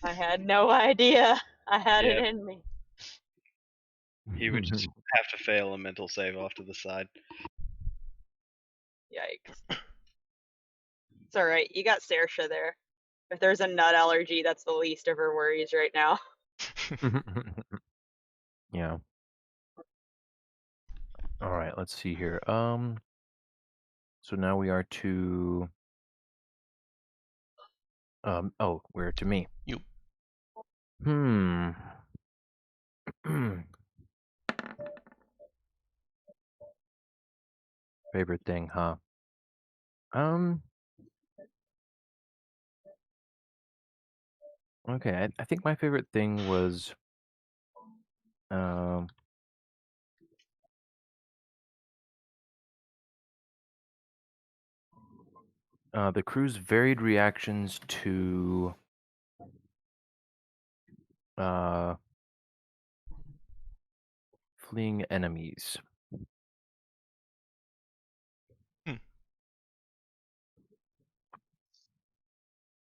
I had no idea. I had it Yep. in me. He would just have to fail a mental save off to the side. Yikes. It's alright. You got Saoirse there. If there's a nut allergy, that's the least of her worries right now. Yeah. All right, let's see here. So now we are to we're to me. You. Hmm. Favorite thing, huh? Um. Okay, I think my favorite thing was um the crew's varied reactions to uh fleeing enemies.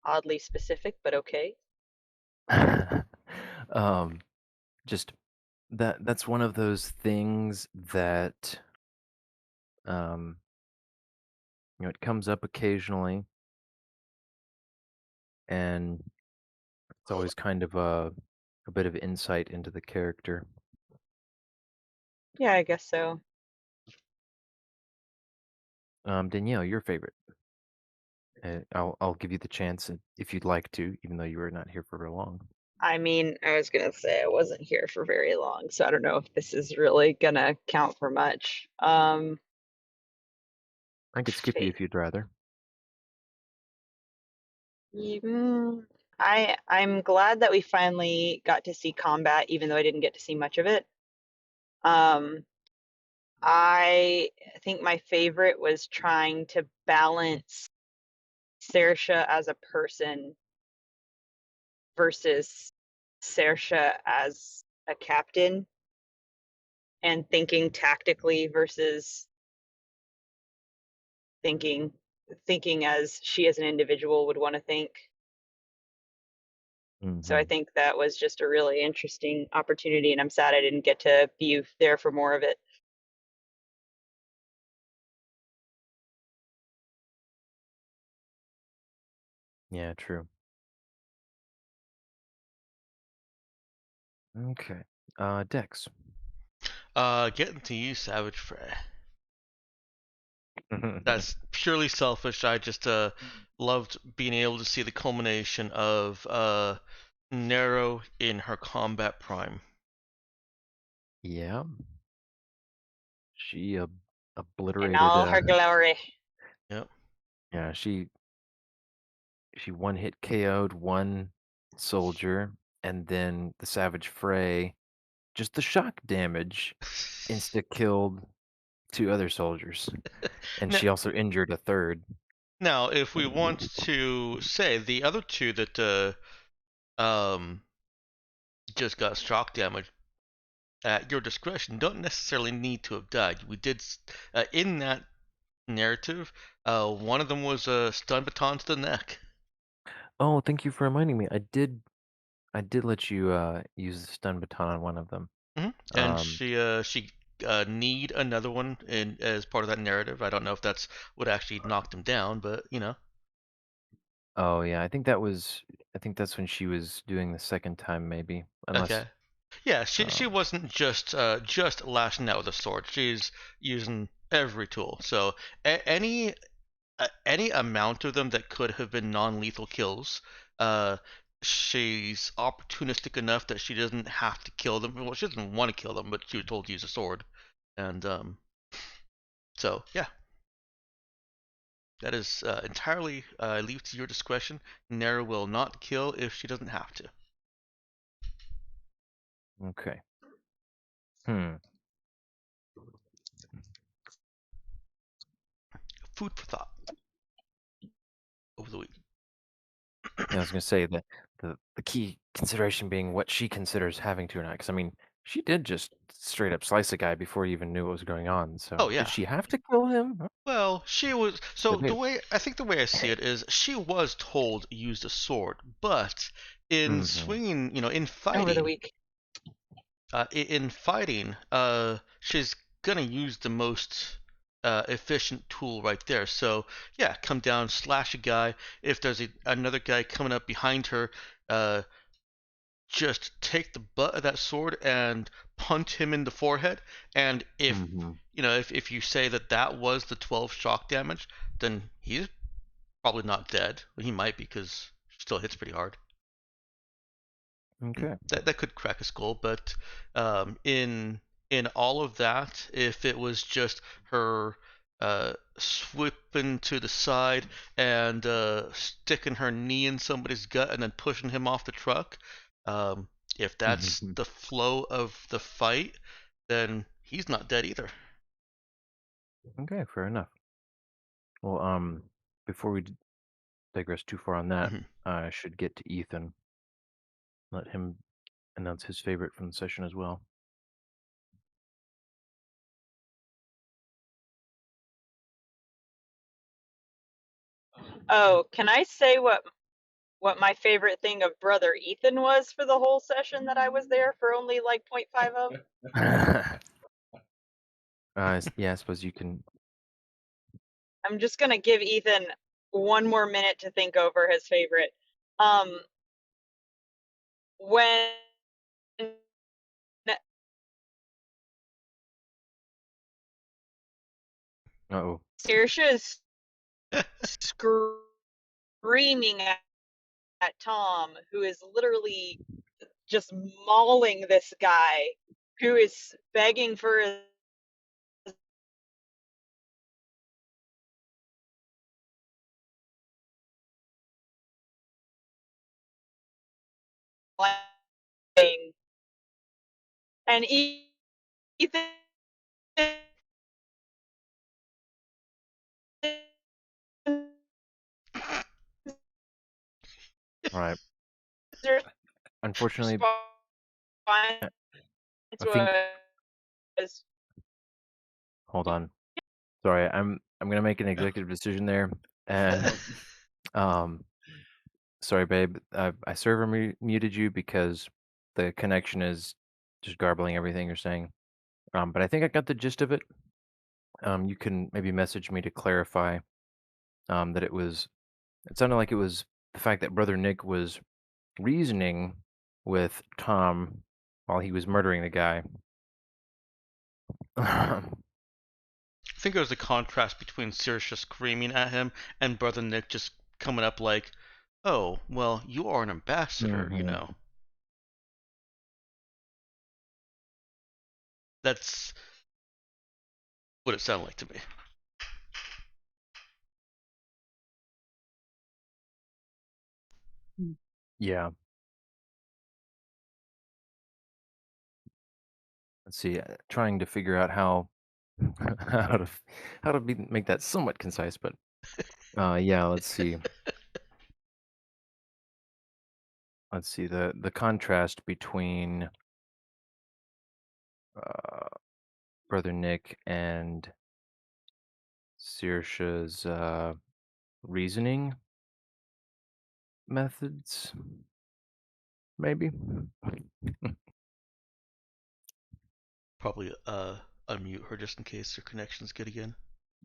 Oddly specific, but okay. um, just that's one of those things that um it comes up occasionally, and it's always kind of a bit of insight into the character. Yeah, I guess so. Danielle, your favorite. I'll give you the chance if you'd like to, even though you were not here for very long. I mean, I was gonna say I wasn't here for very long, so I don't know if this is really gonna count for much. I could skip you Fate. if you'd rather. I'm glad that we finally got to see combat, even though I didn't get to see much of it. Um, I think my favorite was trying to balance Saoirse as a person versus Saoirse as a captain, and thinking tactically versus thinking as she as an individual would want to think. So I Hmm. think that was just a really interesting opportunity, and I'm sad I didn't get to be there for more of it. Yeah, true. Okay. Dex. Getting to you, Savage Frey. That's purely selfish. I just loved being able to see the culmination of Nero in her combat prime. Yeah. She In obliterated all her glory. Yep. yeah, she one hit KO'd one soldier, and then the Savage Fray, just the shock damage, insta killed two other soldiers. And Now, she also injured a third. now, if we want to say the other two that um just got shock damage at your discretion don't necessarily need to have died. We did in that narrative. One of them was a stun baton to the neck. Oh, thank you for reminding me. I did let you use the stun baton on one of them. And Um she need another one in as part of that narrative. I don't know if that's what actually knocked him down, but you know. oh yeah, I think that's when she was doing the second time maybe. Unless Okay. Yeah, she um wasn't just lashing out with a sword. She's using every tool. So any amount of them that could have been non-lethal kills, uh, she's opportunistic enough that she doesn't have to kill them. Well, she doesn't want to kill them, but she was told to use a sword, and so yeah, that is entirely leave to your discretion. Nera will not kill if she doesn't have to. okay. Hmm. Food for thought over the week. Yeah, I was gonna say that the key consideration being what she considers having to or not. Because I mean, she did just straight up slice a guy before he even knew what was going on. Oh So did yeah. she have to kill him? Well, she was so the Debate. way I think the way I see it is she was told use a sword, but in Mm-hmm. swinging, in Over the fighting, week. she's gonna use the most efficient tool right there. So yeah, come down, slash a guy. If there's another guy coming up behind her, uh, just take the butt of that sword and punch him in the forehead. And if Mm-hmm. if you say that that was the 12 shock damage, then he's probably not dead. Well, he might be because she still hits pretty hard. Okay. That could crack a skull, but in all of that, if it was just her sweeping to the side and sticking her knee in somebody's gut and then pushing him off the truck. If that's the flow of the fight, then he's not dead either. Okay, fair enough. Well, before we digress too far on that, Mhm. I should get to Ethan. Let him announce his favorite from the session as well. Oh, can I say what my favorite thing of Brother Ethan was for the whole session that I was there for only like 0.5 of? Yeah, I suppose you can. I'm just gonna give Ethan one more minute to think over his favorite. When Uh-oh. Saoirse is screaming at Tom, who is literally just mauling this guy, who is begging for his life, and Ethan Right. Unfortunately, response I think. was Hold on. Sorry, I'm gonna make an executive decision there, and um, sorry, babe. I server muted you because the connection is just garbling everything you're saying. But I think I got the gist of it. You can maybe message me to clarify that it was. It sounded like it was the fact that Brother Nick was reasoning with Tom while he was murdering the guy. I think there was a contrast between Saoirse screaming at him and Brother Nick just coming up like, "Oh, well, you are an ambassador, you Mhm. know." That's what it sounded like to me. Yeah. Let's see. Trying to figure out how how to make that somewhat concise, but yeah. Let's see. Let's see the contrast between uh, Brother Nick and Saoirse's reasoning methods, maybe. Probably unmute her just in case her connection's good again.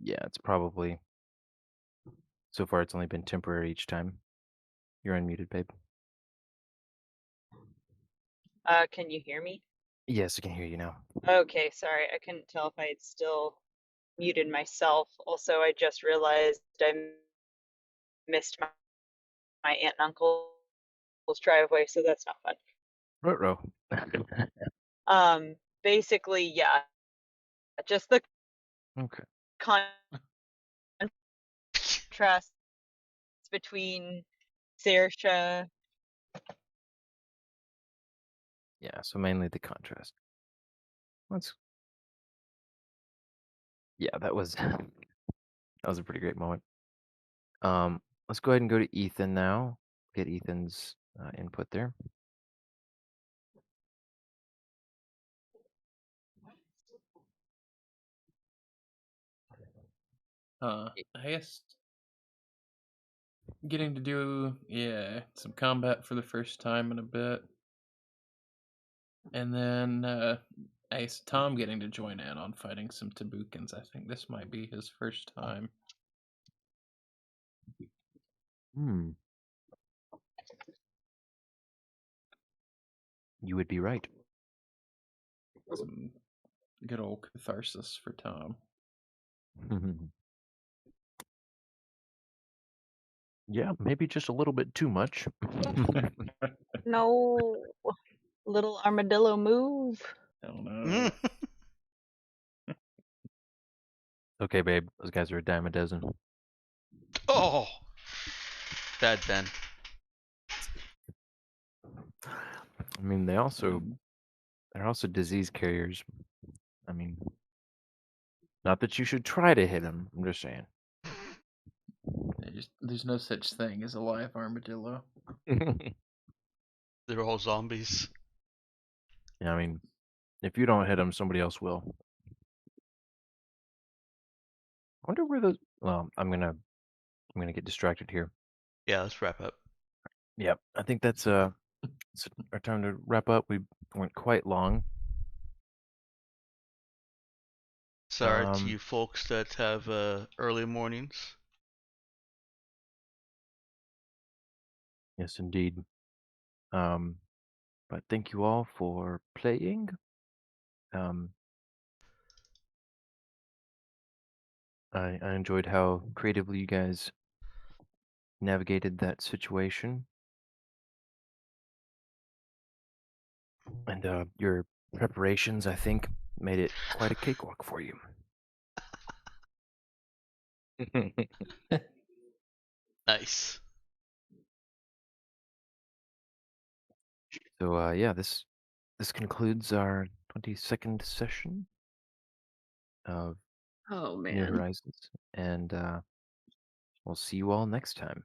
Yeah, it's probably so far. It's only been temporary each time. You're unmuted, babe. can you hear me? Yes, I can hear you now. Okay, sorry, I couldn't tell if I had still muted myself. Also, I just realized I missed my aunt and uncle's driveway, so that's not fun. Ruh-roh. Basically, yeah, just the Okay. contrast between Saoirse. Yeah, so mainly the contrast. Let's. Yeah, that was that was a pretty great moment. Let's go ahead and go to Ethan now. Get Ethan's input there. I guess getting to do some combat for the first time in a bit, and then I guess Tom getting to join in on fighting some Tabukans. I think this might be his first time. Hmm. You would be right. Some good old catharsis for Tom. Yeah, maybe just a little bit too much. No, little armadillo move. I don't know. Okay, babe. Those guys are a dime a dozen. Oh, bad Ben. I mean, they're also disease carriers. I mean, not that you should try to hit them. I'm just saying. There's no such thing as a live armadillo. They're all zombies. Yeah, I mean, if you don't hit them, somebody else will. I wonder where those. Well, I'm gonna get distracted here. Yeah, let's wrap up. Yep, I think that's it's our time to wrap up. We went quite long. Sorry to Um, you folks that have early mornings. Yes, indeed. But thank you all for playing. Um, I enjoyed how creatively you guys navigated that situation, and your preparations, I think, made it quite a cakewalk for you. Nice. So yeah, this concludes our 22nd session of Oh New man. Horizons, and we'll see you all next time.